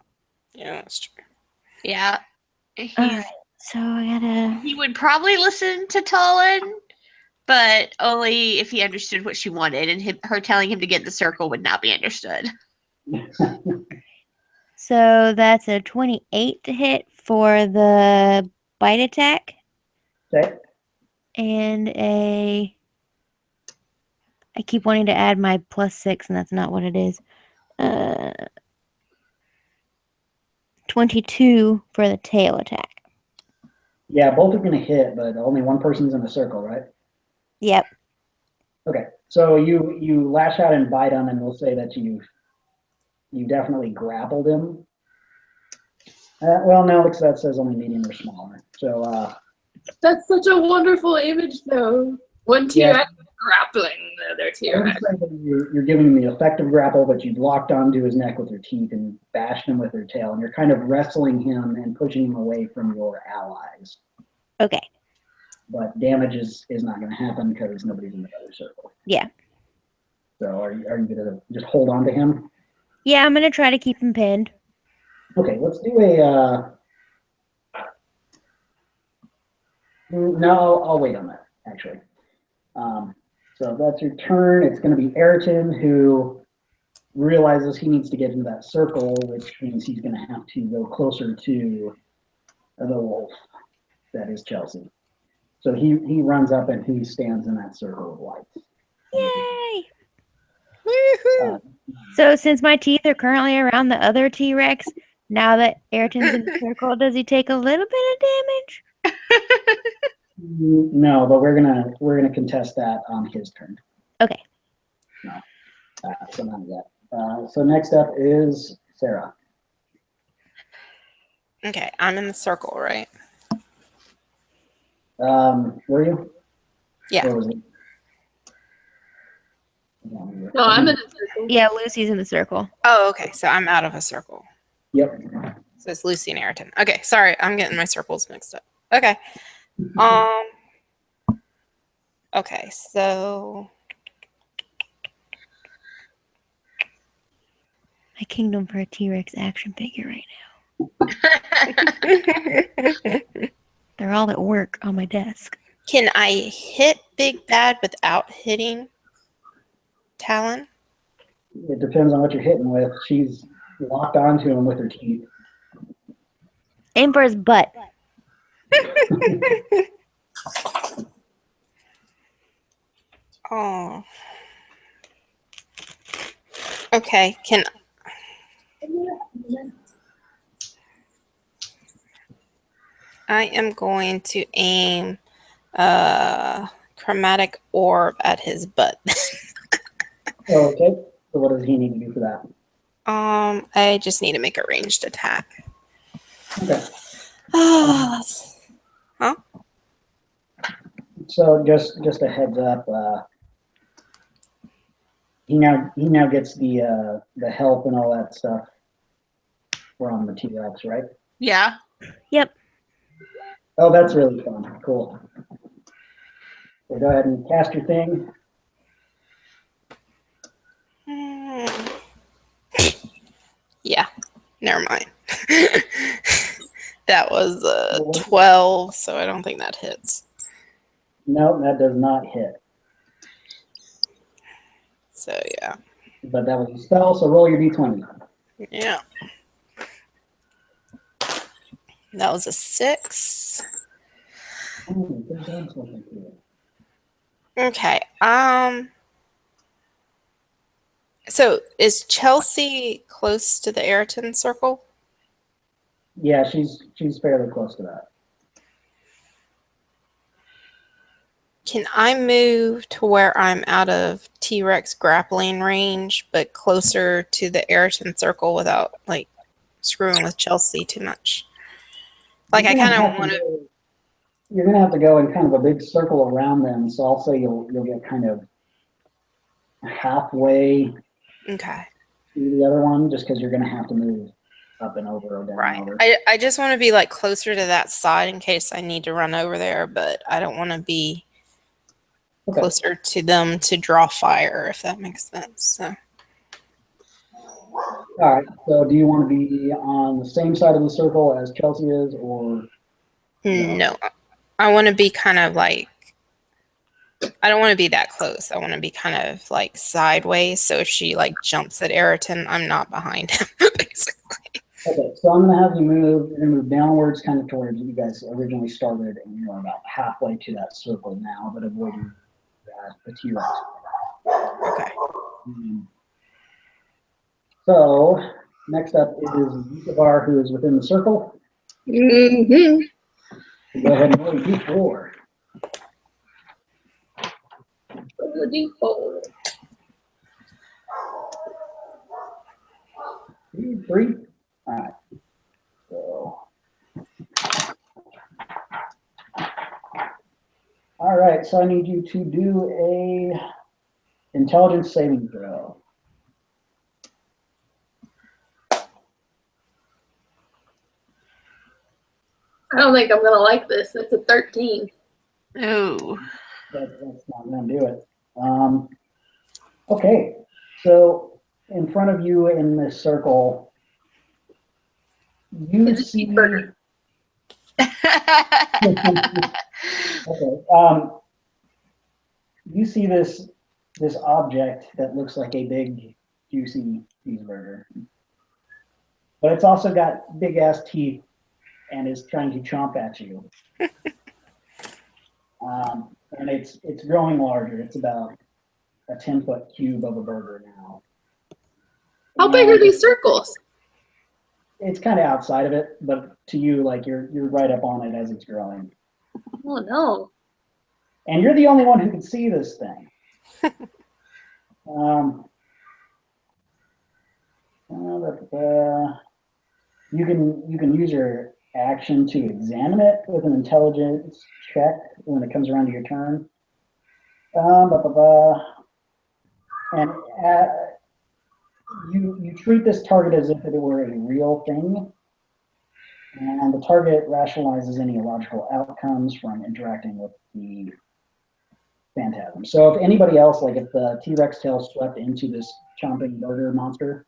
Yeah, that's true. Yeah. Alright, so I gotta... He would probably listen to Talon, but only if he understood what she wanted, and her telling him to get in the circle would not be understood. So that's a 28 to hit for the bite attack, Okay. and a... I keep wanting to add my +6, and that's not what it is. 22 for the tail attack. Yeah, both are going to hit, but only one person's in the circle, right? Yep. Okay, so you lash out and bite him, and we'll say that you definitely grappled him. Well, no, because that says only medium or smaller. So That's such a wonderful image, though. One T-Rex grappling the other T-Rex. you're giving him the effective grapple, but you've locked onto his neck with your teeth and bashed him with your tail, and you're kind of wrestling him and pushing him away from your allies. Okay. But damage is not going to happen because nobody's in the other circle. Yeah. So are you going to just hold on to him? Yeah, I'm going to try to keep him pinned. Okay, let's do a... No, I'll wait on that, actually. So that's your turn. It's going to be Ayrton, who realizes he needs to get into that circle, which means he's going to have to go closer to the wolf that is Chelsea. So he runs up and he stands in that circle of light. Yay! Woohoo! So since my teeth are currently around the other T-Rex, now that Ayrton's in the circle, does he take a little bit of damage? No, but we're gonna contest that on his turn. Okay. No, so not yet. So next up is Sarah. Okay, I'm in the circle, right? Were you? Yeah. Or was it? No, I'm in the circle. Yeah, Lucy's in the circle. Oh, okay. So I'm out of a circle. Yep. So it's Lucy and Ayrton. Okay, sorry, I'm getting my circles mixed up. Okay. Okay, so My kingdom for a T-Rex action figure right now. They're all at work on my desk. can I hit Big Bad without hitting Talon? It depends on what you're hitting with. She's locked onto him with her teeth. Aim for his butt. Oh. Okay, I am going to aim a chromatic orb at his butt. Okay. So what does he need to do for that? I just need to make a ranged attack. Okay. Huh? So just a heads up. He now gets the help and all that stuff from the T-Rex, right? Yeah. Yep. Oh, that's really fun. Cool. So go ahead and cast your thing. Yeah, never mind. That was 12, so I don't think that hits. No, that does not hit. So yeah. But that was a spell, so roll your d20. Yeah. That was a 6. Oh, good job, something here. Okay. So is Chelsea close to the Ayrton circle? Yeah, she's fairly close to that. Can I move to where I'm out of T-Rex grappling range, but closer to the Ayrton circle without like screwing with Chelsea too much? Like I kind of want to. You're gonna have to go in kind of a big circle around them. So I'll say you'll get kind of halfway Okay. to the other one, just because you're gonna have to move up and over or down Right. and over. I just want to be like closer to that side in case I need to run over there, but I don't want to be closer to them to draw fire, if that makes sense. So. All right. So do you want to be on the same side of the circle as Chelsea is, or? No, I want to be kind of like, I don't want to be that close. I want to be kind of like sideways. So if she like jumps at Ayrton, I'm not behind him, basically. Okay, so I'm gonna have you move. You're gonna move downwards, kind of towards you guys originally started, and you're about halfway to that circle now, but avoiding the T-Rex. Okay. So next up is Yukavar, who is within the circle. Mm-hmm. Go ahead and roll your d4. The default. 3. All right. So. All right. So I need you to do a intelligence saving throw. I don't think I'm gonna like this. It's a 13. Ooh. That's not going to do it. Okay, so in front of you in this circle, you It's a see. cheeseburger. Okay, you see this object that looks like a big, juicy cheeseburger, but it's also got big ass teeth and is trying to chomp at you. And it's growing larger. It's about a 10-foot cube of a burger now. How big are these circles? It's kind of outside of it, but to you, like you're right up on it as it's growing. Oh no. And you're the only one who can see this thing. You can use your action to examine it with an intelligence check when it comes around to your turn. And you treat this target as if it were a real thing, and the target rationalizes any illogical outcomes from interacting with the phantasm. So if anybody else, like if the T-Rex tail swept into this chomping burger monster,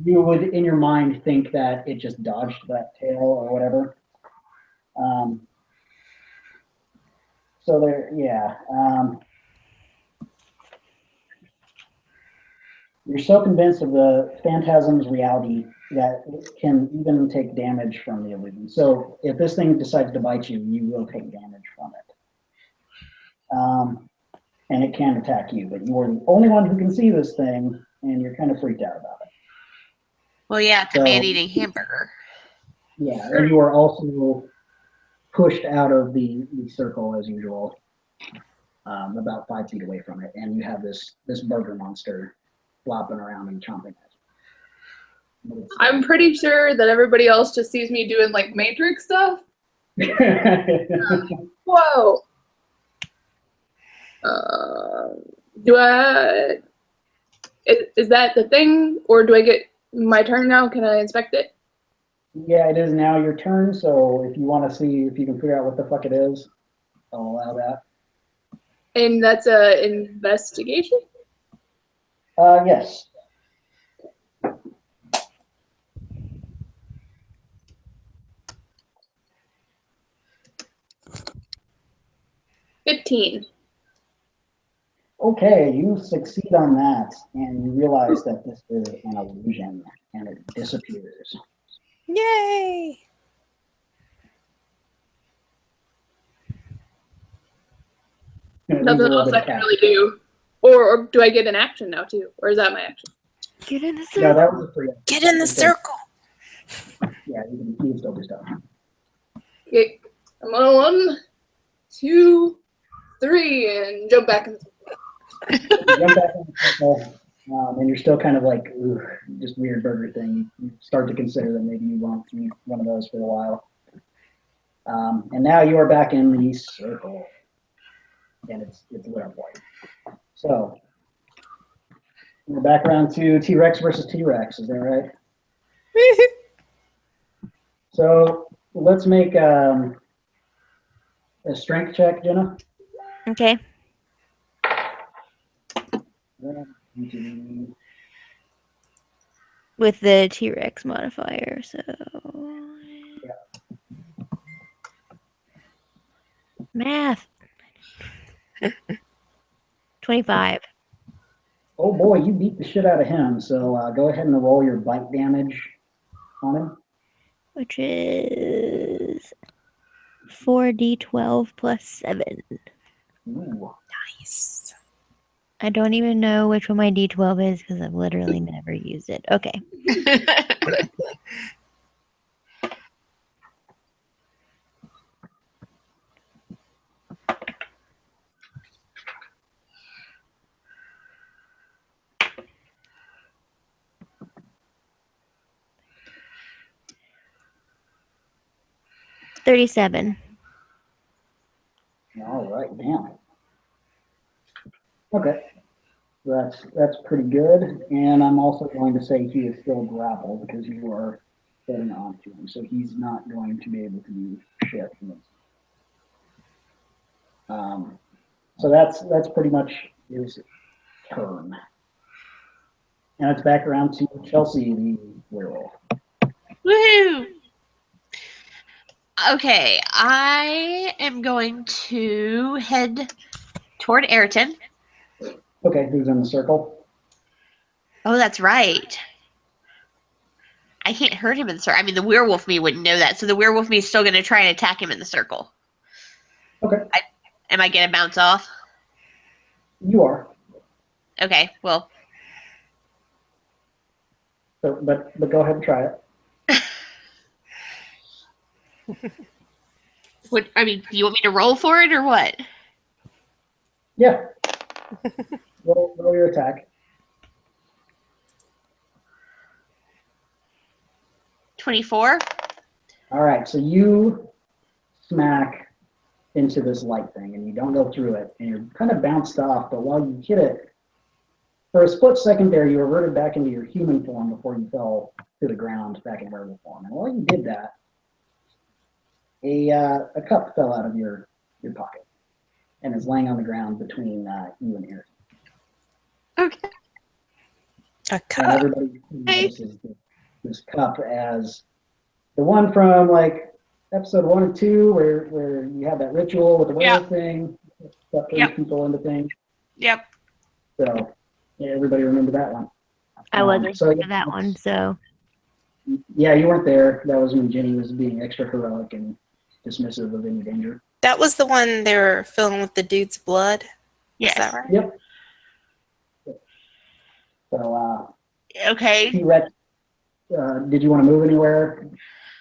you would, in your mind, think that it just dodged that tail or whatever. So there, yeah. You're so convinced of the phantasm's reality that it can even take damage from the illusion. So if this thing decides to bite you, you will take damage from it. and it can attack you, but you are the only one who can see this thing, and you're kind of freaked out about it. Well, yeah, it's a So- man-eating hamburger. Yeah, and you are also pushed out of the circle as usual, about 5 feet away from it, and you have this burger monster flopping around and chomping at you. I'm pretty sure that everybody else just sees me doing like Matrix stuff. Whoa. Do I? Is that the thing, or do I get my turn now? Can I inspect it? Yeah, it is now your turn, so if you want to see if you can figure out what the fuck it is, I'll allow that. And that's a investigation. Yes. $15. Okay, you succeed on that, and you realize that this is an illusion, and it disappears. Yay! And it leaves a Nothing little else bit I of can cash. really do. Or do I get an action now too? Or is that my action? Get in the No, circle. that was a free. Get in the circle. Yeah, you can still do stuff. Okay. I'm on 1, 2, 3, and jump back in the You jump back in the circle, and you're still kind of like, ooh, just weird burger thing. You start to consider that maybe you won't eat one of those for a while. And now you are back in the circle, and it's lit up white. So we're back around to T-Rex versus T-Rex. Is that right? So let's make a strength check, Jenna. Okay. With the T-Rex modifier, so. Math. 25. Oh boy, you beat the shit out of him. So go ahead and roll your bite damage on him. Which is 4d12 plus 7. Ooh. Nice. I don't even know which one my d12 is because I've literally never used it. Okay. $37. All right, damn. Okay, that's pretty good. And I'm also going to say he is still grappled because you are holding on to him, so he's not going to be able to do shit. So that's pretty much his turn. And it's back around to Chelsea, the werewolf. Woohoo! Okay, I am going to head toward Ayrton. Okay, who's in the circle? Oh, that's right. I can't hurt him in the circle. I mean, the werewolf me wouldn't know that, so the werewolf me is still going to try and attack him in the circle. Okay, Am I going to bounce off? you are. Okay, well, So, but go ahead and try it. do you want me to roll for it or what? Yeah. roll your attack. 24. All right, so you smack into this light thing, and you don't go through it, and you're kind of bounced off. But while you hit it, for a split second there, you reverted back into your human form before you fell to the ground back in werewolf form. And while you did that, a cup fell out of your pocket and is laying on the ground between you and Eric. Okay. A And cup. everybody notices this cup as the one from like episode 1 or 2 where you have that ritual with the werewolf thing, that turns Yep. people into things. Yep. So yeah, everybody remember that one. I wasn't so for that one, so. Yeah, you weren't there. That was when Jenny was being extra heroic and dismissive of any danger. That was the one they were filling with the dude's blood. Yes. Is that right? Yep. So, Okay. T-Rex, did you want to move anywhere?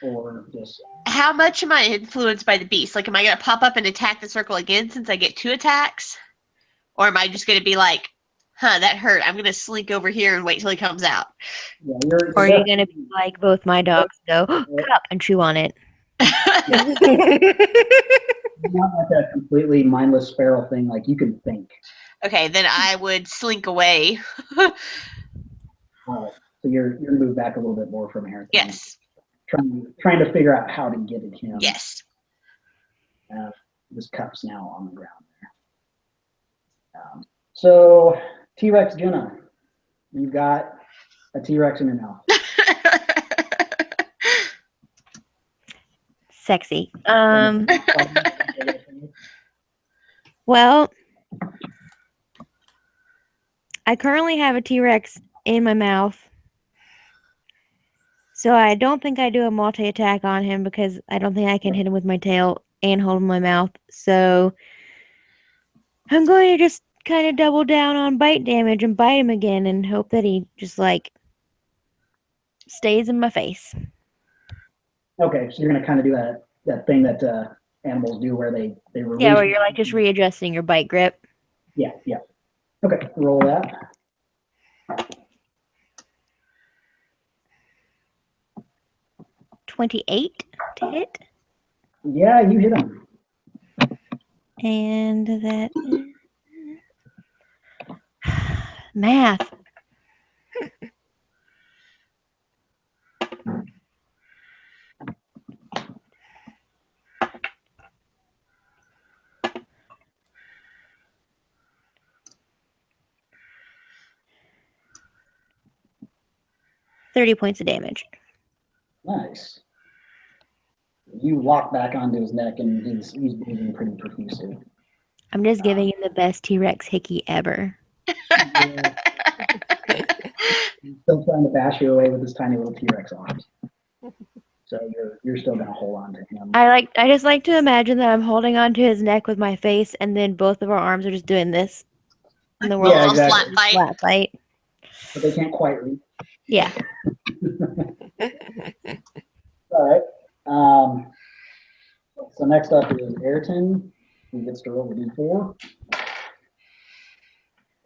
Or just... How much am I influenced by the beast? Like, am I going to pop up and attack the circle again since I get 2 attacks? Or am I just going to be like, huh, that hurt. I'm going to slink over here and wait till he comes out. Yeah, Or are you gonna be like both my dogs go cup and chew on it? not like a completely mindless feral thing. Like, you can think. Okay, then I would slink away. So you're moved back a little bit more from here. Yes. Trying to figure out how to get at him. Yes. This cup's now on the ground there. So T-Rex Jenna, you've got a T-Rex in your mouth. Sexy. Well, I currently have a T-Rex in my mouth. So I don't think I do a multi-attack on him because I don't think I can hit him with my tail and hold him in my mouth. So I'm going to just kind of double down on bite damage and bite him again and hope that he just like stays in my face. Okay, so you're gonna kind of do that thing that animals do where they release. Yeah, where you're like just readjusting your bite grip. Yeah. Okay, roll that. $28 to hit. Yeah, you hit him. And that math. $30 points of damage. Nice. You lock back onto his neck, and he's bleeding pretty profusely. I'm just giving him the best T-Rex hickey ever. Yeah. He's still trying to bash you away with his tiny little T-Rex arms. So you're still gonna hold on to him. I just like to imagine that I'm holding onto his neck with my face, and then both of our arms are just doing this. And the world Yeah, Little exactly. flat fight. flat fight. But they can't quite reach. Yeah. All right. So next up is Ayrton. He gets to roll a d4.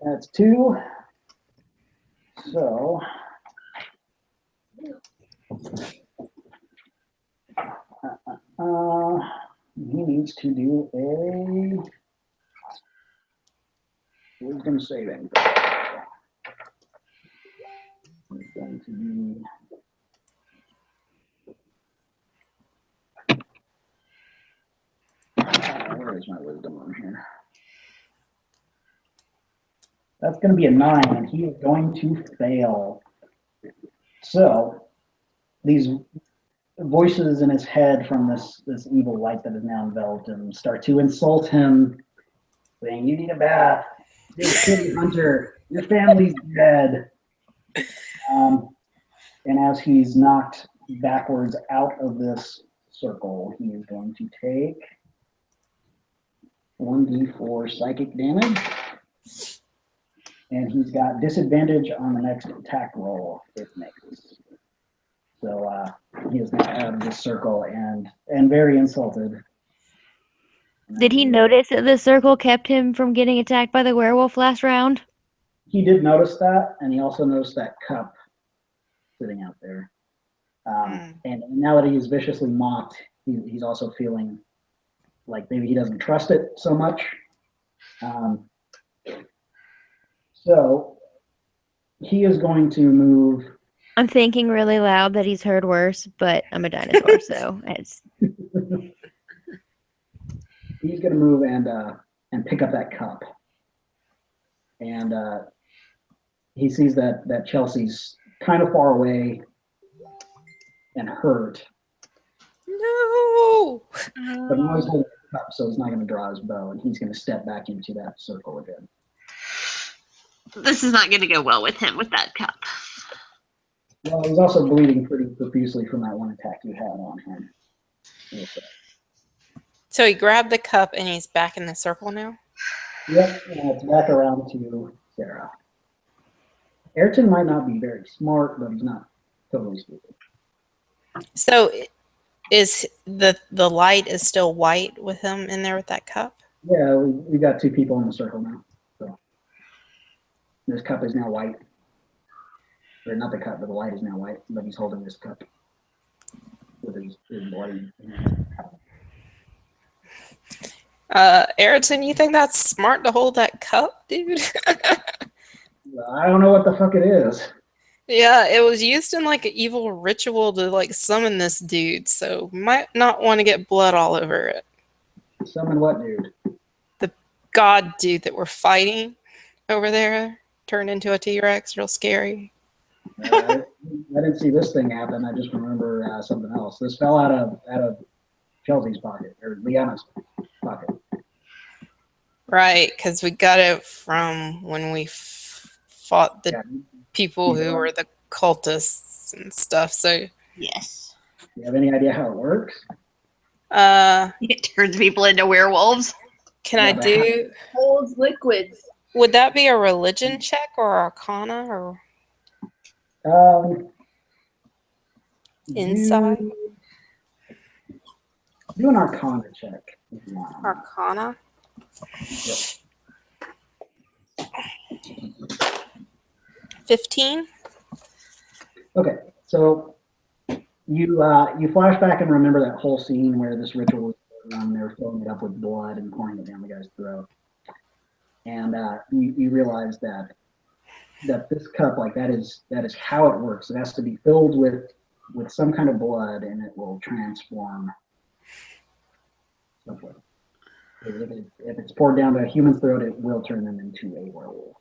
That's 2. So he needs to do a wisdom saving. It's going to be where is my wisdom on here? That's going to be a 9, and he is going to fail. So these voices in his head from this evil light that has now enveloped him start to insult him, saying, "You need a bath, big city hunter. Your family's dead." And as he's knocked backwards out of this circle, he is going to take 1d4 psychic damage. And he's got disadvantage on the next attack roll if makes. So he is now out of this circle and very insulted. Did he notice that the circle kept him from getting attacked by the werewolf last round? He did notice that, and he also noticed that cup sitting out there. And now that he's viciously mocked, he's also feeling like maybe he doesn't trust it so much. So he is going to move. I'm thinking really loud that he's heard worse, but I'm a dinosaur, so it's. He's going to move and pick up that cup. And he sees that Chelsea's kind of far away and hurt. No. But now he's holding the cup, so he's not going to draw his bow, and he's going to step back into that circle again. This is not going to go well with him with that cup. Well, he's also bleeding pretty profusely from that one attack you had on him. So he grabbed the cup and he's back in the circle now? Yep, it's back around to Sarah. Ayrton might not be very smart, but he's not totally stupid. So is the light is still white with him in there with that cup? Yeah, we got two people in the circle now. So this cup is now white. Or not the cup, but the light is now white, but he's holding this cup with his bloody hand. Ayrton, you think that's smart to hold that cup, dude? I don't know what the fuck it is. Yeah, it was used in like an evil ritual to like summon this dude, so might not want to get blood all over it. Summon what dude? The god dude that we're fighting over there turned into a T-Rex, real scary. I didn't see this thing happen. I just remember something else. This fell out of Chelsea's pocket, or Liana's pocket. Right, because we got it from when we fought the people who were the cultists and stuff. So Yes. Do you have any idea how it works? It turns people into werewolves. Can I do? Holds liquids. Would that be a religion check or arcana or insight? Do an arcana check if you want. Arcana. Yep. 15. Okay, so you flash back and remember that whole scene where this ritual was going on. They were filling it up with blood and pouring it down the guy's throat, and you realize that this cup, like that is how it works. It has to be filled with some kind of blood, and it will transform someone. If it's poured down a human's throat, it will turn them into a werewolf.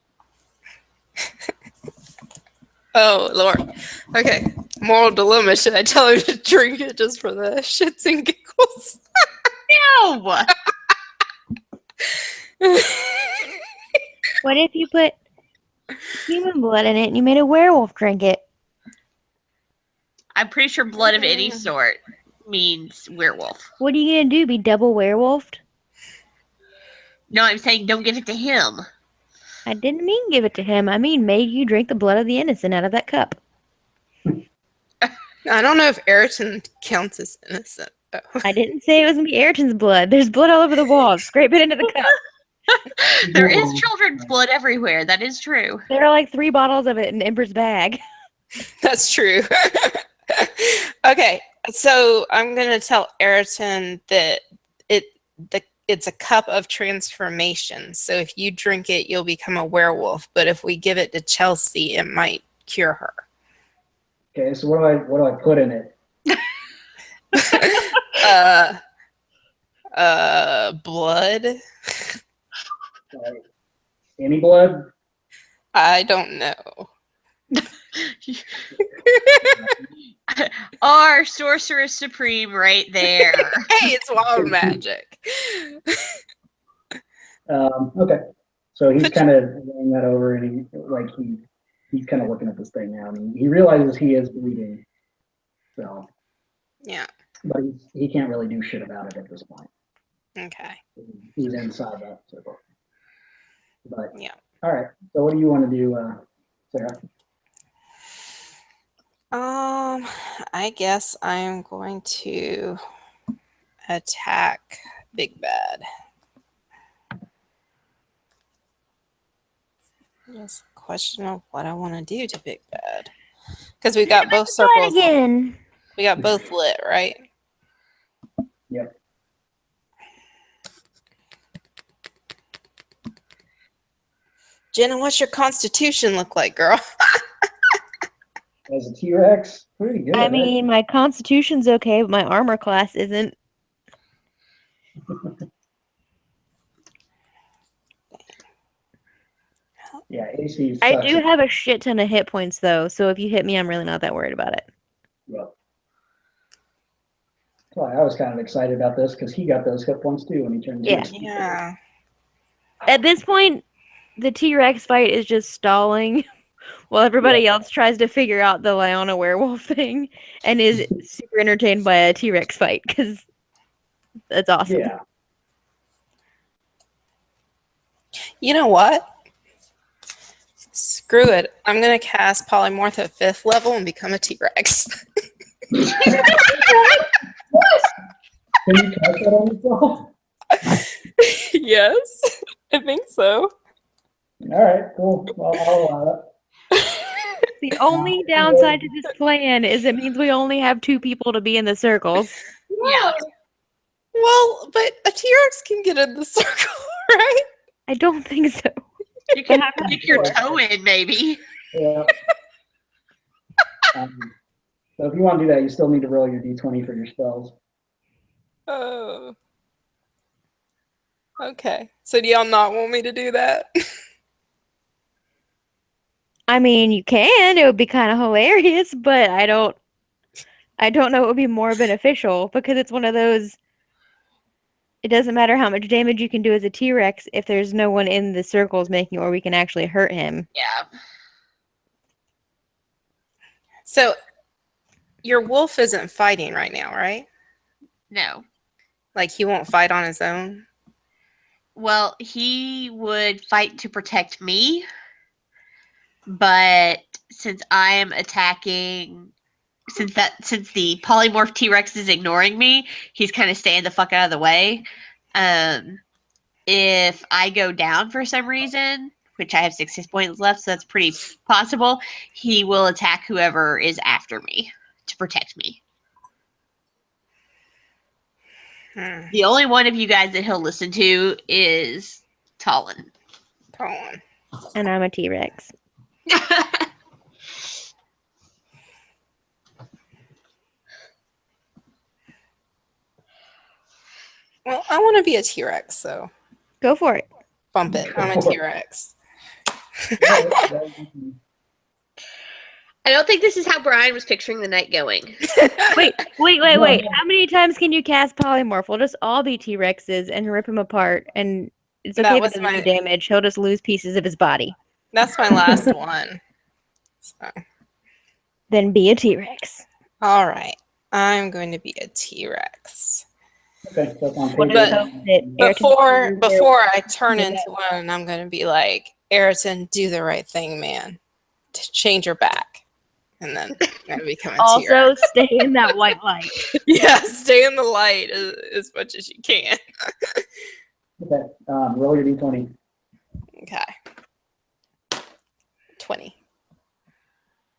Oh Lord. Okay. Moral dilemma. Should I tell her to drink it just for the shits and giggles? No. What if you put human blood in it and you made a werewolf drink it? I'm pretty sure blood of any sort means werewolf. What are you gonna do? Be double werewolfed? No, I'm saying don't give it to him. I didn't mean give it to him. I mean made you drink the blood of the innocent out of that cup. I don't know if Ayrton counts as innocent. Though. I didn't say it was gonna be Ayrton's blood. There's blood all over the walls. Scrape it into the cup. There is children's blood everywhere. That is true. There are like 3 bottles of it in Ember's bag. That's true. Okay, so I'm gonna tell Ayrton that it's a cup of transformation. So if you drink it, you'll become a werewolf. But if we give it to Chelsea, it might cure her. Okay, so what do I put in it? Blood. Any blood? I don't know. Our sorceress supreme right there. Hey, it's wild magic. Okay, so he's kind of laying that over, and he's kind of looking at this thing now, and he realizes he is bleeding. So Yeah. but he can't really do shit about it at this point. Okay. He's inside that circle. But Yeah. all right. So what do you want to do, Sarah? I guess I'm going to attack Big Bad. Just a question of what I want to do to Big Bad. Because we got both Try it circles. again. We got both lit, right? Yep. Jenna, what's your constitution look like, girl? As a T-Rex, pretty good. I mean, my constitution's okay, but my armor class isn't. Yeah, AC. I sucks do at- have a shit ton of hit points, though, so if you hit me, I'm really not that worried about it. Yep. Well, I was kind of excited about this because he got those hit points too when he turned. Yeah. Yeah. At this point, the T-Rex fight is just stalling while everybody else tries to figure out the Liana werewolf thing and is super entertained by a T-Rex fight because that's awesome. Yeah. You know what? Screw it. I'm going to cast Polymorph at 5th level and become a T-Rex. Can you cast that on yourself? Yes, I think so. All right, cool. Well, I'll allow it. The only downside to this plan is it means we only have 2 people to be in the circles. Yeah. Well, but a T-Rex can get in the circle, right? I don't think so. You can stick your toe in, maybe. Yeah. So if you want to do that, you still need to roll your d20 for your spells. Oh. Okay. So do y'all not want me to do that? I mean, you can. It would be kind of hilarious, but I don't know it would be more beneficial because it's one of those. It doesn't matter how much damage you can do as a T-Rex if there's no one in the circles making, or we can actually hurt him. Yeah. So your wolf isn't fighting right now, right? No. Like he won't fight on his own? Well, he would fight to protect me, but since I am attacking, since the polymorph T-Rex is ignoring me, he's kind of staying the fuck out of the way. If I go down for some reason, which I have 6 hit points left, so that's pretty possible, he will attack whoever is after me to protect me. The only one of you guys that he'll listen to is Talon. Talon. And I'm a T-Rex. Well, I want to be a T-Rex, so Go for it. bump it. I'm a T-Rex. I don't think this is how Brian was picturing the night going. Wait. How many times can you cast Polymorph? We'll just all be T-Rexes and rip him apart, and it's okay if it doesn't do damage. He'll just lose pieces of his body. That's my last one. So. Then be a T-Rex. All right. I'm going to be a T-Rex. Okay, so on But before I turn into one, I'm going to be like, Ayrton, do the right thing, man. Change your back. And then I'm going to become a T-Rex. Also, stay in that white light. Yeah, stay in the light as much as you can. Okay, roll your d20. Okay. 20.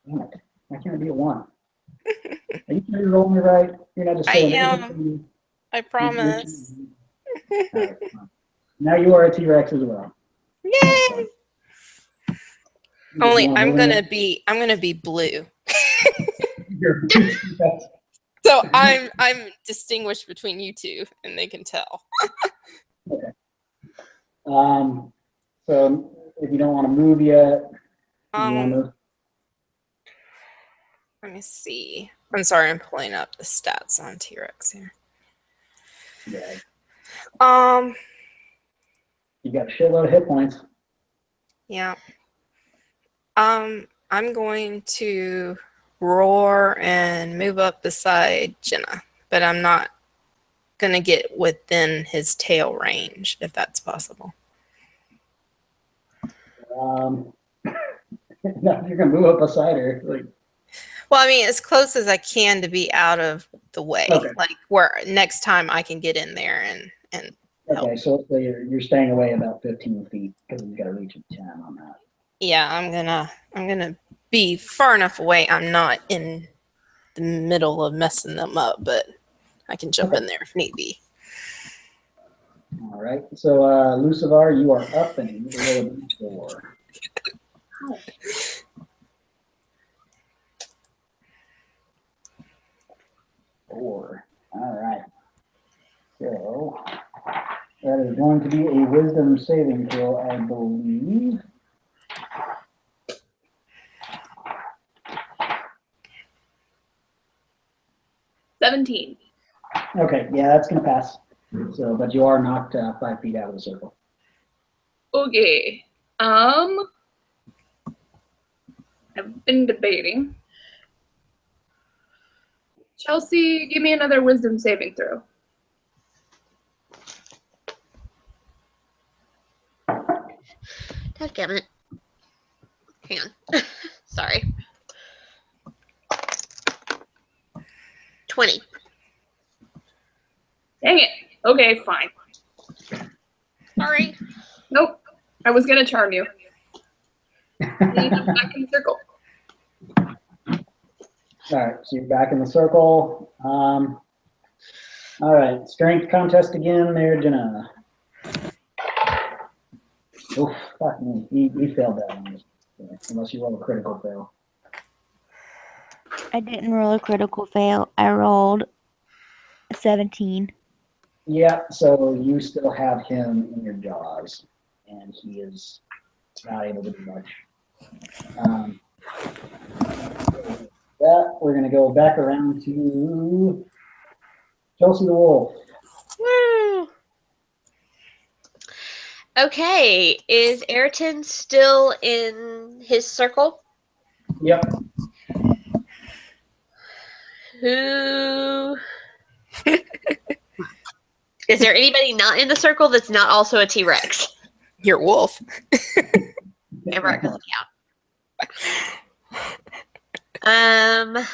Damn it. I can't be a 1. Are you sure you're rolling me right? You're not just saying am. I promise. Right. Now you are a T-Rex as well. Yay! Only I'm gonna be blue. So I'm distinguished between you two, and they can tell. Okay. So if you don't want to move yet, Let me see. I'm sorry, I'm pulling up the stats on T-Rex here. Yeah. You got a shitload of hit points. Yeah. I'm going to roar and move up beside Jenna, but I'm not gonna get within his tail range, if that's possible. No, you're gonna move up beside her. Like, well, I mean, as close as I can to be out of the way, okay. Like where next time I can get in there and help. Okay, so you're staying away about 15 feet because you've got to reach a 10 on that. Yeah, I'm gonna be far enough away. I'm not in the middle of messing them up, but I can jump in there if need be. All right. So Lucivar, you are up and you need to roll a d4. Four. All right. So that is going to be a wisdom saving throw, I believe. $17. Okay, yeah, that's gonna pass. So, but you are knocked 5 feet out of the circle. Okay. I've been debating. Chelsea, give me another wisdom saving throw. Dadgummit. Hang on. Sorry. 20. Dang it. Okay, fine. Sorry. Nope. I was gonna charm you. Leave them back in the circle. All right, so you're back in the circle. All right, strength contest again there, Jenna. Oh, fuck me. You failed that one. Unless you roll a critical fail. I didn't roll a critical fail. I rolled a 17. Yeah, so you still have him in your jaws, and he is not able to do much. That we're going to go back around to Chelsea the Wolf. Woo! Okay, is Ayrton still in his circle? Yep. Who... Is there anybody not in the circle that's not also a T-Rex? Your wolf. Embarrass doesn't count.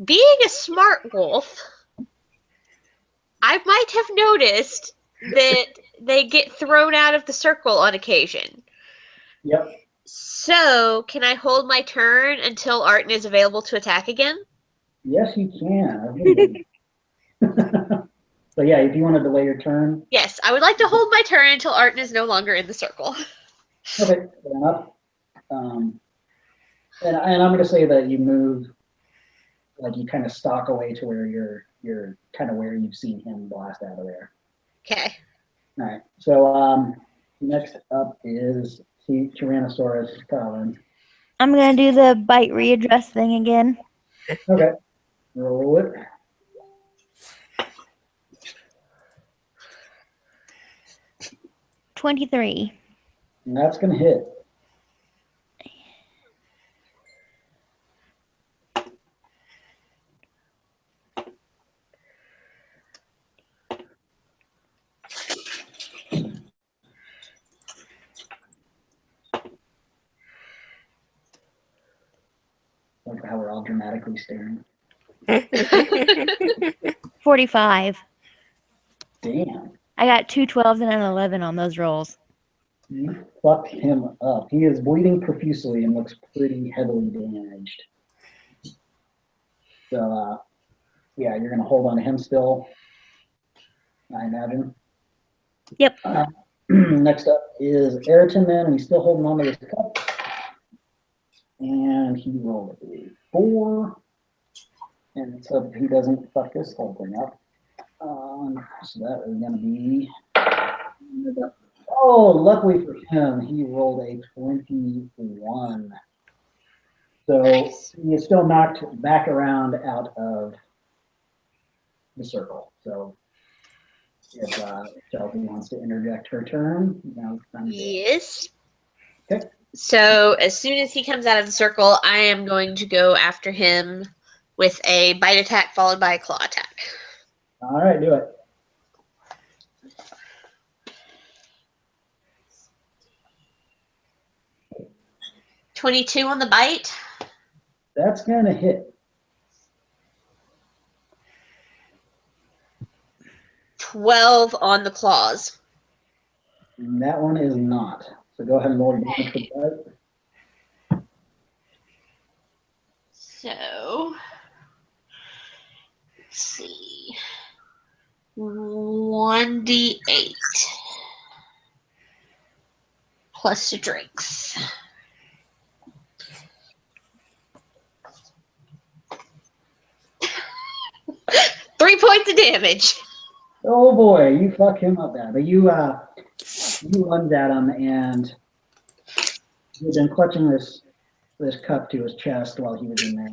Being a smart wolf, I might have noticed that they get thrown out of the circle on occasion. Yep. So, can I hold my turn until Arton is available to attack again? Yes, you can. So yeah, if you want to delay your turn. Yes, I would like to hold my turn until Arton is no longer in the circle. Okay, fair enough. And I'm going to say that you move, like you kind of stalk away to where you're kind of where you've seen him blast out of there. Okay. All right. So next up is Tyrannosaurus Colin. I'm going to do the bite readdress thing again. Okay. Roll it. $23. And that's going to hit. Like how we're all dramatically staring. 45. Damn. I got 2 12s and an 11 on those rolls. You fucked him up. He is bleeding profusely and looks pretty heavily damaged. So, yeah, you're going to hold on to him still, I imagine. Yep. Next up is Ayrton then, and he's still holding on to his cup. And he rolled a 4. And so he doesn't fuck this whole thing up. So that is going to be... Oh, luckily for him, he rolled a 21. So he is still knocked back around out of the circle. So if Chelsea wants to interject her turn, now it's time to do it. Yes. Okay. So as soon as he comes out of the circle, I am going to go after him with a bite attack followed by a claw attack. All right, do it. $22 on the bite. That's going to hit. 12 on the claws. And that one is not. So go ahead and roll damage for the bite. So, let's see. 1d8 plus the drinks. Three points of damage. Oh boy, you fuck him up bad. But you lunge at him, and he's been clutching this cup to his chest while he was in there,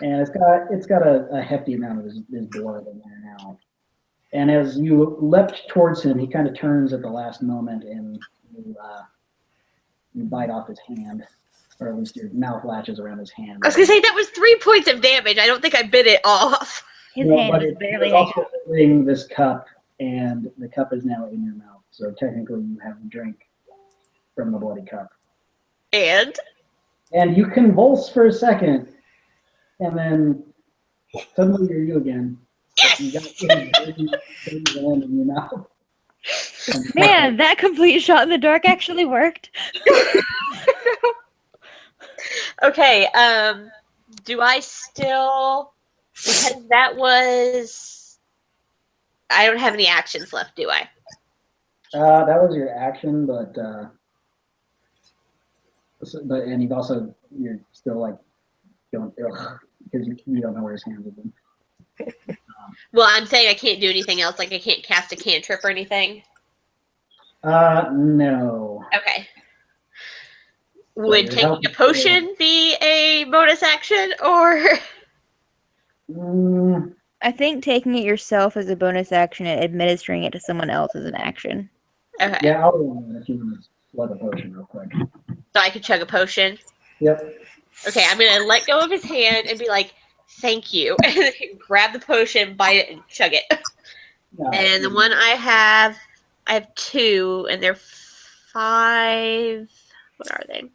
and it's got a hefty amount of his blood in there now. And as you leapt towards him, he kind of turns at the last moment, and you bite off his hand, or at least your mouth latches around his hand. I was gonna say that was 3 points of damage. I don't think I bit it off. His No, hand but was barely it's hanging. also holding this cup, and the cup is now in your mouth. So technically, you have a drink from the bloody cup. And And you convulse for a second, and then suddenly you're you again. You got dirty land in your mouth. Man, that complete shot in the dark actually worked. okay, do I still, because that was, I don't have any actions left, do I? That was your action, but and you're still like going because you don't know where his hands have been. Well, I'm saying I can't do anything else, like I can't cast a cantrip or anything. No. Okay. Would you're taking helping- a potion be a bonus action, or? Mm, I think taking it yourself is a bonus action and administering it to someone else is an action. Okay. yeah, I'll do that if you want to slug a potion real quick. So I could chug a potion. Yep. Okay, I'm gonna let go of his hand and be like, "Thank you," and then grab the potion, bite it, and chug it. And the one I have 2, and they're 5. What are they?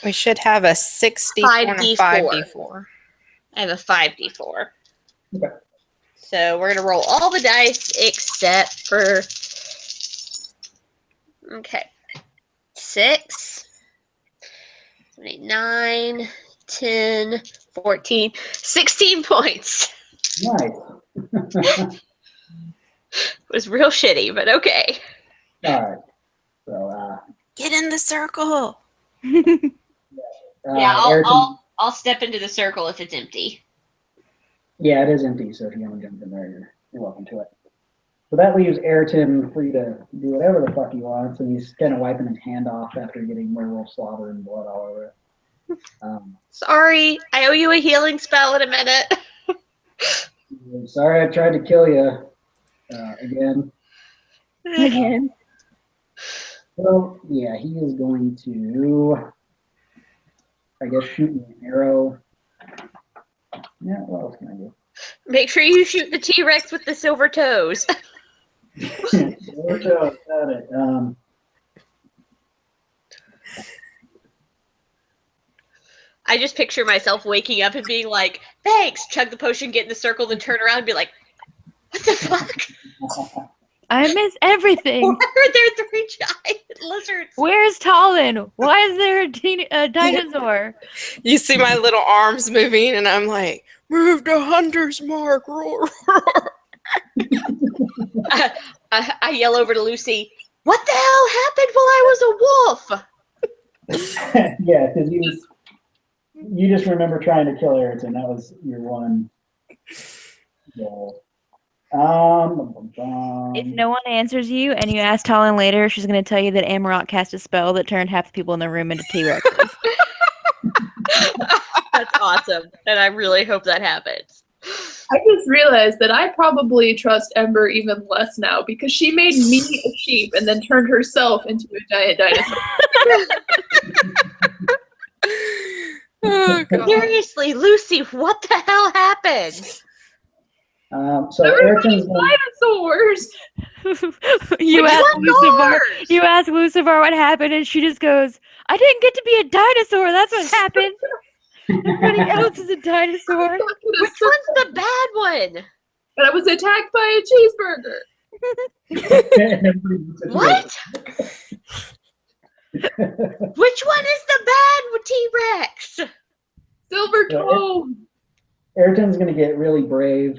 We should have a 6d4 and a 5d4. 5d4. I have a 5d4. Okay. So we're gonna roll all the dice except for 6, 7, 8, 9, 10, 14, 16 points. Nice. It was real shitty, but okay. All right. So, Get in the circle. Yeah, Ayrton, I'll step into the circle if it's empty. yeah, it is empty. So if you want to jump in there, you're welcome to it. So that leaves Ayrton free to do whatever the fuck he wants, and he's kind of wiping his hand off after getting werewolf slobber and blood all over it. Sorry, I owe you a healing spell in a minute. Sorry, I tried to kill you again. Again. So yeah, he is going to, I guess, shoot me an arrow. Yeah, what else can I do? Make sure you shoot the T-Rex with the silver toes. There we go, got it. I just picture myself waking up and being like, thanks, chug the potion, get in the circle, then turn around and be like, what the fuck? I miss everything. Why are there 3 giant lizards? Where's Talon? Why is there a dinosaur? You see my little arms moving, and I'm like, move to hunter's mark. Roar, roar. I yell over to Lucy, what the hell happened while I was a wolf? Yeah, because you just remember trying to kill Ayrton. That was your one goal. If no one answers you and you ask Talon later, she's going to tell you that Amarok cast a spell that turned half the people in the room into T-Rexes. That's awesome. And I really hope that happens. I just realized that I probably trust Ember even less now because she made me a sheep and then turned herself into a giant dinosaur. Oh, God. Seriously, Lucy, what the hell happened? So Ayrton's going, Dinosaurs! you Which ask one's Lucifer. ours? You ask Lucifer what happened, and she just goes, "I didn't get to be a dinosaur. That's what happened. Everybody else is a dinosaur." Which one's the bad one? And I was attacked by a cheeseburger. What? Which one is the bad T-Rex? Silver Yeah, toe! Ayrton's going to get really brave,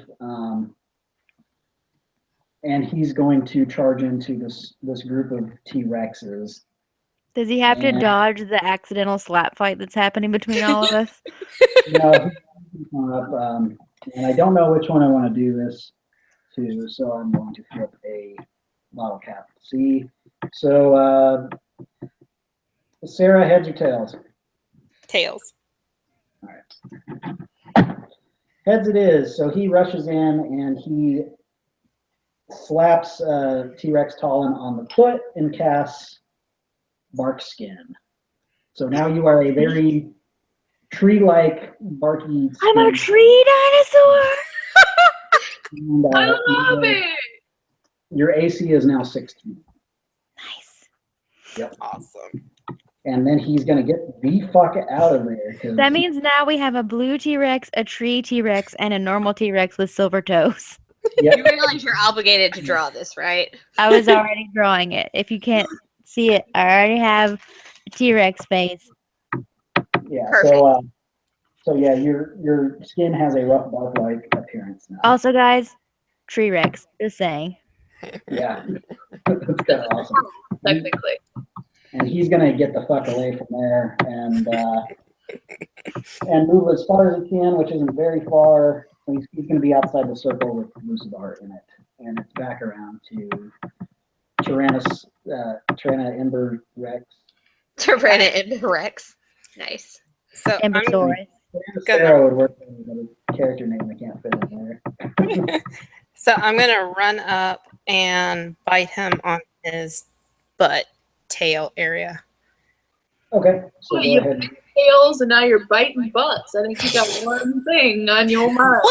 and he's going to charge into this group of T-Rexes. Does he have to And- dodge the accidental slap fight that's happening between all of us? No, and I don't know which one I want to do this to, so I'm going to flip a bottle cap to see. So, Sarah, heads or tails? Tails. Heads it is. So he rushes in and he slaps T-Rex Talon on the foot and casts Bark Skin. So now you are a very tree-like, barky I'm a skin. tree dinosaur. And, I love it. your AC is now 16. Nice. Awesome. And then he's going to get the fuck out of there. 'Cause That means now we have a blue T-Rex, a tree T-Rex, and a normal T-Rex with silver toes. Yep. You realize you're obligated to draw this, right? I was already drawing it. If you can't see it, I already have a T-Rex face. Yeah. Perfect. So yeah, your skin has a rough bark-like appearance now. Also, guys, tree Rex. Just saying. Yeah. That's kind of awesome. Technically. And he's gonna get the fuck away from there and move as far as he can, which isn't very far. He's gonna be outside the circle with Lucifer in it, and it's back around to Tyranna Ember Rex. Tyranna Rex. Nice. So I'm Ambersaurus. Sarah would work, but a character name I can't fit in there. so I'm gonna run up and bite him on his butt tail area. Okay, so Oh, go you ahead. bit tails and now you're biting butts. I think you got one thing on your mind.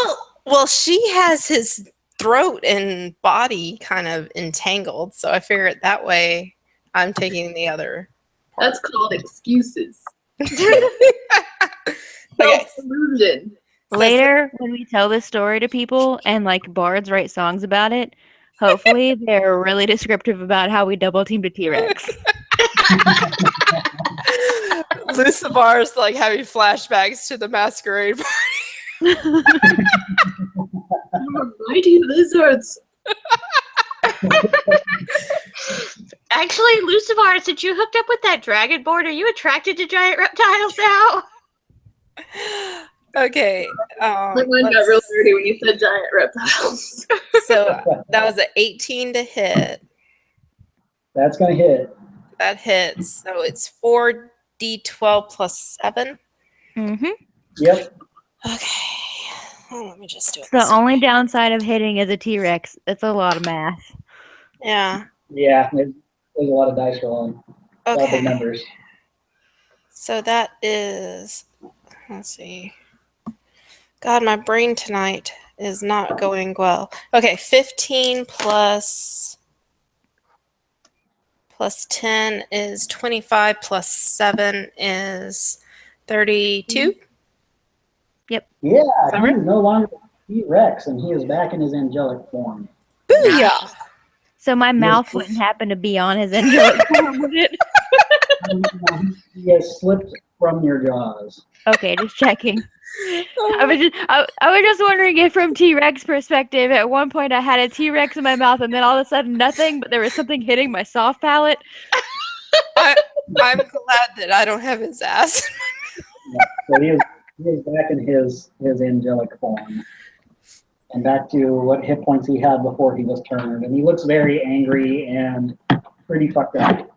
Well, she has his throat and body kind of entangled, so I figured that way I'm taking the other part. That's called excuses. Okay. Self-delusion. Later, when we tell this story to people and like bards write songs about it, hopefully they're really descriptive about how we double teamed a T-Rex. Lucifer's like having flashbacks to the masquerade. Mighty lizards. Actually, Lucifer, since you hooked up with that dragon board, are you attracted to giant reptiles now? Okay. My mind got real dirty when you said giant reptiles. So that was an 18 to hit. That's gonna hit. That hits. So it's 4d12 plus 7. Mm-hmm. Yep. Okay. Oh, let me just do it. The this only way. downside of hitting is a T-Rex. That's a lot of math. Yeah. Yeah. There's a lot of dice rolling. All big Okay. numbers. So that is, let's see. God, my brain tonight is not going well. Okay, 15 plus 10 is 25 plus 7 is 32. Yeah, that he is no longer T-Rex, and he is back in his angelic form. Booyah! So my mouth wouldn't happen to be on his angelic form, would it? He has slipped from your jaws. Okay, just checking. I was just wondering if from T-Rex perspective, at one point I had a T-Rex in my mouth and then all of a sudden nothing, but there was something hitting my soft palate. I'm glad that I don't have his ass. Yeah, so he is back in his angelic form. And back to what hit points he had before he was turned. And he looks very angry and pretty fucked up.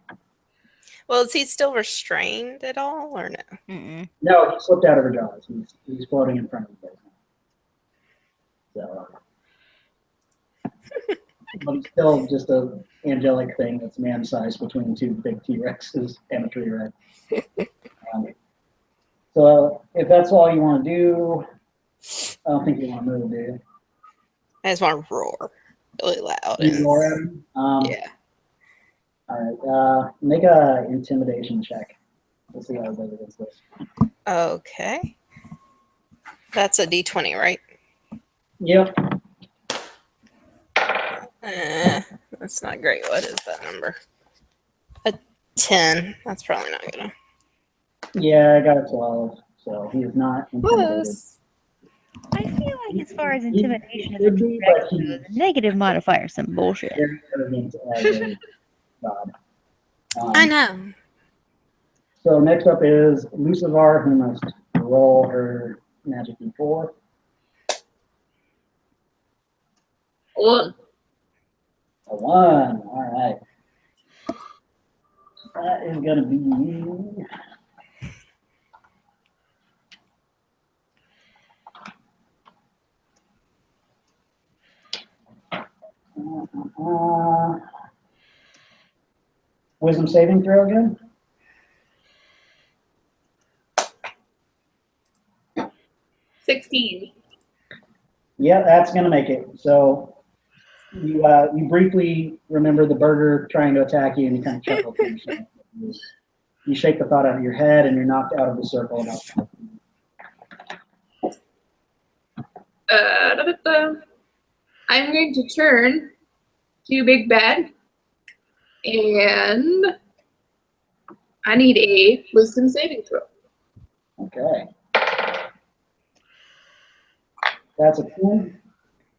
Well, is he still restrained at all or no? Mm-mm. No, he slipped out of her jaws. He's floating in front of you. So, but he's still just a angelic thing that's man-sized between two big T-Rexes and a tree Rex. So if that's all you want to do, I don't think you want to move, do you? I just want to roar really loud. You ignore him? Yeah. All right. Make a intimidation check. We'll see how it does against this. Okay. That's a d20, right? Yep. That's not great. What is that number? A 10. That's probably not gonna. Yeah, I got a 12. So he is not intimidated. I feel like as far as intimidation He is could be, T-Rex but he's goes, negative modifier is some bullshit. very arrogant as a god. I know. So next up is Lucifer, who must roll her magic d4. One. A 1. All right. That is going to be... Wisdom saving throw again? 16. Yeah, that's gonna make it. So you briefly remember the burger trying to attack you, and you kind of chuckle to yourself. You shake the thought out of your head, and you're knocked out of the circle. I'm going to turn to Big Bad, and I need a wisdom saving throw. Okay. That's a 10.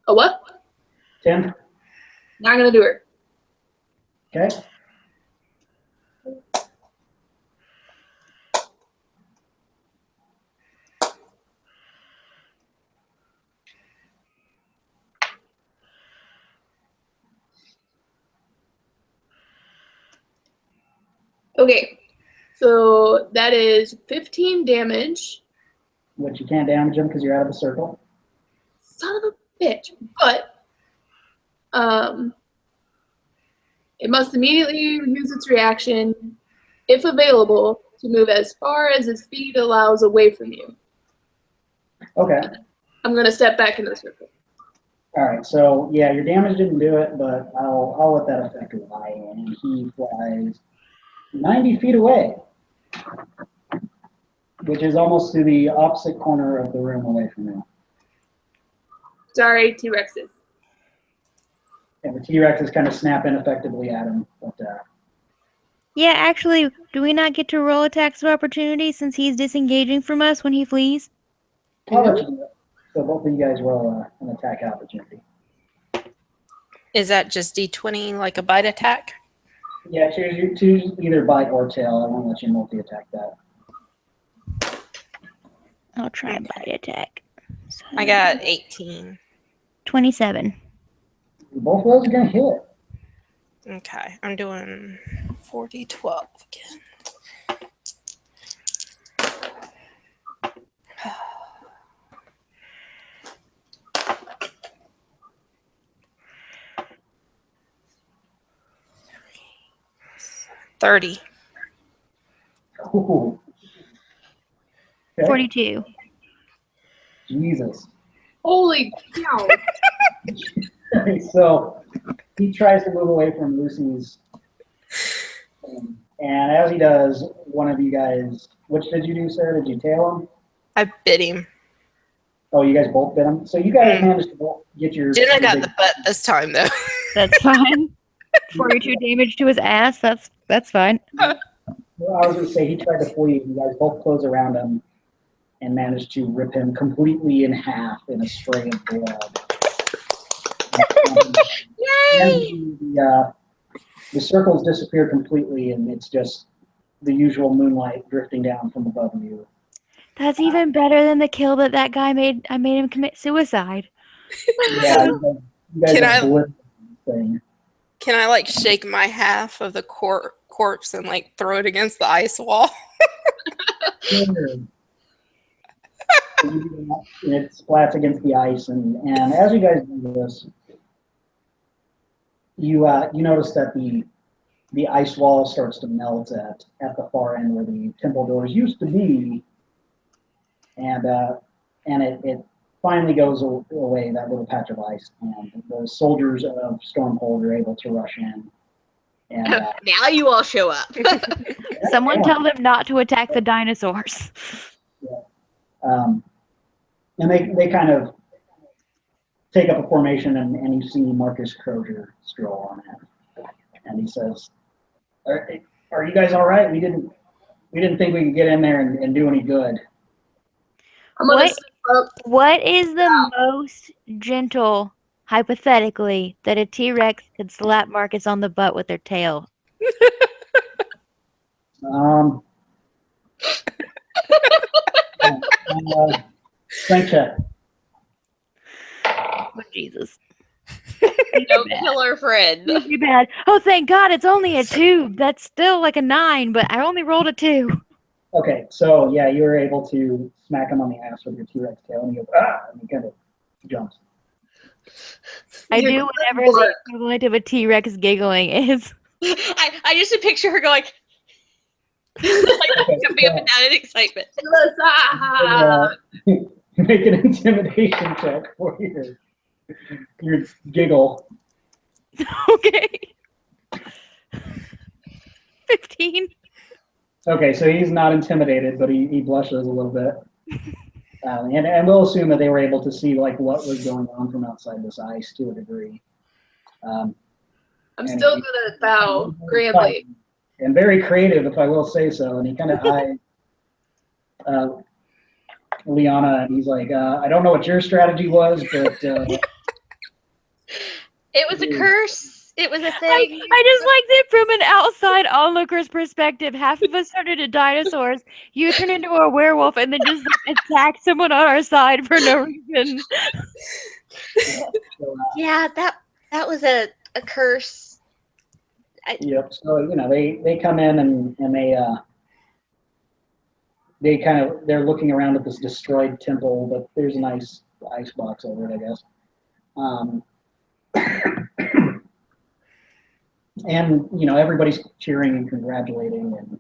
A what? 10. Not gonna do it. Okay. Okay, so that is 15 damage. Which you can't damage him because you're out of the circle. Son of a bitch. But it must immediately use its reaction, if available, to move as far as its speed allows away from you. Okay. I'm gonna step back into the circle. All right. So yeah, your damage didn't do it, but I'll let that effect lie. And he flies 90 feet away, which is almost to the opposite corner of the room away from you. Sorry, T-Rexes. And the T-Rex is kind of snapping effectively at him. But Yeah, actually, do we not get to roll attacks of opportunity since he's disengaging from us when he flees? I'll let you do it. So both of you guys roll an attack opportunity. Is that just D20 like a bite attack? Yeah, choose either bite or tail. I won't let you multi-attack that. I'll try a bite attack. So, I got 18. 27. Both of those are going to hit. Okay, I'm doing 40-12 again. $30. Ooh. Okay. 42. Jesus. Holy cow. So he tries to move away from Lucy's. And as he does, one of you guys, which did you do, Sarah? Did you tail him? I bit him. Oh, you guys both bit him? So you guys managed to both get your... Jenna got the butt this time, though. That's fine. 42 damage to his ass. That's fine. Well, I was going to say, he tried to flee. You guys both close around him and managed to rip him completely in half in a spray of blood. Yay! And the circles disappear completely, and it's just the usual moonlight drifting down from above you. That's even better than the kill that guy made. I made him commit suicide. Yeah, you guys Can have I- blitzed the thing. Can I, like, shake my half of the corpse and, like, throw it against the ice wall? Sure. So you do that, and it splats against the ice, and as you guys do this, you notice that the ice wall starts to melt at the far end where the temple doors used to be, and it finally goes away, that little patch of ice, and the soldiers of Stormhold are able to rush in. And Now you all show up. Someone tell them not to attack the dinosaurs. and they kind of take up a formation, and you see Marcus Crozier stroll on in, and he says, "Are you guys all right? We didn't think we could get in there and do any good." I'm gonna step up. What is the most gentle, hypothetically, that a T-Rex could slap Marcus on the butt with their tail? Strength check. Oh, Jesus. Don't kill our friend. Too bad. Oh, thank God, it's only a 2. That's still like a 9, but I only rolled a 2. Okay, so yeah, you were able to smack him on the ass with your T-Rex tail, and he goes, and he kind of jumps. I do whatever the equivalent of a T-Rex giggling is. I just picture her going, like, jumping up and down in excitement. He Make an intimidation check for your giggle. Okay. 15. Okay, so he's not intimidated, but he blushes a little bit. And we'll assume that they were able to see like what was going on from outside this ice to a degree. I'm and still gonna bow grandly. And very creative, if I will say so. And he kind of eyes Liana, and he's like, I don't know what your strategy was, but It was a curse. It was a thing. I just liked it from an outside onlooker's perspective. Half of us turned into dinosaurs. You turn into a werewolf and then just attack someone on our side for no reason. Yeah, that was a curse. Yep. So they come in and they're looking around at this destroyed temple, but there's a nice ice box over it, I guess. And everybody's cheering and congratulating and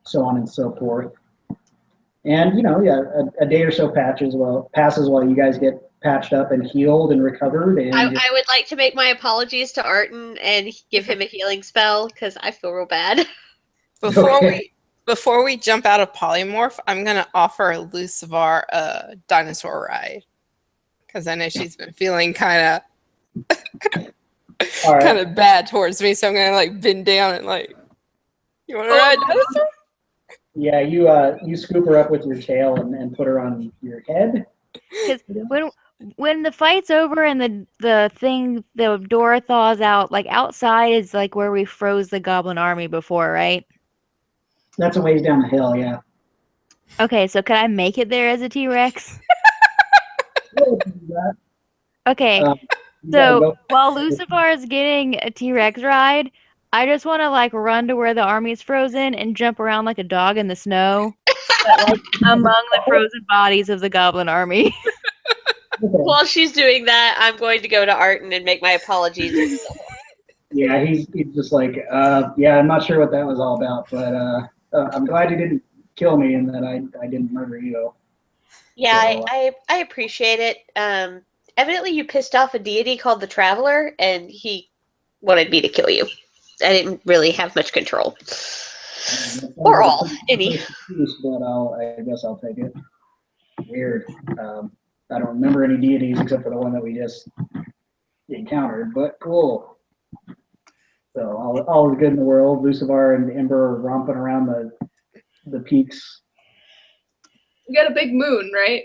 so on and so forth. And a day or so passes while you guys get patched up and healed and recovered. And I would like to make my apologies to Arton and give him a healing spell because I feel real bad. Before we jump out of polymorph, I'm gonna offer Lucivar a dinosaur ride because I know she's been feeling kind of bad towards me, so I'm gonna like bend down and like, you want to ride dinosaur? Yeah, you scoop her up with your tail and put her on your head. Because when the fight's over and the door thaws out, like outside is like where we froze the goblin army before, right? That's a ways down the hill, yeah. Okay, so can I make it there as a T-Rex? Okay, so while Lucifer is getting a T-Rex ride, I just want to like run to where the army's frozen and jump around like a dog in the snow, but like among the frozen bodies of the goblin army. While she's doing that, I'm going to go to Arton and make my apologies. Yeah, he's just like, yeah, I'm not sure what that was all about, but I'm glad you didn't kill me and that I didn't murder you. Yeah, so, I appreciate it. Evidently you pissed off a deity called the Traveler, and he wanted me to kill you. I didn't really have much control. Or all, any. But I guess I'll take it. Weird. I don't remember any deities except for the one that we just encountered, but cool. So all is good in the world. Lucivar and Ember are romping around the peaks. We got a big moon, right?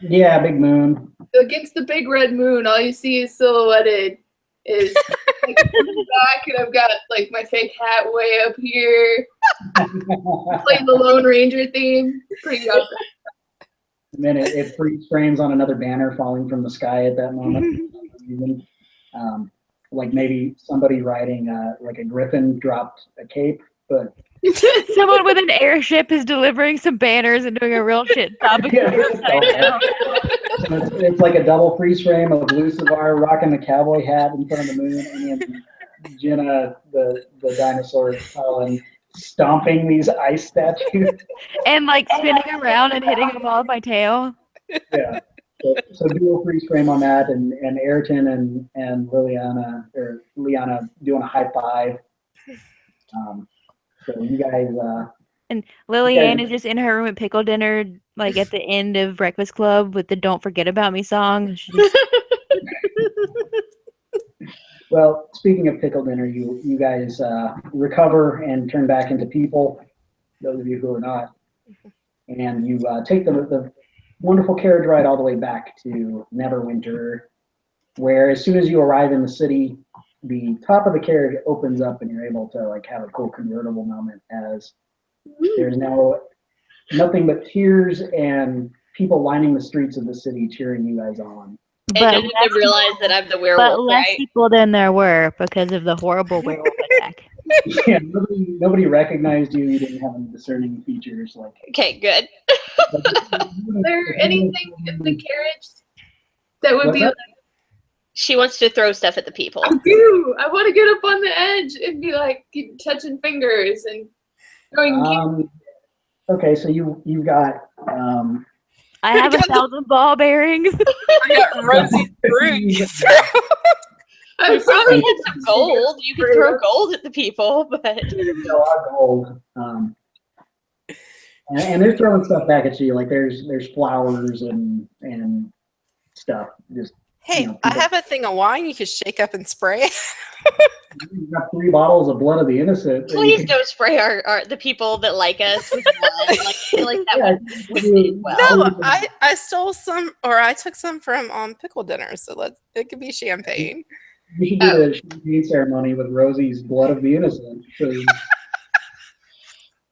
Yeah, big moon. Against the big red moon, all you see is silhouetted is like back, and I've got like my fake hat way up here. Playing the Lone Ranger theme. Pretty awesome. And then it freeze frames on another banner falling from the sky at that moment. Like maybe somebody riding like a griffin dropped a cape, but someone with an airship is delivering some banners and doing a real shit topic. It's like a double freeze frame of Lucivar rocking the cowboy hat in front of the moon, and then Jenna, the dinosaur, and stomping these ice statues. And like spinning around and hitting them all with my tail. Yeah. So dual freeze frame on that, and Ayrton and Liana doing a high five. So you guys. And Lillian is just in her room at pickle dinner, like at the end of Breakfast Club with the "Don't Forget About Me" song. Well, speaking of pickle dinner, you guys recover and turn back into people. Those of you who are not, and you take the wonderful carriage ride all the way back to Neverwinter, where as soon as you arrive in the city, the top of the carriage opens up and you're able to like have a cool convertible moment as there's now nothing but tears and people lining the streets of the city cheering you guys on. And no one would realize that I'm the werewolf, but less right? people than there were because of the horrible werewolf attack. Yeah, nobody recognized you. You didn't have any discerning features. Okay, good. Is there anything in the carriage that would be like, she wants to throw stuff at the people. I do. I want to get up on the edge and be like touching fingers and throwing. Okay, so you've got I have 1,000 ball bearings. I got Rosie's broom. I'm You sorry. had some gold. You could throw gold at the people, but There's a lot of gold. And they're throwing stuff back at you. Like there's flowers and stuff. Just Hey, know, I people- have a thing of wine you could shake up and spray. you've got 3 bottles of blood of the innocent. please don't spray the people that like us with blood. Like, I feel like that would you- well. No, I stole some, or I took some from Pickle Dinner, so it could be champagne. You should do the champagne ceremony with Rosie's blood of the innocent. 'Cause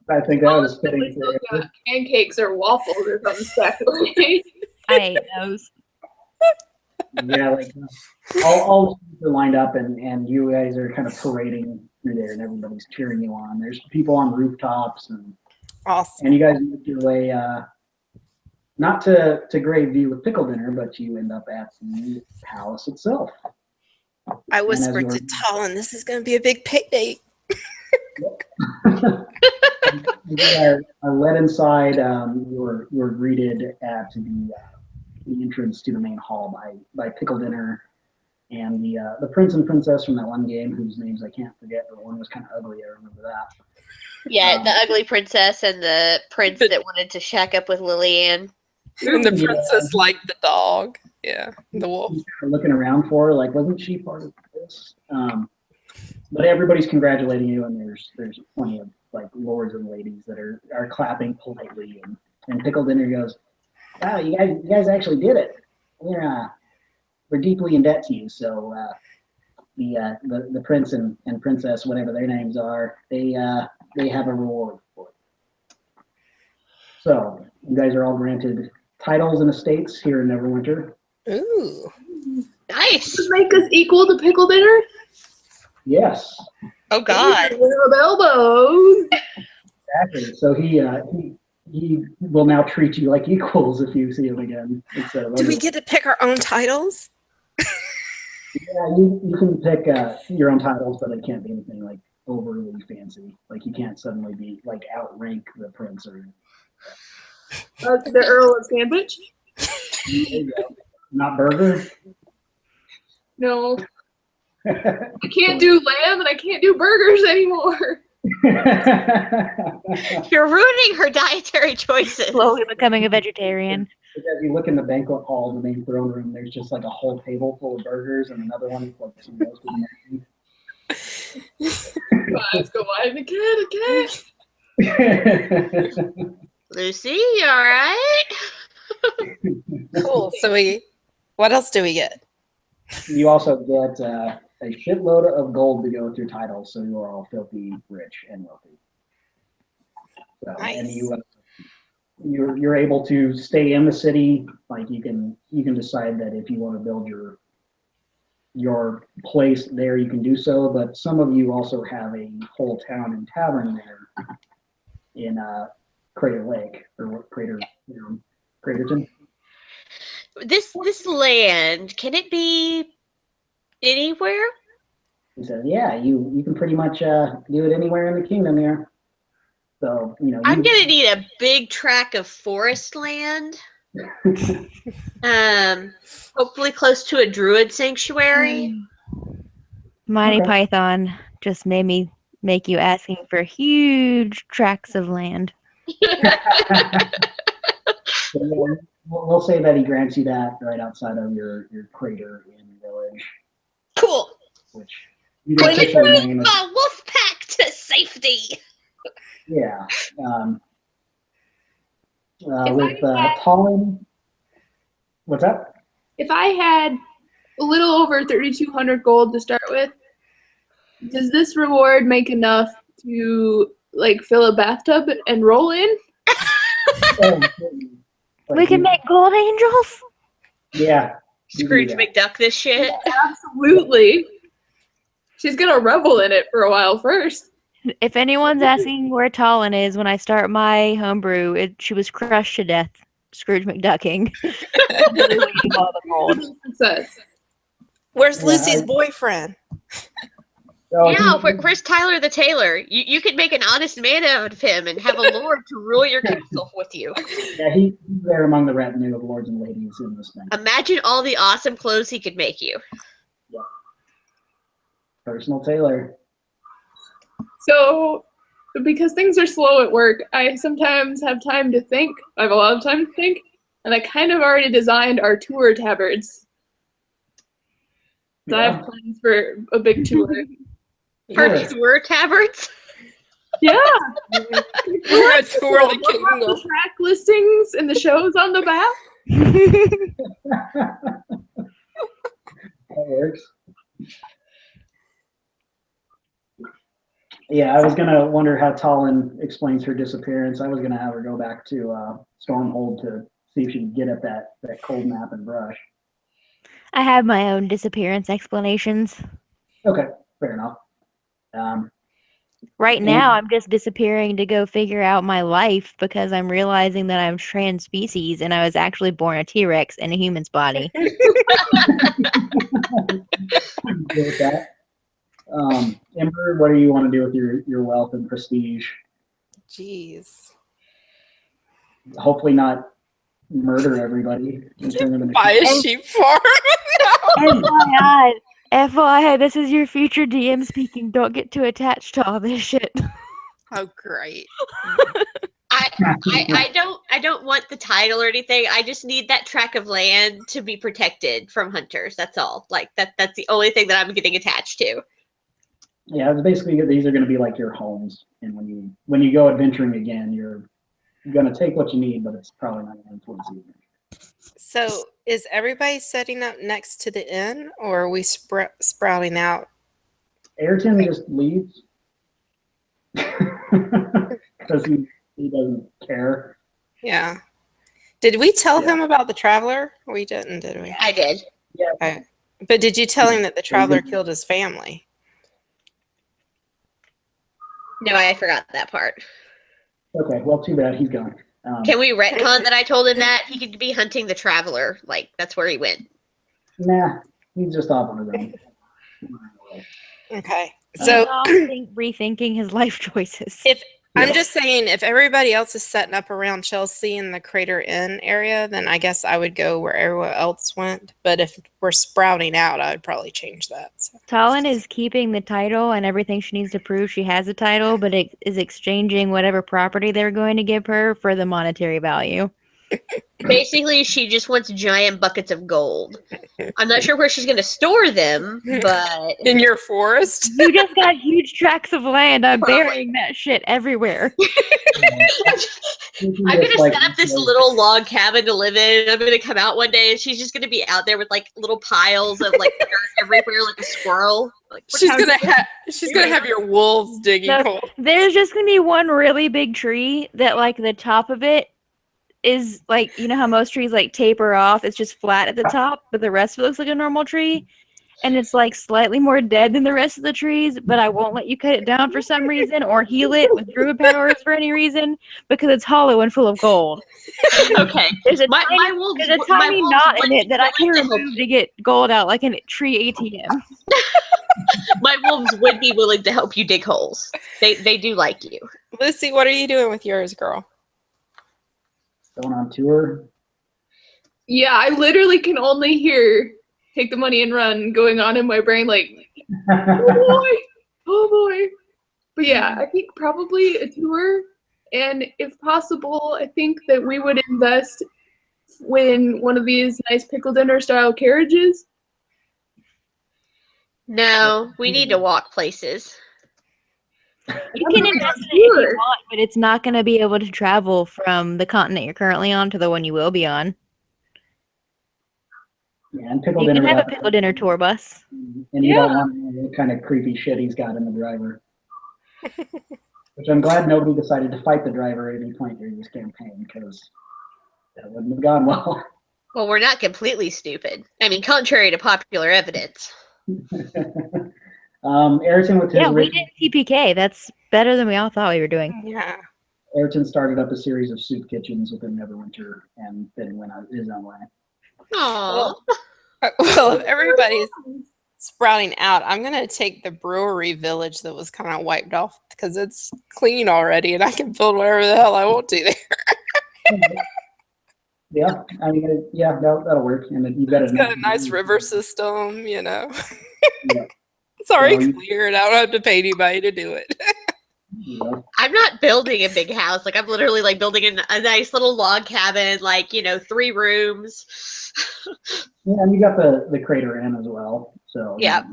I think that was fitting We still for got pancakes or waffles or something stacked away. I hate those. Yeah, like all the seats are lined up and you guys are kind of parading through there and everybody's cheering you on. There's people on rooftops Awesome. and you guys make your way not to Grave View with Pickle Dinner, but you end up at the palace itself. I as whispered you're- to Talon, "This is going to be a big pay date." You are led inside. You're greeted at the entrance to the main hall by Pickle Dinner and the prince and princess from that one game whose names I can't forget, but one was kind of ugly. I remember that. Yeah, the ugly princess and the prince that wanted to shack up with Lillian. And the Yeah. princess liked the dog. Yeah, the wolf. He's kind of looking around for her, like, wasn't she part of this? But everybody's congratulating you, and there's plenty of like lords and ladies that are clapping politely, and Pickle Dinner goes, "Wow, you guys actually did it. We're deeply in debt to you." So the prince and princess, whatever their names are, they have a reward for it. So you guys are all granted titles and estates here in Neverwinter. Ooh. Nice. Does make us equal to Pickle Dinner? Yes, Oh God. Rub elbows. exactly. So he will now treat you like equals if you see him again. Instead of Do we get to pick our own titles? Yeah, you can pick your own titles, but it can't be anything like overly fancy. Like you can't suddenly be like outrank the prince or. The Earl of Sandwich? There you go. Not burger. No. I can't do lamb and I can't do burgers anymore. You're ruining her dietary choices. Slowly becoming a vegetarian. As you look in the banquet hall, the main throne room, there's just like a whole table full of burgers and another one with like some roasted meat. Let's go wide again. Lucy, you all right? Cool. So what else do we get? You also get a shitload of gold to go with your titles, so you are all filthy rich and wealthy. So, Nice. And you're able to stay in the city. Like you can decide that if you want to build your place there, you can do so. But some of you also have a whole town and tavern there in Crater Lake or what Craterton. This land, can it be anywhere? He says, "Yeah, you can pretty much do it anywhere in the kingdom here." So I'm gonna need a big tract of forest land. Hopefully close to a druid sanctuary. Mighty Okay. Python just made me make you asking for huge tracts of land. So, we'll say that he grants you that right outside of your crater in village, Cool. which you don't officially name as, My wolf pack to safety. yeah. If With I had- Tallinn, what's up? If I had a little over 3,200 gold to start with, does this reward make enough to like fill a bathtub and roll in? We can make gold angels? Yeah. you can Scrooge do that. McDuck this shit. Absolutely. She's gonna revel in it for a while first. If anyone's asking where Talon is when I start my homebrew, she was crushed to death. Scrooge McDucking. Success. Where's Yeah, Lucy's I- boyfriend? So Yeah, where's Tyler the Tailor? You could make an honest man out of him and have a lord to rule your castle with you. yeah, he's there among the retinue of lords and ladies in this thing. Imagine all the awesome clothes he could make you. Personal tailor. So, because things are slow at work, I sometimes have time to think. I have a lot of time to think, and I kind of already designed our tour tabards. So I have plans for a big tour. For Yes. tour tabards? Yeah. We're gonna tour the We'll have the kingdom. track listings and the shows on the back. That works. Yeah, I was gonna wonder how Talon explains her disappearance. I was gonna have her go back to Stormhold to see if she could get at that cold map and brush. I have my own disappearance explanations. Okay, fair enough. Right now, I'm just disappearing to go figure out my life because I'm realizing that I'm trans species and I was actually born a T-Rex in a human's body. Good with that. Ember, what do you want to do with your wealth and prestige? Jeez. Hopefully not murder everybody and turn them into Buy a sheep farm. FYI, FYI, this is your future DM speaking. Don't get too attached to all this shit. Oh, great. I don't want the title or anything. I just need that tract of land to be protected from hunters. That's all. Like that's the only thing that I'm getting attached to. Yeah, it's basically these are going to be like your homes, and when you go adventuring again, you're going to take what you need, but it's probably not going to influence you. So, is everybody setting up next to the inn, or are we sprouting out? Ayrton just leaves because he doesn't care. Yeah. Did we tell him about the traveler? We didn't, did we? I did. Yeah. But did you tell him that the traveler killed his family? No, I forgot that part. Okay, well, too bad he's gone. Can we retcon that I told him that he could be hunting the traveler? Like that's where he went. Nah, he's just off on his own. Okay. So So, rethinking his life choices. I'm just saying, if everybody else is setting up around Chelsea and the Crater Inn area, then I guess I would go where everyone else went. But if we're sprouting out, I would probably change that. So. Talon is keeping the title and everything she needs to prove she has a title, but it is exchanging whatever property they're going to give her for the monetary value. Basically, she just wants giant buckets of gold. I'm not sure where she's going to store them, but In your forest? You just got huge tracts of land. I'm burying that shit everywhere. I'm going to set up this little log cabin to live in. I'm going to come out one day and she's just going to be out there with like little piles of like dirt everywhere, like a squirrel. Like, She's gonna have your wolves digging No. hole. There's just going to be one really big tree that, like, the top of it is like, you know how most trees like taper off? It's just flat at the top, but the rest of it looks like a normal tree. And it's like slightly more dead than the rest of the trees, but I won't let you cut it down for some reason or heal it with druid powers for any reason because it's hollow and full of gold. okay. There's a My tiny, wolves, there's a my tiny wolves knot in would it that I like can to help remove to get gold out like a tree ATM. My wolves would be willing to help you dig holes. They do like you. Lucy, what are you doing with yours, girl? Going on tour. Yeah, I literally can only hear "take the money and run" going on in my brain, like, oh boy. But yeah, I think probably a tour, and if possible, I think that we would invest in one of these nice pickle dinner style carriages. No, we need to walk places. You can invest in it if you want, but it's not going to be able to travel from the continent you're currently on to the one you will be on. Yeah, and pickle You can dinner. have a pickle dinner tour bus. And you don't want to know what kind of creepy shit he's got in the driver. Which I'm glad nobody decided to fight the driver at any point during this campaign because that wouldn't have gone well. Well, we're not completely stupid. I mean, contrary to popular evidence. Ayrton with his Yeah, we did TPK. That's better than we all thought we were doing. Yeah. Ayrton started up a series of soup kitchens within Neverwinter and then went out his own way. Aww. Well, if everybody's sprouting out, I'm gonna take the brewery village that was kind of wiped off because it's clean already, and I can build whatever the hell I want to there. Yeah, I mean, yeah, that'll work. And then you've got It's got a nice river system, Yeah. It's already So clear, and I don't have to pay anybody to do it. Yeah. I'm not building a big house. Like I'm literally like building a nice little log cabin, like 3 rooms. Yeah, and you got the crater in as well. So Yep.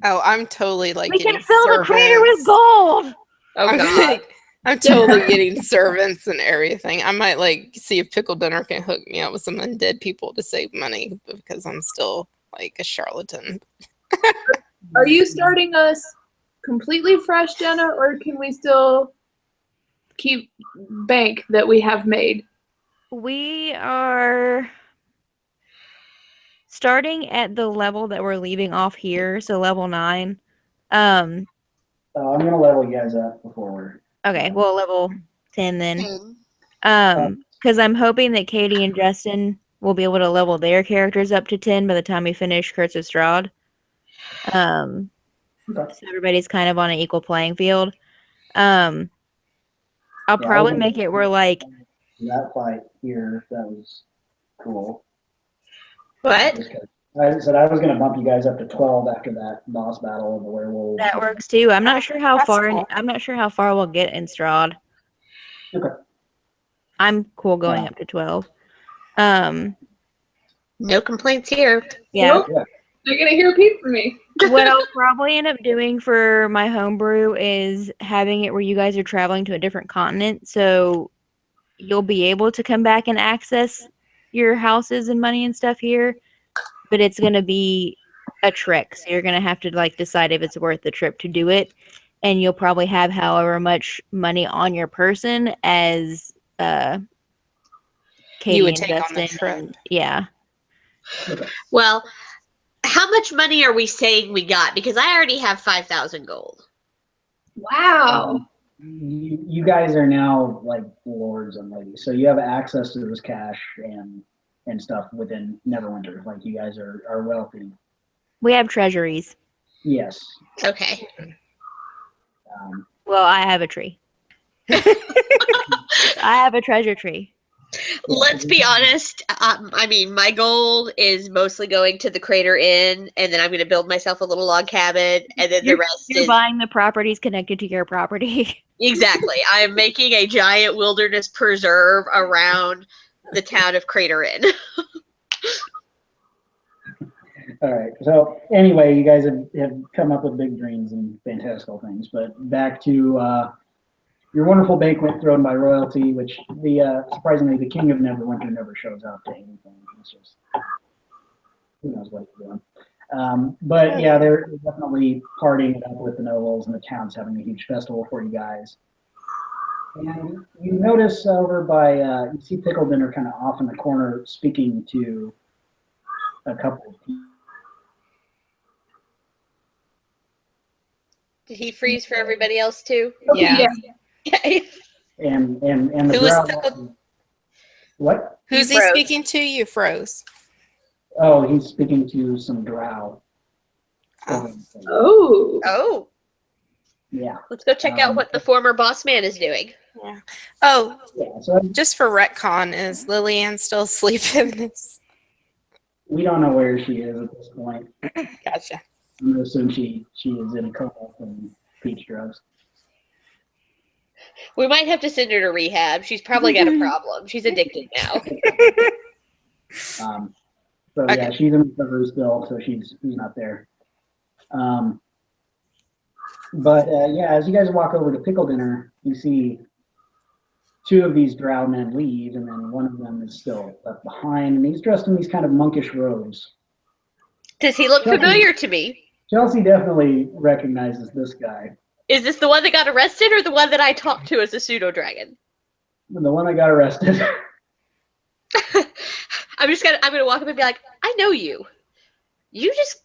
Oh, I'm totally like We getting can fill the crater with servants. gold. Oh I'm god. I'm totally getting servants and everything. I might like see if Pickle Dinner can hook me up with some undead people to save money because I'm still like a charlatan. Are you starting us completely fresh, Jenna, or can we still keep bank that we have made? We are starting at the level that we're leaving off here, so level 9. I'm gonna level you guys up before we're. Okay, well, level 10 then. Hmm. Because I'm hoping that Katie and Justin will be able to level their characters up to 10 by the time we finish Curse of Strahd. So everybody's kind of on an equal playing field. I'll probably make it where like That fight here, that was cool. What? I said I was gonna bump you guys up to 12 after that boss battle of the werewolves. that works too. I'm not sure how That's far. cool. I'm not sure how far we'll get in Strahd. Okay. I'm cool going up to 12. No complaints here. Yeah. Nope. You're gonna hear Pete from me. What I'll probably end up doing for my homebrew is having it where you guys are traveling to a different continent, so you'll be able to come back and access your houses and money and stuff here, but it's going to be a trek, so you're going to have to like decide if it's worth the trip to do it, and you'll probably have however much money on your person as Katie You would and take on the Justin. trip. Yeah. Well, how much money are we saying we got? Because I already have 5,000 gold. Wow. You guys are now like lords and ladies, so you have access to this cash and stuff within Neverwinter. Like you guys are wealthy. We have treasuries. Yes. Okay. Well, I have a tree. I have a treasure tree. Let's be honest. I mean, my gold is mostly going to the Crater Inn, and then I'm going to build myself a little log cabin, and then the rest You're is buying the properties connected to your property. exactly. I am making a giant wilderness preserve around the town of Crater Inn. All right. So anyway, you guys have come up with big dreams and fantastical things, but back to your wonderful banquet thrown by royalty, which surprisingly the king of Neverwinter never shows up to anything. It's just who knows what he's doing. But yeah, they're definitely partying it up with the nobles, and the town's having a huge festival for you guys. And you notice over by you see Pickle Dinner kind of off in the corner speaking to a couple of people. Did he freeze for everybody else too? Yeah. Okay. And the Who is drow- Pickle? What? Who's he froze. speaking to? You froze. Oh, he's speaking to some drow. Oh. Oh. Oh, Yeah. let's go check out what the former boss man is doing. Yeah. Oh, Yeah. So just for retcon, is Lillian still sleeping? we don't know where she is at this point. Gotcha. I'm gonna assume she is in a coma from peach drugs. We might have to send her to rehab. She's probably got a problem. She's addicted now. So yeah, Okay. she's in recovery still, so she's not there. But yeah, as you guys walk over to Pickle Dinner, you see two of these drow men leave, and then one of them is still left behind, and he's dressed in these kind of monkish robes. Does he look familiar to me? Chelsea definitely recognizes this guy. Is this the one that got arrested or the one that I talked to as a pseudo dragon? The one that got arrested. I'm gonna walk up and be like, I know you. You just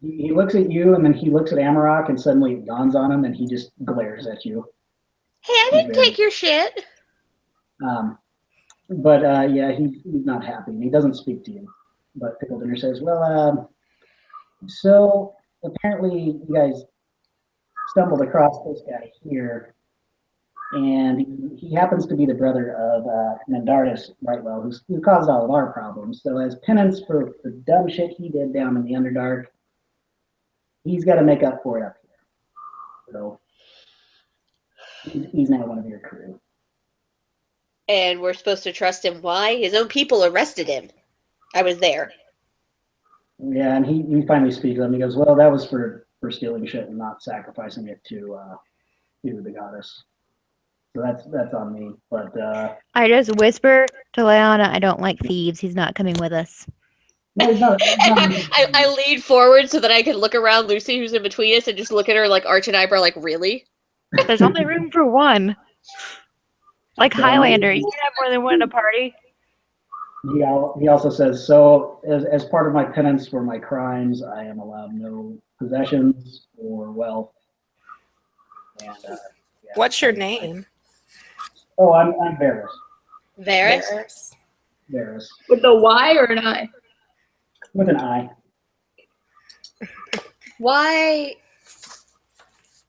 He looks at you, and then he looks at Amarok, and suddenly it dawns on him, and he just glares at you. hey, I didn't take your shit. But yeah, he's not happy, and he doesn't speak to you. but Pickle Dinner says, well, so apparently you guys stumbled across this guy here, and he happens to be the brother of Nerdereres Brightwell, who caused all of our problems. So as penance for the dumb shit he did down in the Underdark, he's got to make up for it up here. So he's now one of your crew. And we're supposed to trust him. Why? His own people arrested him. I was there. Yeah, and he finally speaks up and he goes, well, that was for stealing shit and not sacrificing it to the goddess. So that's on me. But I just whisper to Leona, I don't like thieves. He's not coming with us. no, he's not. I lean forward so that I can look around Lucy, who's in between us, and just look at her like arch an eyebrow, like, really? There's only room for one. Like Highlander, you can have more than one at a party. He also says, so as part of my penance for my crimes, I am allowed no possessions or wealth. And yeah. What's your name? Oh, I'm Varys. Varys? Varys. With the Y or an I? With an I. Why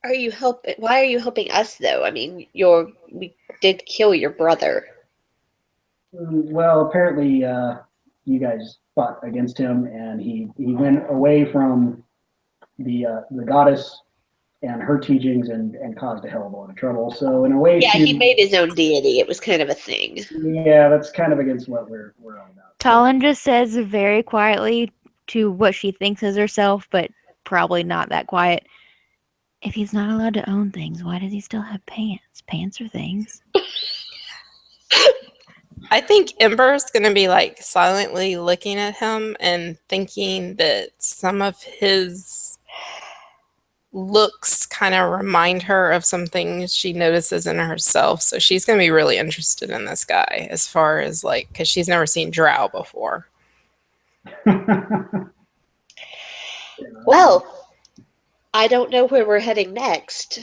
are you helping us though? I mean, we did kill your brother. Well, apparently you guys fought against him, and he went away from the goddess and her teachings and caused a hell of a lot of trouble. So in a way, Yeah, he made his own deity. It was kind of a thing. Yeah, that's kind of against what we're all about. Talon just says very quietly to what she thinks is herself, but probably not that quiet. If he's not allowed to own things, why does he still have pants? Pants are things. I think Ember's going to be like silently looking at him and thinking that some of his looks kind of remind her of some things she notices in herself. So she's going to be really interested in this guy as far as like, because she's never seen Drow before. Well, I don't know where we're heading next.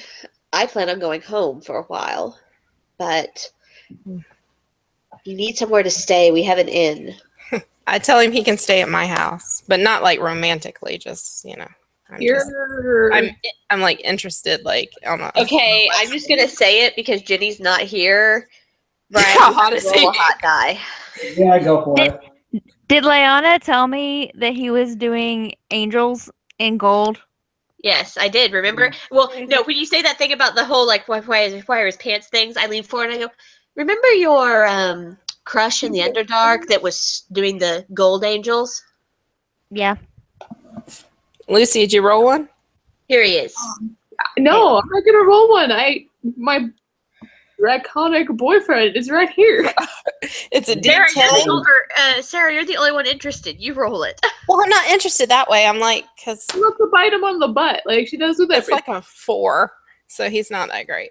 I plan on going home for a while, but you need somewhere to stay. We have an inn. I tell him he can stay at my house, but not like romantically, just, you know. I'm like interested, like, I don't know. Okay, I'm just gonna say it because Jenny's not here. Brian, How hot is he? a hot guy. Yeah, go for it. Did Leona tell me that he was doing angels in gold? Yes, I did. Remember? Well, no. When you say that thing about the whole like why are his pants things, I lean forward and I go, "Remember your crush in the Underdark that was doing the gold angels?" Yeah. Lucy, did you roll one? Here he is. No, I'm not gonna roll one. My draconic boyfriend is right here. It's a Sarah, D10. Sarah, you're the only one interested. You roll it. Well, I'm not interested that way. I'm like, because She wants to bite him on the butt, like she does with it's everything. like a 4, so he's not that great.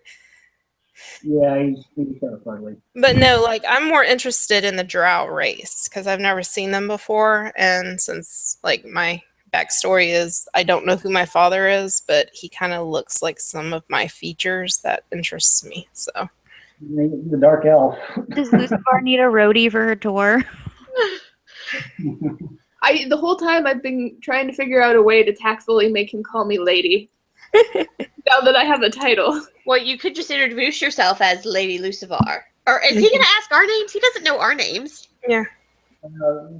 Yeah, he's kind of ugly. But no, like I'm more interested in the Drow race because I've never seen them before, and since like my backstory is I don't know who my father is, but he kind of looks like some of my features that interests me. So The dark elf. Does Lucifer need a roadie for her tour? The whole time I've been trying to figure out a way to tactfully make him call me lady. Now that I have the title. Well, you could just introduce yourself as Lady Lucifer. Or is he gonna ask our names? He doesn't know our names. yeah.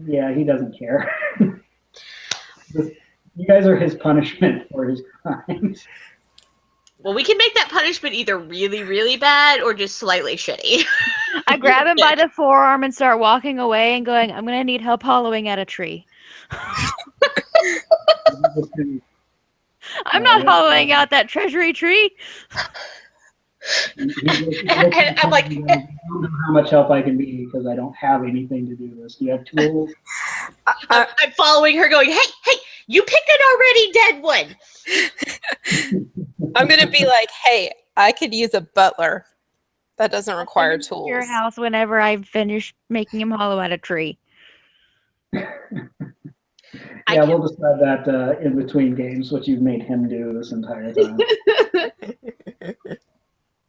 Yeah, he doesn't care. You guys are his punishment for his crimes. Well, we can make that punishment either really, really bad or just slightly shitty. I grab him by the forearm and start walking away and going, I'm going to need help hollowing out a tree. I'm not hollowing out that treasury tree. And I'm like, I don't know how much help I can be because I don't have anything to do this. Do you have tools? I'm following her going, hey, you picked an already dead one. I'm going to be like, hey, I could use a butler. That doesn't require tools. Your house whenever I finish making him hollow out a tree. Yeah, we'll decide that in between games, what you've made him do this entire time.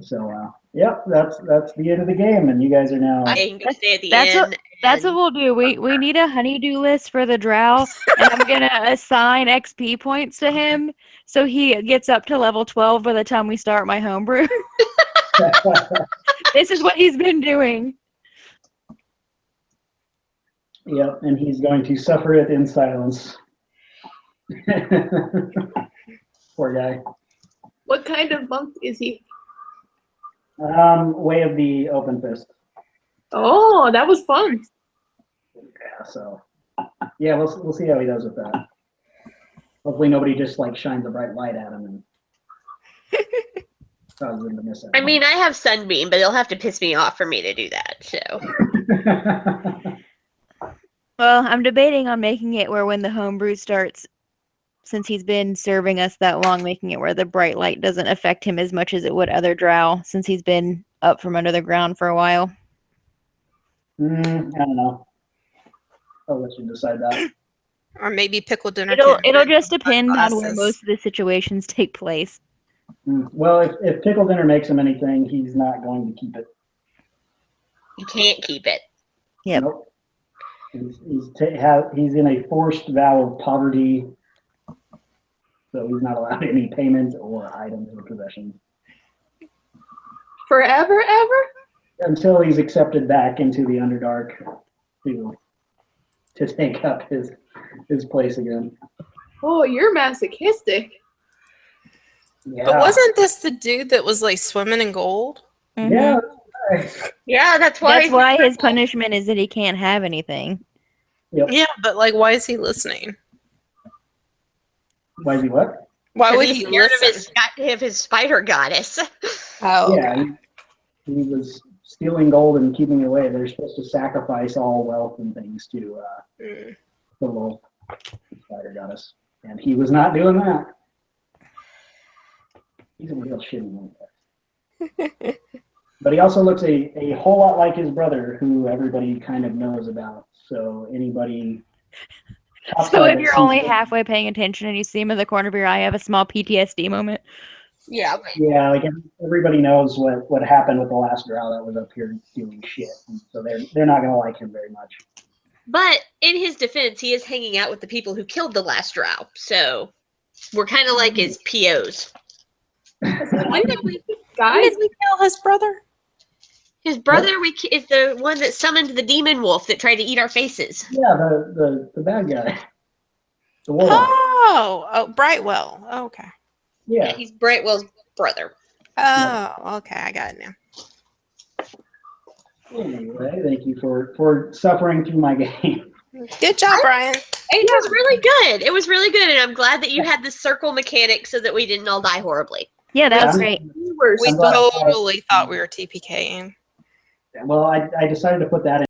So, yep, that's the end of the game, and you guys are now. I can stay at the That's inn That's what we'll do. We need a honeydew list for the drow, and I'm gonna assign XP points to him so he gets up to level 12 by the time we start my homebrew. This is what he's been doing. Yep, and he's going to suffer it in silence. Poor guy. What kind of monk is he? Way of the open fist. Oh, that was fun. Yeah, so yeah, we'll see how he does with that. Hopefully nobody just like shines a bright light at him and causes him to miss it. I mean, I have Sunbeam, but he'll have to piss me off for me to do that. So Well, I'm debating on making it where when the homebrew starts, since he's been serving us that long, making it where the bright light doesn't affect him as much as it would other drow, since he's been up from under the ground for a while. I don't know. I'll let you decide that. Or maybe pickle dinner. It'll just depend on where glasses. most of the situations take place. Well, if pickle dinner makes him anything, he's not going to keep it. you can't keep it. Yep. Nope. He's in a forced vow of poverty, so he's not allowed any payment or items or possessions Forever, ever? until he's accepted back into the Underdark to take up his place again. Oh, you're masochistic. Yeah. But wasn't this the dude that was like swimming in gold? Mhm. Yeah. Yeah, that's why. That's why his punishment is that he can't have anything. Yep. Yeah, but like, why is he listening? Why is he what? Why would he's he scared listen? of his spider goddess. Oh, Yeah, he was stealing gold and keeping it away. They're supposed to sacrifice all wealth and things to Mm. the little spider goddess, and he was not doing that. He's a real shitty one. But he also looks a whole lot like his brother, who everybody kind of knows about. So anybody. So outside if that you're sees only him- halfway paying attention and you see him in the corner of your eye, have a small PTSD moment. Yeah. Yeah, like everybody knows what happened with the last drow that was up here doing shit, and so they're not gonna like him very much. But in his defense, he is hanging out with the people who killed the last drow. So we're kind of like his POs. When did we Guys, kill his brother? His brother is the one that summoned the demon wolf that tried to eat our faces. Yeah, the bad guy, the warlock. Oh, Brightwell. Oh, okay. Yeah, He's Brightwell's brother. Oh, okay. I got it now. Anyway, thank you for suffering through my game. Good job, Brian. It was really good. It was really good, and I'm glad that you had the circle mechanic so that we didn't all die horribly. Yeah, that was Yeah. great. we were We I'm glad- totally thought we were TPKing. Well, I decided to put that in.